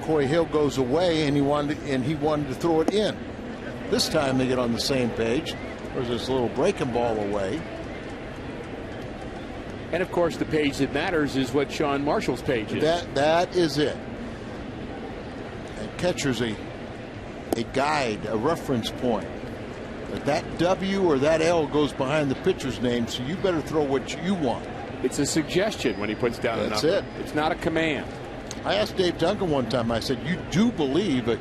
Corey Hill goes away and he wanted to throw it in. This time they get on the same page. There's this little breaking ball away. And of course the page that matters is what Sean Marshall's page is. That is it. And catcher's a guide, a reference point. But that W or that L goes behind the pitcher's name, so you better throw what you want. It's a suggestion when he puts down a number. That's it. It's not a command. I asked Dave Duncan one time, I said, you do believe a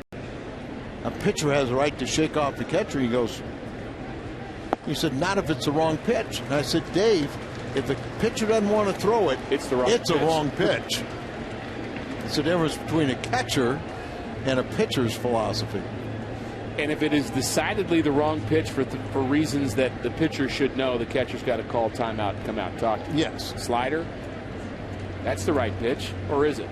pitcher has a right to shake off the catcher? He said, not if it's the wrong pitch. And I said, Dave, if the pitcher doesn't want to throw it, it's a wrong pitch. It's the difference between a catcher and a pitcher's philosophy. And if it is decidedly the wrong pitch for reasons that the pitcher should know, the catcher's got to call timeout and come out and talk to him. Yes. Slider, that's the right pitch, or is it?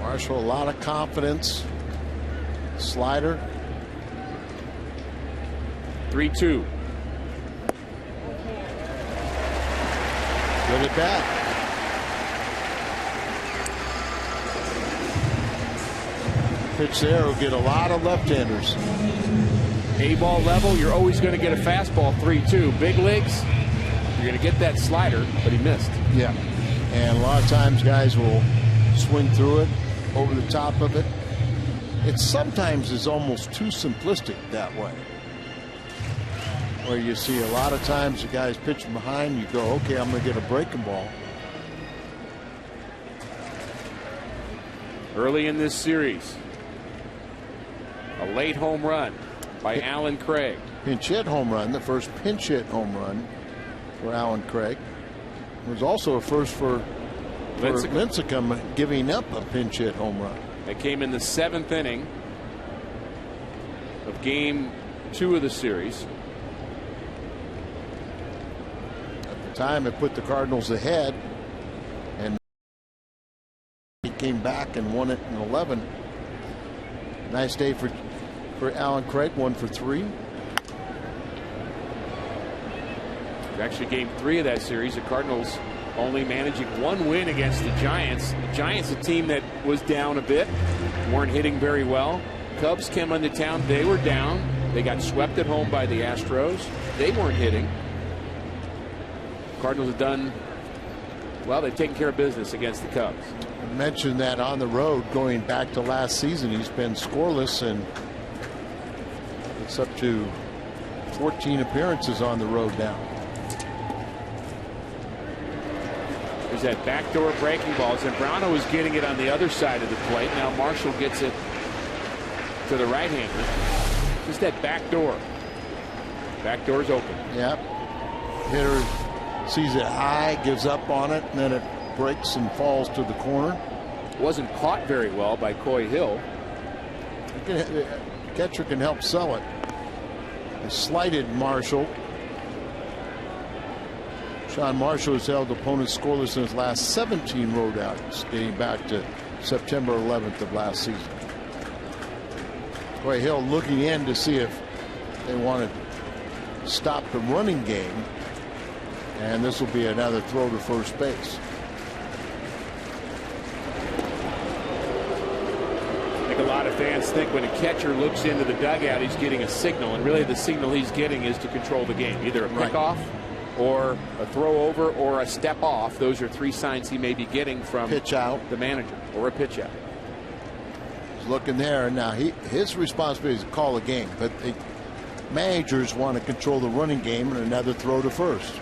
Marshall, a lot of confidence. Slider. 3-2. Good at bat. Pitch there will get a lot of left-handers. A-ball level, you're always going to get a fastball 3-2. Big leagues, you're going to get that slider, but he missed. Yeah. And a lot of times guys will swing through it, over the top of it. It sometimes is almost too simplistic that way. Where you see a lot of times the guy's pitching behind, you go, okay, I'm going to get a breaking ball. Early in this series, a late home run by Alan Craig. Pinch hit home run, the first pinch hit home run for Alan Craig. It was also a first for Lincecum giving up a pinch hit home run. It came in the 7th inning of game 2 of the series. At the time, it put the Cardinals ahead, and he came back and won it in 11. Nice day for Alan Craig, 1 for 3. Actually, game 3 of that series, the Cardinals only managing 1 win against the Giants. The Giants, a team that was down a bit, weren't hitting very well. Cubs came into town. They were down. They got swept at home by the Astros. They weren't hitting. Cardinals have done well. They've taken care of business against the Cubs. I mentioned that on the road going back to last season, he's been scoreless, and it's up to 14 appearances on the road now. There's that backdoor breaking ball. Zambrano was getting it on the other side of the plate. Now Marshall gets it to the right-hander. Just that back door. Back door's open. Yep. Hitter sees it high, gives up on it, and then it breaks and falls to the corner. Wasn't caught very well by Coy Hill. Catcher can help sell it. He slighted Marshall. Sean Marshall has held opponents scoreless in his last 17 road outings, dating back to September 11th of last season. Coy Hill looking in to see if they want to stop the running game, and this will be another throw to first base. I think a lot of fans think when a catcher looks into the dugout, he's getting a signal, and really the signal he's getting is to control the game, either a pickoff or a throw over or a step off. Those are 3 signs he may be getting from pitch out, the manager, or a pitch out. He's looking there now. His responsibility is to call the game, but the managers want to control the running game, and another throw to first.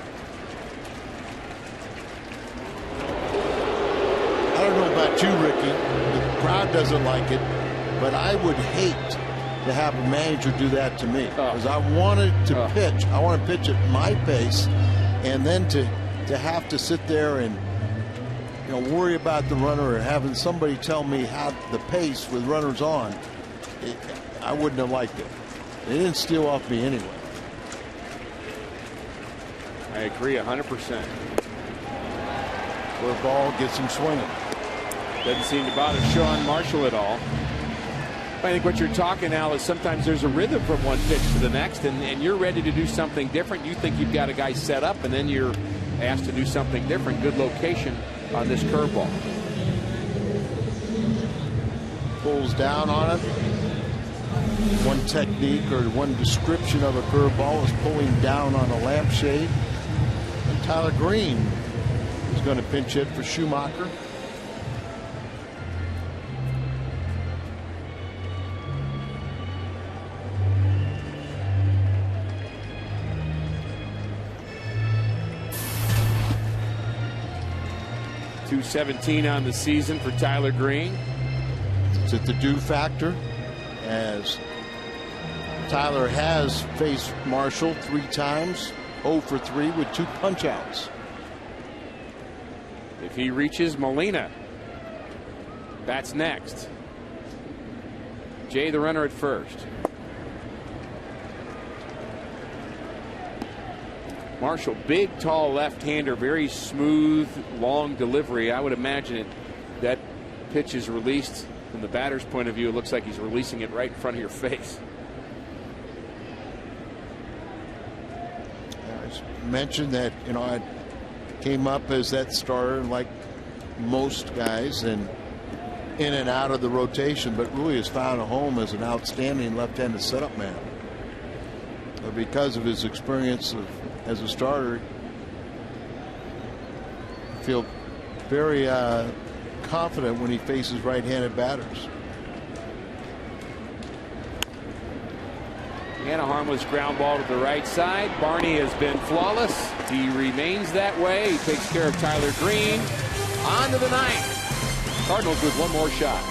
I don't know about you, Ricky. The crowd doesn't like it, but I would hate to have a manager do that to me, because I wanted to pitch. I want to pitch at my pace, and then to have to sit there and worry about the runner, or having somebody tell me how the pace with runners on. I wouldn't have liked it. They didn't steal off me anyway. I agree 100%. Where a ball gets him swinging. Doesn't seem to bother Sean Marshall at all. I think what you're talking, Al, is sometimes there's a rhythm from one pitch to the next, and you're ready to do something different. You think you've got a guy set up, and then you're asked to do something different. Good location on this curveball. Pulls down on it. One technique or one description of a curveball is pulling down on a lampshade. And Tyler Green is going to pinch hit for Schumacher. .217 on the season for Tyler Green. It's at the do factor, as Tyler has faced Marshall 3 times, 0 for 3 with 2 punch outs. If he reaches Molina, that's next. Jay, the runner at first. Marshall, big, tall left-hander, very smooth, long delivery. I would imagine that pitch is released from the batter's point of view. It looks like he's releasing it right in front of your face. I mentioned that I came up as that starter like most guys, and in and out of the rotation, but really has found a home as an outstanding left-handed setup man. But because of his experience as a starter, I feel very confident when he faces right-handed batters. And a harmless ground ball to the right side. Barney has been flawless. He remains that way. He takes care of Tyler Green. On to the 9th. Cardinals with one more shot.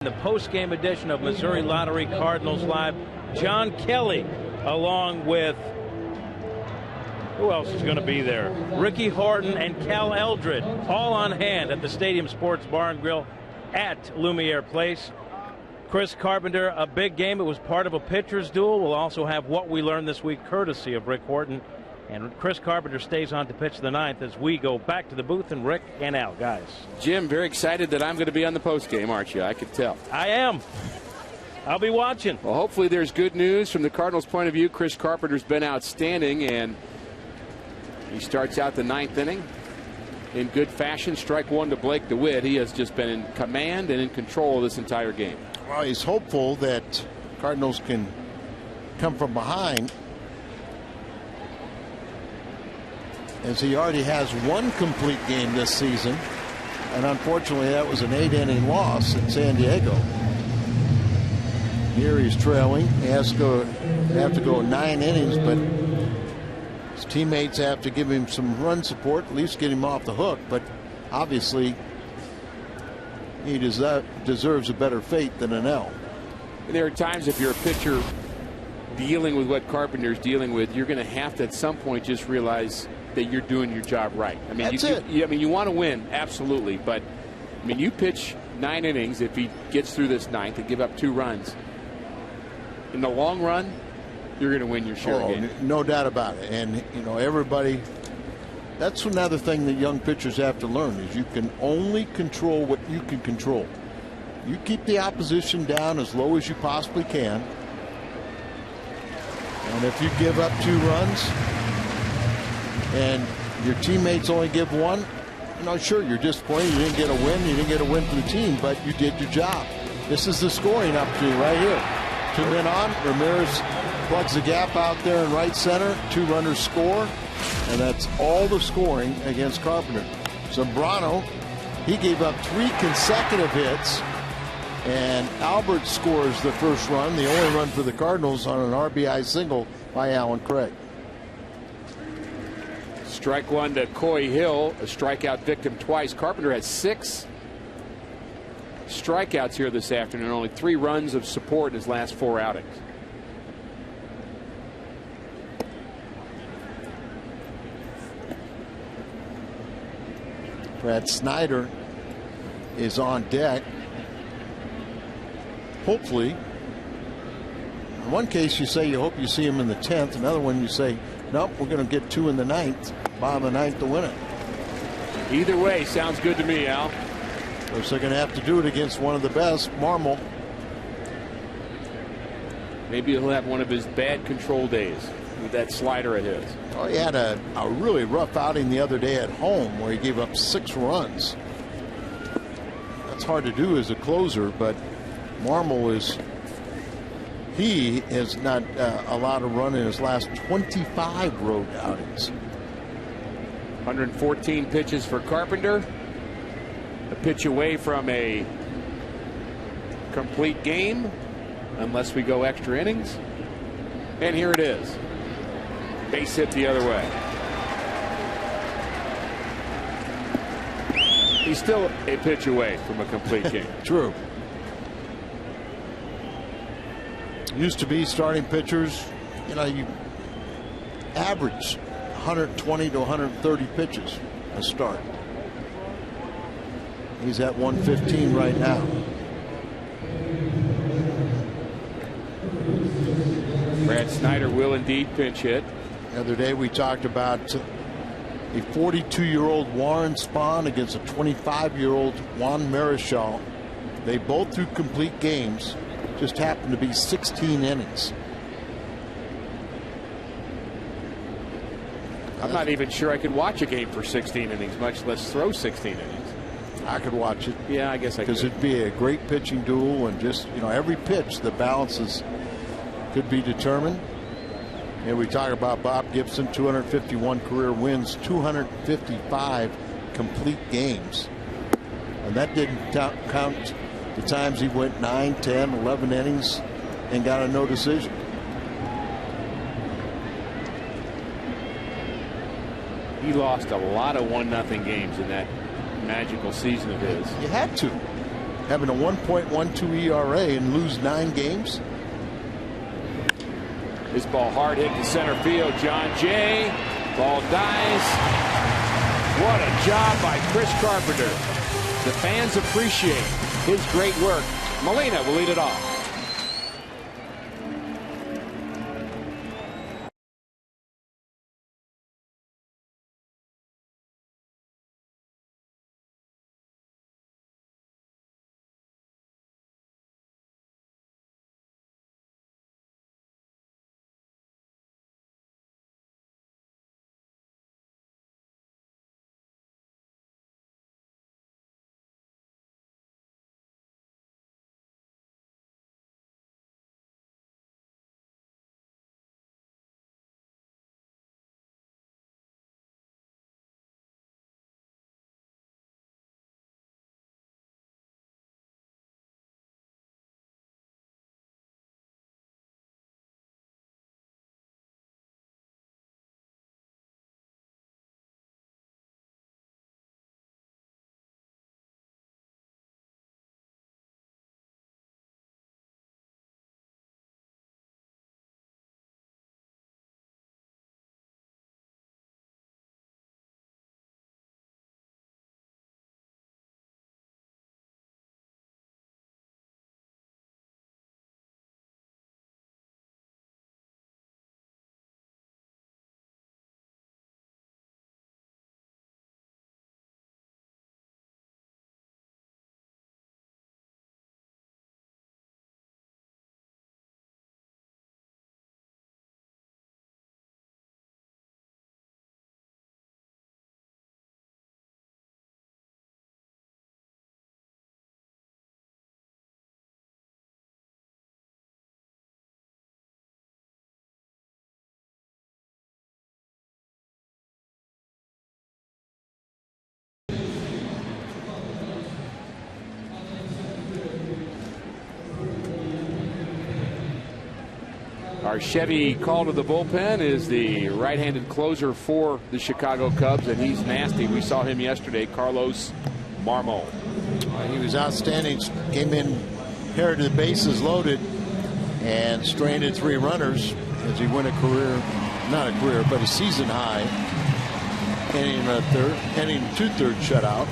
The post-game edition of Missouri Lottery Cardinals Live. John Kelly, along with, who else is going to be there? Ricky Horton and Cal Eldred, all on hand at the Stadium Sports Bar and Grill at Lumiere Place. Chris Carpenter, a big game. It was part of a pitcher's duel. We'll also have what we learned this week, courtesy of Rick Horton. And Chris Carpenter stays on to pitch the ninth as we go back to the booth. And Rick and Al, guys. Jim, very excited that I'm going to be on the post game, aren't you? I could tell. I am. I'll be watching. Well, hopefully there's good news from the Cardinals' point of view. Chris Carpenter's been outstanding, and he starts out the ninth inning in good fashion. Strike one to Blake DeWitt. He has just been in command and in control of this entire game. Well, he's hopeful that Cardinals can come from behind, as he already has one complete game this season, and unfortunately that was an 8-inning loss in San Diego. Here he's trailing. He has to go 9 innings, but his teammates have to give him some run support, at least get him off the hook. But obviously he deserves a better fate than an L. There are times, if you're a pitcher dealing with what Carpenter's dealing with, you're going to have to at some point just realize that you're doing your job right. I mean, you want to win, absolutely, but I mean, you pitch 9 innings. If he gets through this ninth and give up 2 runs, in the long run, you're going to win your share of game. No doubt about it. And you know, everybody. That's another thing that young pitchers have to learn: is you can only control what you can control. You keep the opposition down as low as you possibly can, and if you give up 2 runs and your teammates only give 1, you know, sure, you're disappointed. You didn't get a win. You didn't get a win for the team, but you did your job. This is the scoring opportunity right here. 2 men on. Ramirez plugs the gap out there in right center. 2 runners score, and that's all the scoring against Carpenter. Zambrano, he gave up 3 consecutive hits, and Albert scores the first run, the only run for the Cardinals, on an RBI single by Alan Craig. Strike one to Coy Hill, a strikeout victim twice. Carpenter has 6 strikeouts here this afternoon, only 3 runs of support in his last 4 outings. Brad Snyder is on deck. Hopefully, in one case you say you hope you see him in the 10th. Another one you say, nope, we're going to get 2 in the 9th, bottom of the 9th to win it. Either way, sounds good to me, Al. Of course, they're going to have to do it against one of the best, Marmol. Maybe he'll have one of his bad control days with that slider of his. Oh, he had a really rough outing the other day at home where he gave up 6 runs. That's hard to do as a closer, but Marmol has not allowed a run in his last 25 road outings. 114 pitches for Carpenter. A pitch away from a complete game, unless we go extra innings. And here it is. Base hit the other way. He's still a pitch away from a complete game. True. Used to be starting pitchers, you know, you average 120 to 130 pitches a start. He's at 115 right now. Brad Snyder will indeed pinch hit. The other day we talked about a 42-year-old Warren Spahn against a 25-year-old Juan Marichal. They both threw complete games, just happened to be 16 innings. I'm not even sure I could watch a game for 16 innings, much less throw 16 innings. I could watch it. Yeah, I guess I could. Because it'd be a great pitching duel, and just, you know, every pitch, the balances could be determined. And we talk about Bob Gibson, 251 career wins, 255 complete games. And that didn't count the times he went 9, 10, 11 innings and got a no decision. He lost a lot of 1-0 games in that magical season of his. You had to. having a 1.12 ERA and lose 9 games. This ball hard hit to center field. John Jay. Ball dies. What a job by Chris Carpenter. The fans appreciate his great work. Molina will lead it off. Our Chevy call to the bullpen is the right-handed closer for the Chicago Cubs, and he's nasty. We saw him yesterday, Carlos Marmol. He was outstanding. Came in, inherited the bases loaded, and stranded 3 runners as he won a season high inning inning 2/3 shutout.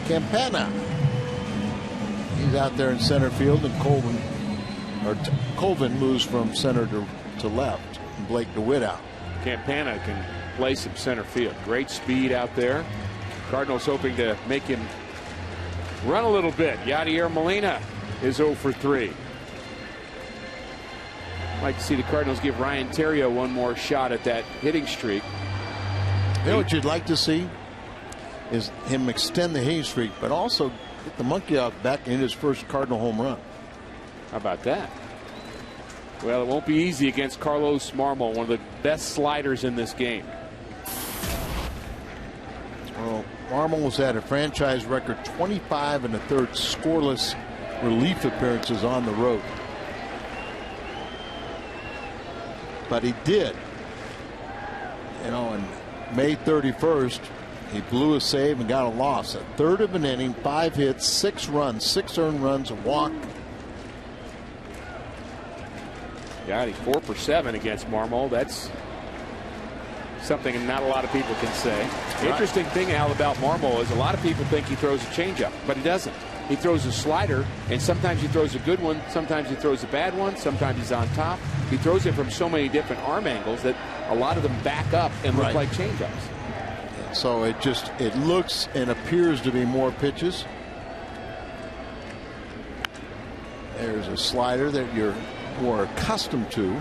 Campana, he's out there in center field, and Colvin moves from center to left, and Blake DeWitt out. Campana can play some center field. Great speed out there. Cardinals hoping to make him run a little bit. Yadier Molina is 0 for 3. I'd like to see the Cardinals give Ryan Theriot one more shot at that hitting streak. You know what you'd like to see is him extend the hitting streak, but also get the monkey off back in his first Cardinal home run. How about that? Well, it won't be easy against Carlos Marmol, one of the best sliders in this game. Well, Marmol was at a franchise record 25 1/3 scoreless relief appearances on the road. But he did. You know, on May 31st, he blew a save and got a loss. A third of an inning, 5 hits, 6 runs, 6 earned runs, a walk. Yeah, he's 4 for 7 against Marmol. That's something not a lot of people can say. The interesting thing, Al, about Marmol is a lot of people think he throws a changeup, but he doesn't. He throws a slider, and sometimes he throws a good one, sometimes he throws a bad one, sometimes he's on top. He throws it from so many different arm angles that a lot of them back up and look like changeups. So it looks and appears to be more pitches. There's a slider that you're more accustomed to.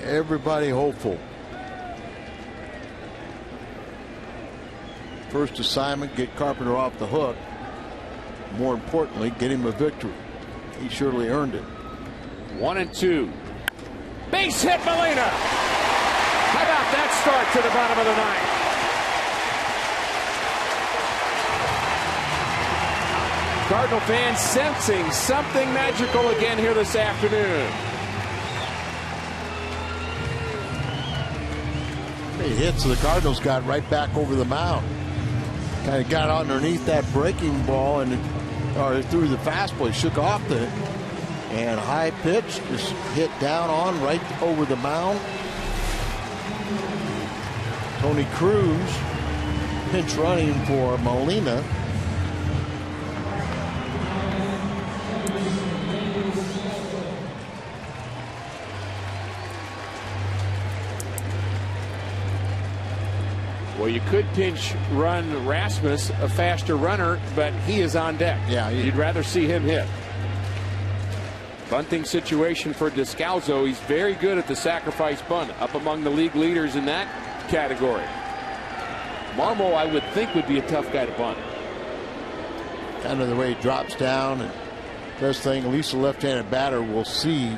Everybody hopeful. First assignment, get Carpenter off the hook. More importantly, get him a victory. He surely earned it. 1-2. Base hit, Molina. How about that start to the bottom of the ninth? Cardinal fans sensing something magical again here this afternoon. He hits the Cardinals got right back over the mound. Kind of got underneath that breaking ball or through the fastball. He shook off the and high pitch just hit down on right over the mound. Tony Cruz pinch running for Molina. Well, you could pinch run Rasmus, a faster runner, but he is on deck. Yeah, you'd rather see him hit. Bunting situation for Descalso. He's very good at the sacrifice bunt, up among the league leaders in that category. Marmol, I would think, would be a tough guy to bunt. Kind of the way he drops down and does thing. At least a left-handed batter will see,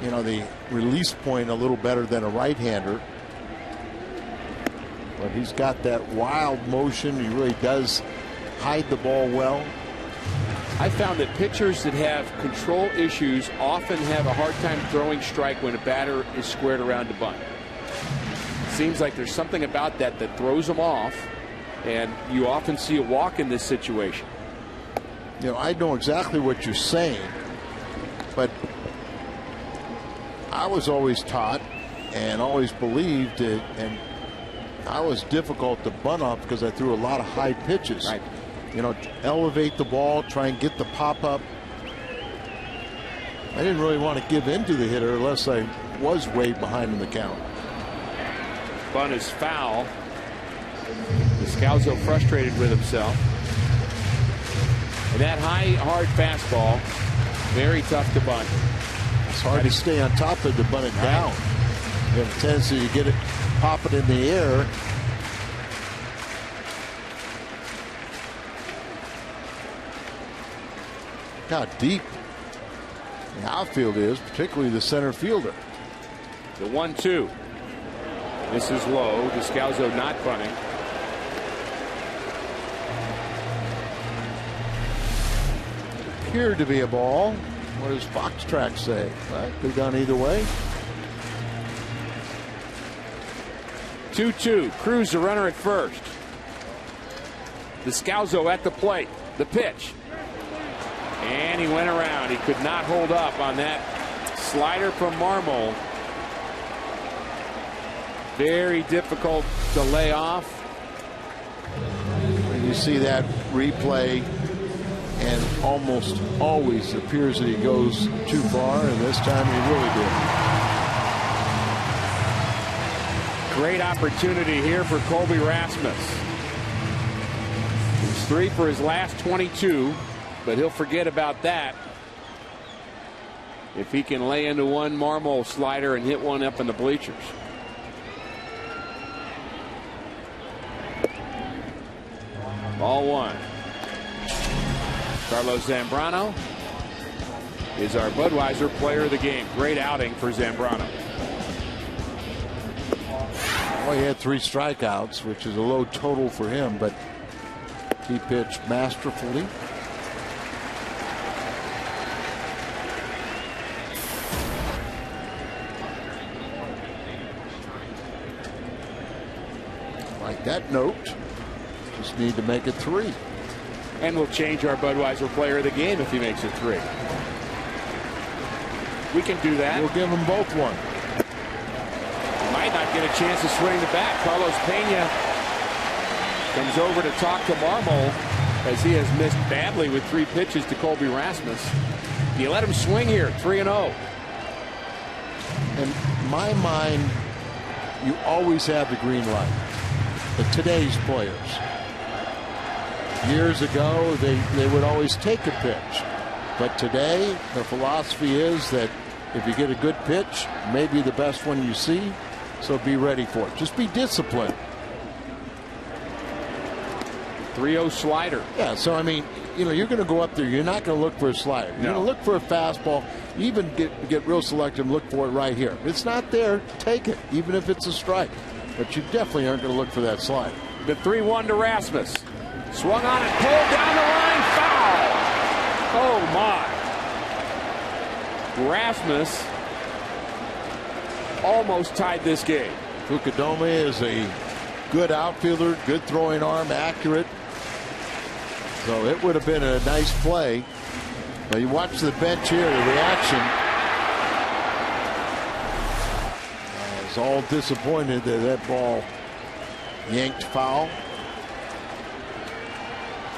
the release point a little better than a right-hander. But he's got that wild motion. He really does hide the ball well. I found that pitchers that have control issues often have a hard time throwing strike when a batter is squared around to bunt. Seems like there's something about that throws them off, and you often see a walk in this situation. I know exactly what you're saying, but I was always taught and always believed it, and I was difficult to bunt off because I threw a lot of high pitches. Right. Elevate the ball, try and get the pop up. I didn't really want to give in to the hitter unless I was way behind in the count. Bunt is foul. Descalso frustrated with himself. And that high, hard fastball, very tough to bunt. It's hard to stay on top of it to bunt it down. You have a tendency to get it, pop it in the air. How deep the outfield is, particularly the center fielder. The 1-2. This is low. Descalso not bunting. Appeared to be a ball. What does Fox Track say? Well, could have gone either way. 2-2. Cruz the runner at first. Descalso at the plate. The pitch. And he went around. He could not hold up on that slider from Marmol. Very difficult to lay off. When you see that replay, and almost always appears that he goes too far, and this time he really did. Great opportunity here for Colby Rasmus. He's 3 for his last 22. But he'll forget about that if he can lay into one Marmol slider and hit one up in the bleachers. Ball 1. Carlos Zambrano is our Budweiser player of the game. Great outing for Zambrano. Well, he had 3 strikeouts, which is a low total for him, but he pitched masterfully. That note, just need to make it 3. And we'll change our Budweiser player of the game if he makes it 3. We can do that. We'll give them both 1. Might not get a chance to swing the bat. Carlos Pena comes over to talk to Marmol as he has missed badly with 3 pitches to Colby Rasmus. You let him swing here, 3-0. In my mind, you always have the green light. But today's players, years ago, they would always take a pitch. But today, the philosophy is that if you get a good pitch, maybe the best one you see, so be ready for it. Just be disciplined. 3-0 slider. Yeah, so I mean, you're going to go up there. You're not going to look for a slider. You're going to look for a fastball. Even get real selective and look for it right here. If it's not there, take it, even if it's a strike. But you definitely aren't going to look for that slide. The 3-1 to Rasmus. Swung on and pulled down the line. Foul. Oh, my. Rasmus almost tied this game. Fukudome is a good outfielder, good throwing arm, accurate. So it would have been a nice play. But you watch the bench here, the reaction. I was all disappointed that that ball yanked foul.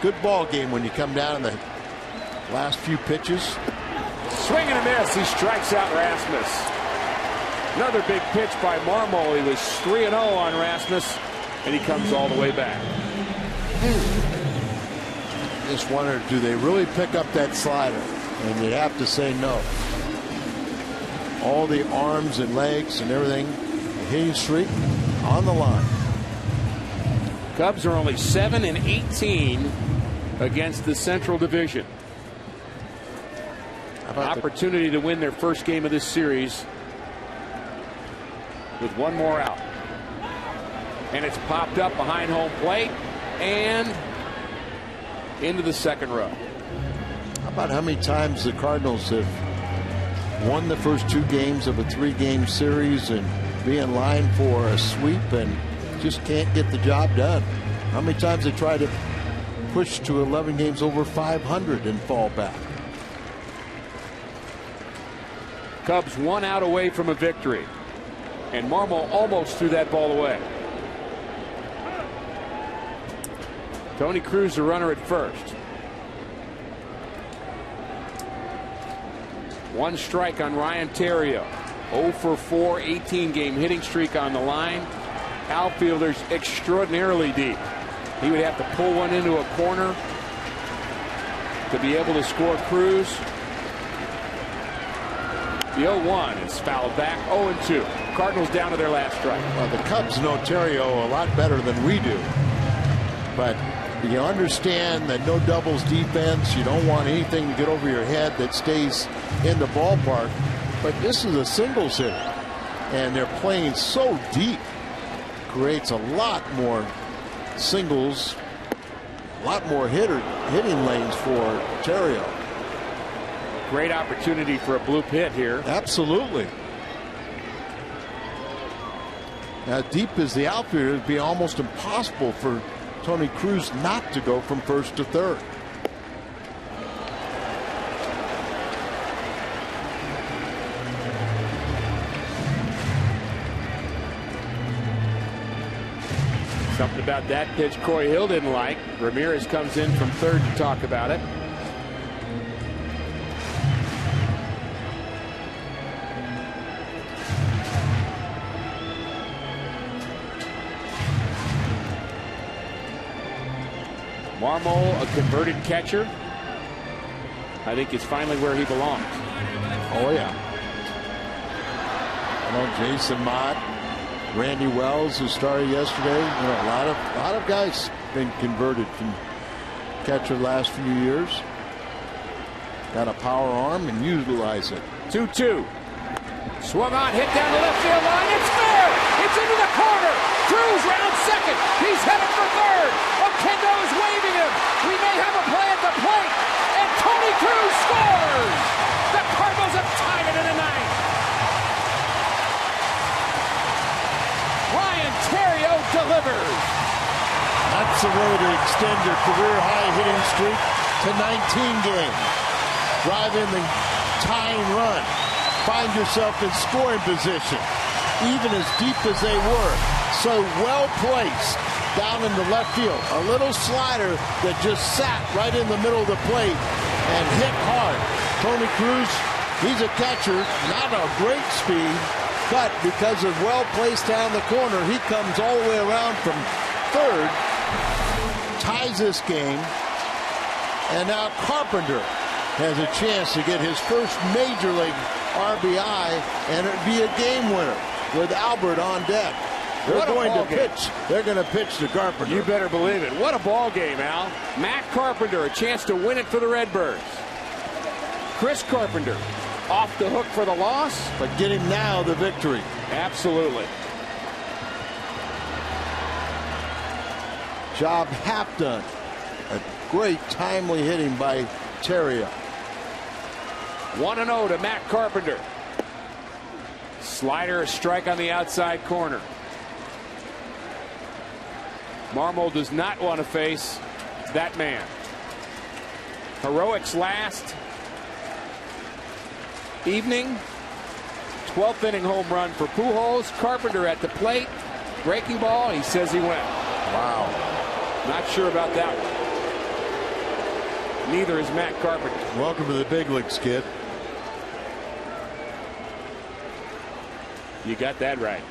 Good ball game when you come down in the last few pitches. Swing and a miss. He strikes out Rasmus. Another big pitch by Marmol. He was 3-0 on Rasmus, and he comes all the way back. Just wondered, do they really pick up that slider? And you'd have to say no. All the arms and legs and everything, the hitting streak on the line. Cubs are only 7-18 against the Central Division. An opportunity to win their first game of this series with one more out. And it's popped up behind home plate and into the second row. How about how many times the Cardinals have won the first 2 games of a 3-game series and be in line for a sweep and just can't get the job done? How many times they try to push to 11 games over 500 and fall back? Cubs 1 out away from a victory. And Marmol almost threw that ball away. Tony Cruz, the runner at first. 1 strike on Ryan Theriot. 0 for 4, 18-game hitting streak on the line. Outfielders extraordinarily deep. He would have to pull one into a corner to be able to score Cruz. The 0-1 is fouled back. 0-2. Cardinals down to their last strike. Well, the Cubs know Theriot a lot better than we do. But you understand that no doubles defense. You don't want anything to get over your head that stays in the ballpark. But this is a singles hitter. And they're playing so deep. Creates a lot more singles, a lot more hitting lanes for Theriot. Great opportunity for a bloop hit here. Absolutely. Now, deep as the outfielder, it'd be almost impossible for Tony Cruz not to go from first to third. Something about that pitch Corey Hill didn't like. Ramirez comes in from third to talk about it. Marmol, a converted catcher. I think is finally where he belongs. Oh, yeah. I know Jason Mott, Randy Wells, who started yesterday. You know, a lot of guys been converted from catcher the last few years. Got a power arm and utilize it. 2-2. Swung on, hit down the left field line. It's fair. It's into the corner. Cruz round second. He's headed for third. Oquendo is waving him. We may have a play at the plate. And Tony Cruz scores. The Cardinals have tied it in the ninth. Ryan Theriot delivers. That's the way to extend your career high hitting streak to 19 games. Drive in the tying run. Find yourself in scoring position, even as deep as they were. So well placed down in the left field. A little slider that just sat right in the middle of the plate and hit hard. Tony Cruz, he's a catcher, not a great speed, but because of well placed down the corner, he comes all the way around from third, ties this game, and now Carpenter has a chance to get his first major league RBI, and it'd be a game winner with Albert on deck. They're going to pitch. They're going to pitch to Carpenter. You better believe it. What a ball game, Al. Matt Carpenter, a chance to win it for the Redbirds. Chris Carpenter off the hook for the loss, but getting now the victory. Absolutely. Job half done. A great timely hitting by Theriot. 1-0 to Matt Carpenter. Slider, a strike on the outside corner. Marmol does not want to face that man. Heroics last evening. 12th inning home run for Pujols. Carpenter at the plate. Breaking ball. He says he went. Wow. Not sure about that one. Neither is Matt Carpenter. Welcome to the big leagues, kid. You got that right.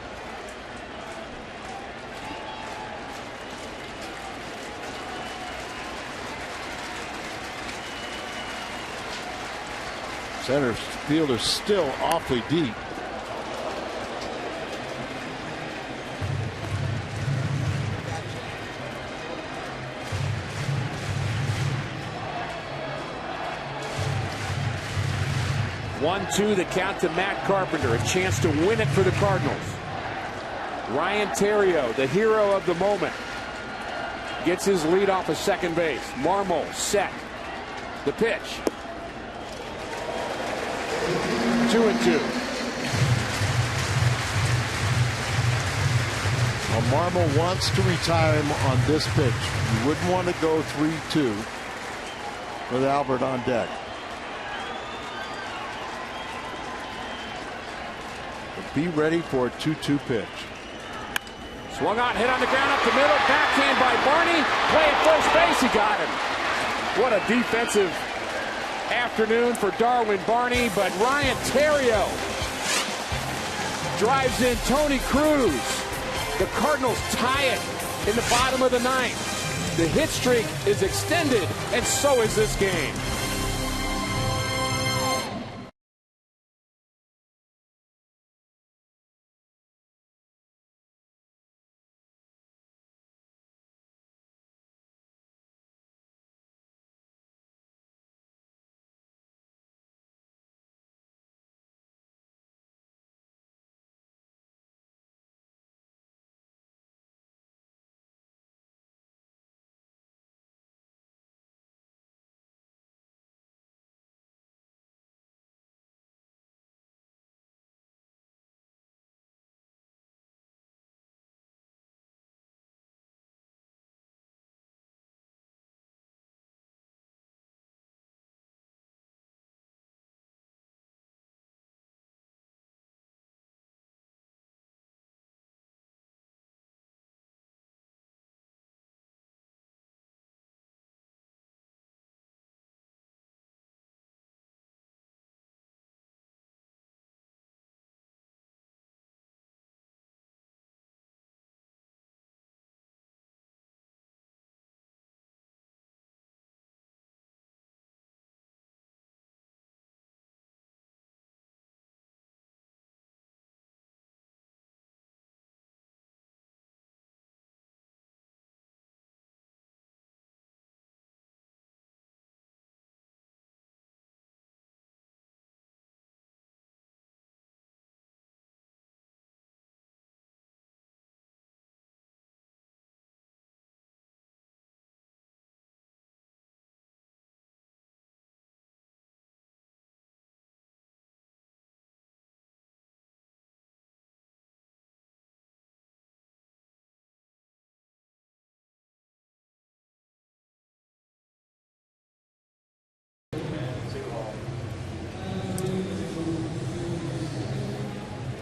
Center fielder still awfully deep. One-two, the count to Matt Carpenter. A chance to win it for the Cardinals. Ryan Theriot, the hero of the moment, gets his lead off of second base. Marmol set. The pitch. 2-2. Well, Marmol wants to retire him on this pitch. You wouldn't want to go 3-2 with Albert on deck. But be ready for a 2-2 pitch. Swung on, hit on the ground up the middle. Backhand by Barney. Play at first base. He got him. What a defensive afternoon for Darwin Barney, but Ryan Theriot drives in Tony Cruz. The Cardinals tie it in the bottom of the ninth. The hit streak is extended, and so is this game.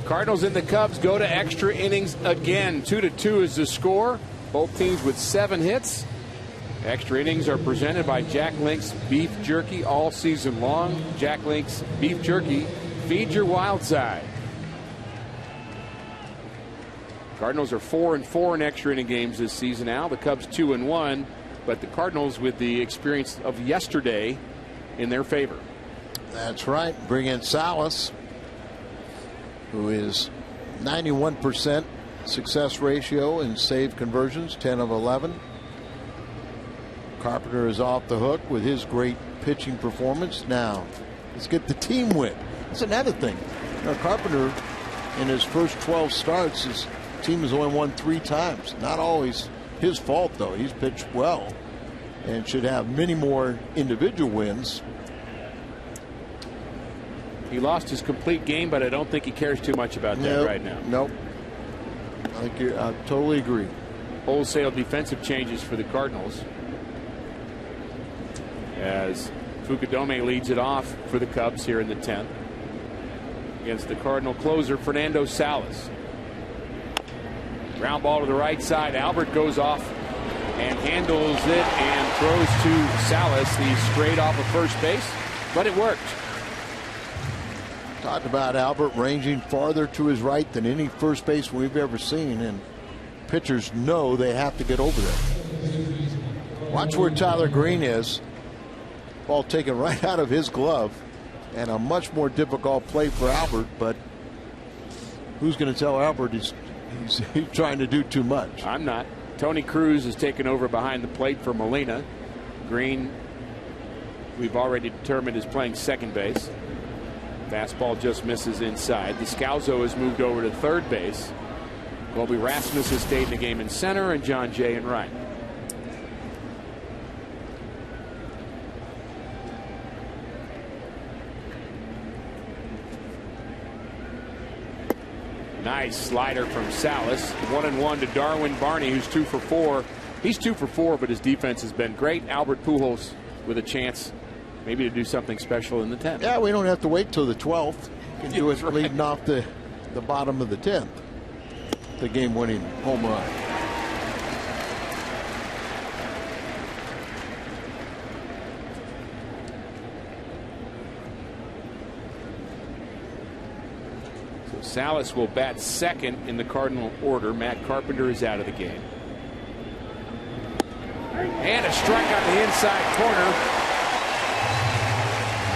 Cardinals and the Cubs go to extra innings again. 2-2 is the score. Both teams with 7 hits. Extra innings are presented by Jack Link's Beef Jerky all season long. Jack Link's Beef Jerky, feed your wild side. Cardinals are 4-4 in extra inning games this season now. The Cubs 2-1, but the Cardinals with the experience of yesterday in their favor. That's right. Bring in Salas, who is 91% success ratio in save conversions, 10 of 11. Carpenter is off the hook with his great pitching performance. Now, let's get the team win. That's another thing. Carpenter, in his first 12 starts, his team has only won 3 times. Not always his fault, though. He's pitched well and should have many more individual wins. He lost his complete game, but I don't think he cares too much about that right now. Nope. I totally agree. wholesale defensive changes for the Cardinals, as Fukudome leads it off for the Cubs here in the 10th against the Cardinal closer Fernando Salas. Ground ball to the right side. Albert goes off and handles it and throws to Salas. He's straight off of first base, but it worked. Talked about Albert ranging farther to his right than any first baseman we've ever seen, and pitchers know they have to get over there. Watch where Tyler Green is. Ball taken right out of his glove, and a much more difficult play for Albert, but who's going to tell Albert he's trying to do too much? I'm not. Tony Cruz is taken over behind the plate for Molina. Green, we've already determined, is playing second base. Fastball just misses inside. Descalzo has moved over to third base. Colby Rasmus has stayed in the game in center, and John Jay in right. Nice slider from Salas. 1-1 to Darwin Barney, who's 2 for 4. He's 2 for 4, but his defense has been great. Albert Pujols with a chance maybe to do something special in the 10th. Yeah, we don't have to wait till the 12th. You can do it right. leading off the bottom of the 10th. The game-winning home run. So Salas will bat second in the Cardinal order. Matt Carpenter is out of the game. And a strike on the inside corner.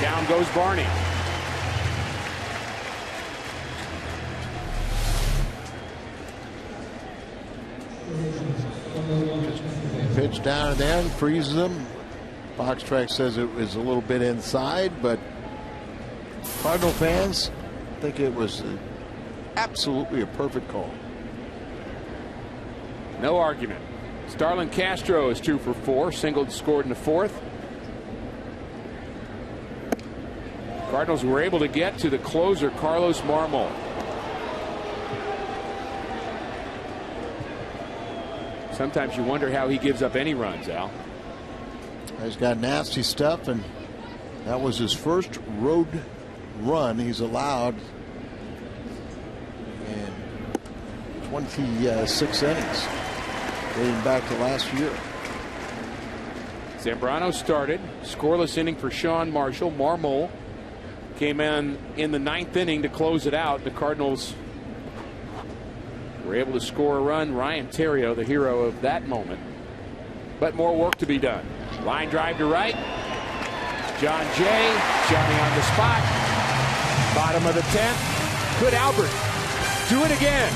Down goes Barney. Pitch down and there and freezes him. Box track says it was a little bit inside, but Cardinal fans think it was absolutely a perfect call. No argument. Starlin Castro is 2 for 4. Singled, scored in the 4th. Cardinals were able to get to the closer, Carlos Marmol. Sometimes you wonder how he gives up any runs, Al. He's got nasty stuff, and that was his first road run he's allowed in 26 innings, dating back to last year. Zambrano started. Scoreless inning for Sean Marshall. Marmol came in the 9th inning to close it out. The Cardinals were able to score a run. Ryan Theriot, the hero of that moment. But more work to be done. Line drive to right. John Jay, Johnny on the spot. Bottom of the 10th. Could Albert do it again?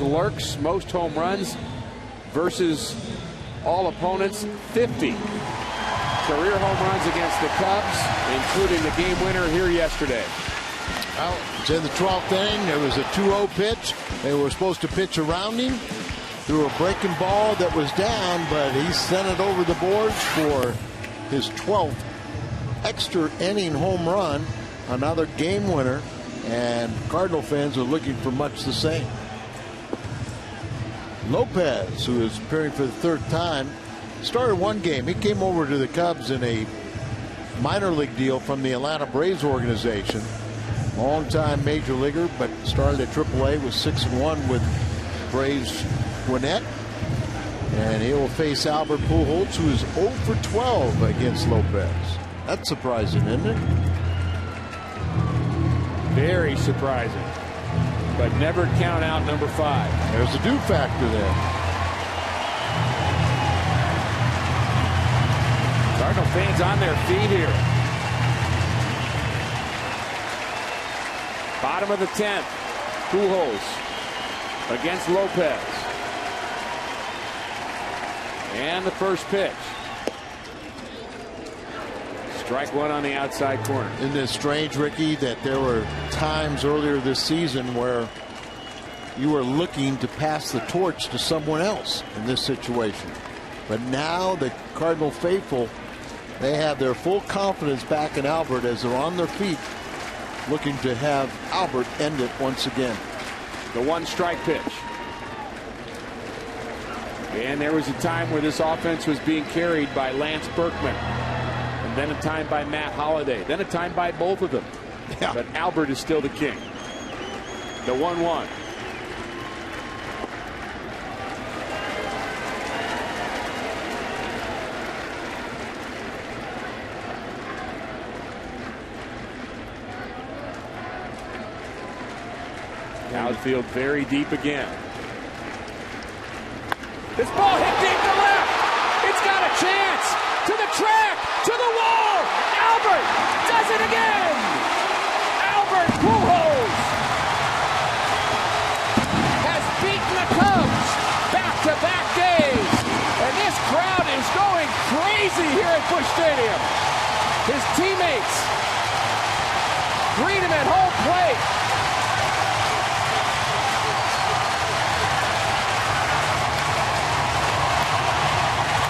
Lurks most home runs versus all opponents, 50 career home runs against the Cubs, including the game winner here yesterday. Well, it's in the 12th inning. There was a 2-0 pitch. They were supposed to pitch around him. Threw a breaking ball that was down, but he sent it over the boards for his 12th extra inning home run, another game winner, and Cardinal fans are looking for much the same. Lopez, who is appearing for the third time, started one game. He came over to the Cubs in a minor league deal from the Atlanta Braves organization. Long-time major leaguer, but started at AAA, was 6-1 with Braves Gwinnett. And he will face Albert Pujols, who is 0 for 12 against Lopez. That's surprising, isn't it? Very surprising. But never count out number 5. There's a do factor there. Cardinal fans on their feet here. Bottom of the 10th. Pujols against Lopez. And the first pitch. Strike one on the outside corner. Isn't it strange, Ricky, that there were times earlier this season where you were looking to pass the torch to someone else in this situation? But now the Cardinal faithful, they have their full confidence back in Albert as they're on their feet, looking to have Albert end it once again. The one strike pitch. And there was a time where this offense was being carried by Lance Berkman. And then a time by Matt Holliday. Then a time by both of them. Yeah. But Albert is still the king. The 1-1. Outfield very deep again. This ball hit deep to left. It's got a chance. To the track. To the wall. Albert does it again. Albert Pujols has beaten the Cubs back-to-back days. And this crowd is going crazy here at Busch Stadium. His teammates greet him at home plate.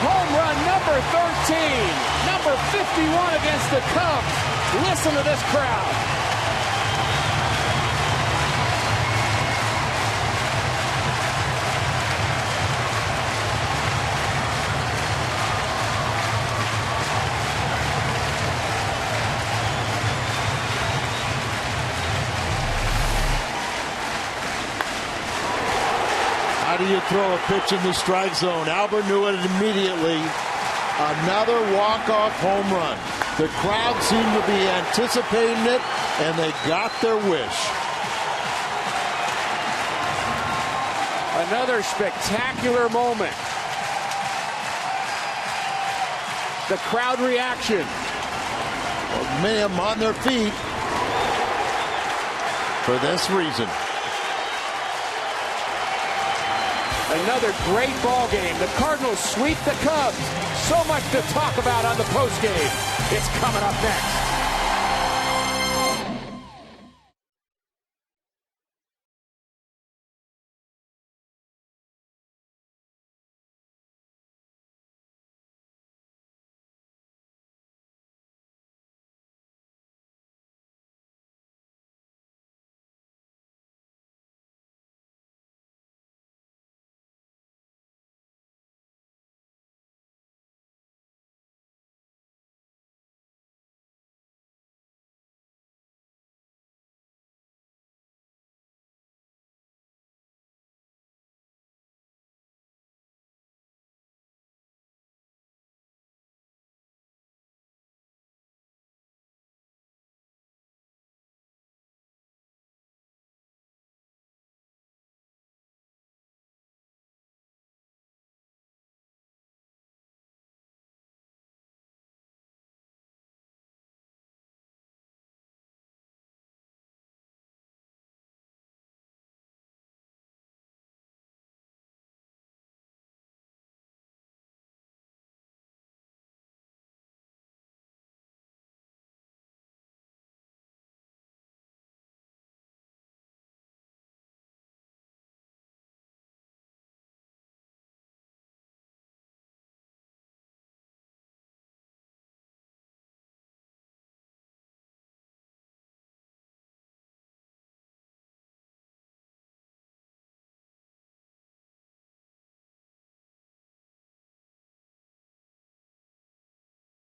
Home run number 13, number 51 against the Cubs. Listen to this crowd. How do you throw a pitch in the strike zone? Albert knew it immediately. Another walk-off home run. The crowd seemed to be anticipating it, and they got their wish. Another spectacular moment. The crowd reaction. Well, many of them on their feet for this reason. Another great ball game. The Cardinals sweep the Cubs. So much to talk about on the postgame. It's coming up next.